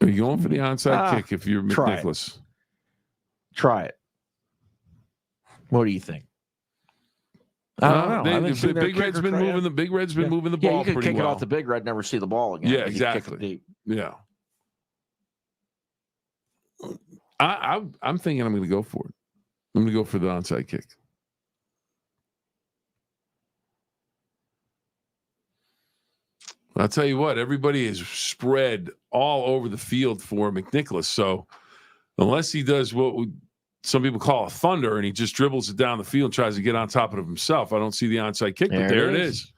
Are you going for the onside kick if you're McNicholas? Try it. What do you think? I don't know. The Big Red's been moving. The Big Red's been moving the ball you could pretty kick well. it off the Big Red, never see the ball again. Yeah, exactly. Yeah. I'm thinking I'm going to go for it. I'm going to go for the onside kick. I'll tell you what, everybody is spread all over the field for McNicholas. So unless he does what some people call a thunder and he just dribbles it down the field and tries to get on top of it himself, I don't see the onside kick, but there it is.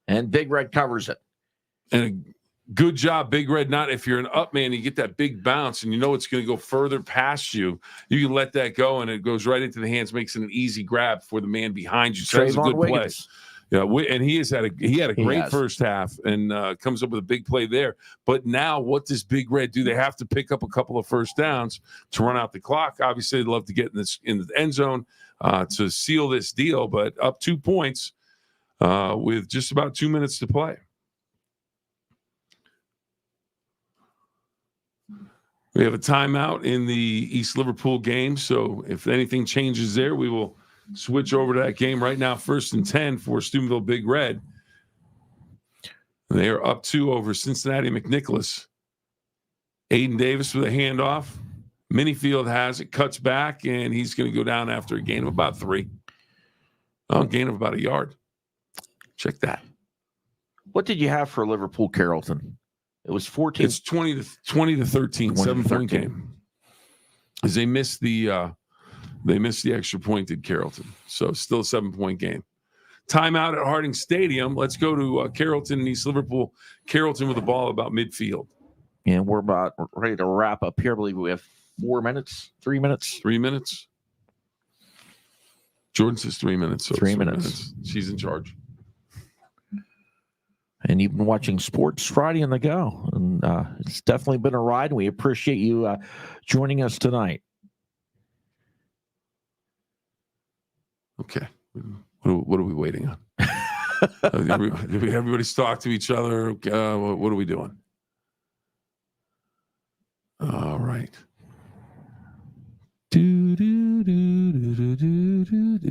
And Big Red covers it. And a good job, Big Red. Not if you're an up man, you get that big bounce and you know it's going to go further past you. You can let that go and it goes right into the hands, makes it an easy grab for the man behind you. So that's a good play. Yeah, and he had a great first half and comes up with a big play there. But now, what does Big Red do? They have to pick up a couple of first downs to run out the clock. Obviously, they'd love to get in the end zone to seal this deal, but up 2 points with just about 2 minutes to play. We have a timeout in the East Liverpool game, so if anything changes there, we will switch over to that game right now. 1st and 10 for Steubenville Big Red. They are up 2 over Cincinnati McNicholas. Aiden Davis with a handoff. Minifield has it, cuts back, and he's going to go down after a gain of about 3. Oh, gain of about a yard. Check that. What did you have for Liverpool Carrollton? It was 14. It's 20 to 13, 7-point game. As they missed the extra point, did Carrollton. So still a 7-point game. Timeout at Harding Stadium. Let's go to Carrollton and East Liverpool. Carrollton with the ball about midfield. And we're about ready to wrap up here. I believe we have 3 minutes. 3 minutes. Jordan says 3 minutes. So 3 minutes. She's in charge. And you've been watching Sports Friday on the go. And it's definitely been a ride. And we appreciate you joining us tonight. Okay. What are we waiting on? Everybody's talked to each other. What are we doing? All right.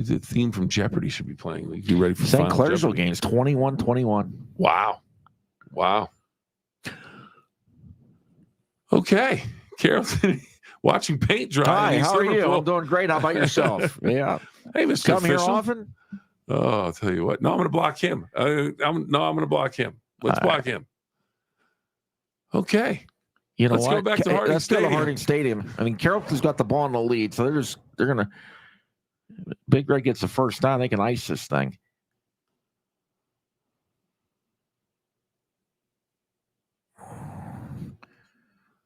The theme from Jeopardy should be playing. You ready for St. Clairsville games? 21-21. Wow. Okay, Carrollton, watching paint dry. Hi, how are you? I'm doing great. How about yourself? Yeah. Hey, Mr. Come Official. here often? Oh, I'll tell you what. No, I'm going to block him. I'm going to block him. Let's block him. Okay. You know Let's go back to Harding Let's Stadium. go to Harding Stadium. I mean, Carrollton's got the ball in the lead, so they're going to. Big Red gets the first down. They can ice this thing.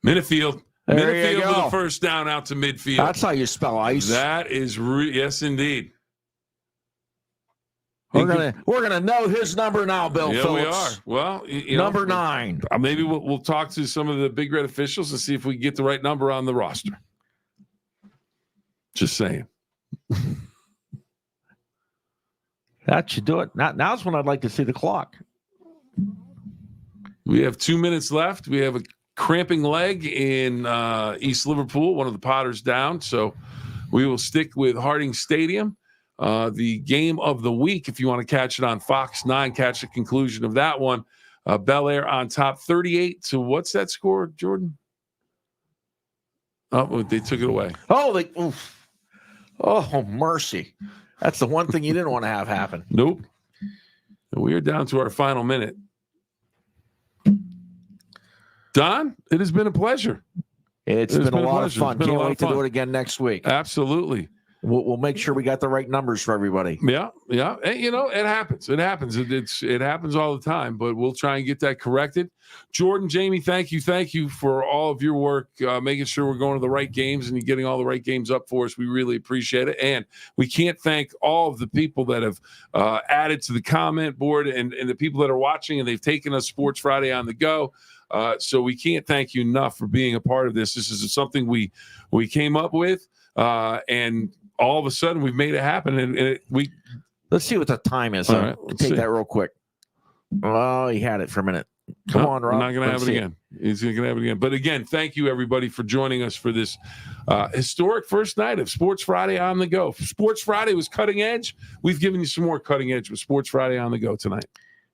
Minnefield with a first down out to midfield. That's how you spell ice. That is yes, indeed. We're gonna know his number now, Bill. Yeah, Phillips. we are. Well, number 9. Maybe we'll talk to some of the Big Red officials and see if we can get the right number on the roster. Just saying. That should do it. Now's when I'd like to see the clock. We have 2 minutes left. We have a cramping leg in East Liverpool, one of the Potters down. So we will stick with Harding Stadium. The game of the week, if you want to catch it on Fox 9, catch the conclusion of that one. Bellaire on top 38 to what's that score, Jordan? Oh, they took it away. Oh, mercy. That's the one thing you didn't want to have happen. Nope. We are down to our final minute. Don, it has been a pleasure. It's been a lot of fun. Can't wait to do it again next week. Absolutely. We'll make sure we got the right numbers for everybody. Yeah. And, it happens. It happens. It happens all the time, but we'll try and get that corrected. Jordan, Jamie, thank you for all of your work, making sure we're going to the right games and getting all the right games up for us. We really appreciate it. And we can't thank all of the people that have added to the comment board and the people that are watching, and they've taken us Sports Friday on the go. So we can't thank you enough for being a part of this. This is something we came up with, and all of a sudden we've made it happen. And let's see what the time is. Right, take that real quick. Oh, he had it for a minute. Come on, Rob. I'm not going to have it again. He's going to have it again. But again, thank you everybody for joining us for this historic first night of Sports Friday on the go. Sports Friday was cutting edge. We've given you some more cutting edge with Sports Friday on the go tonight.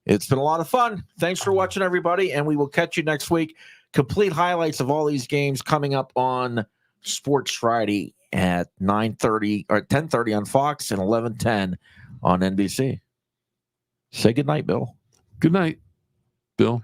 It's been a lot of fun. Thanks for watching, everybody, and we will catch you next week. Complete highlights of all these games coming up on Sports Friday at 9:30 or 10:30 on Fox and 11:10 on NBC. Say good night, Bill. Good night, Bill.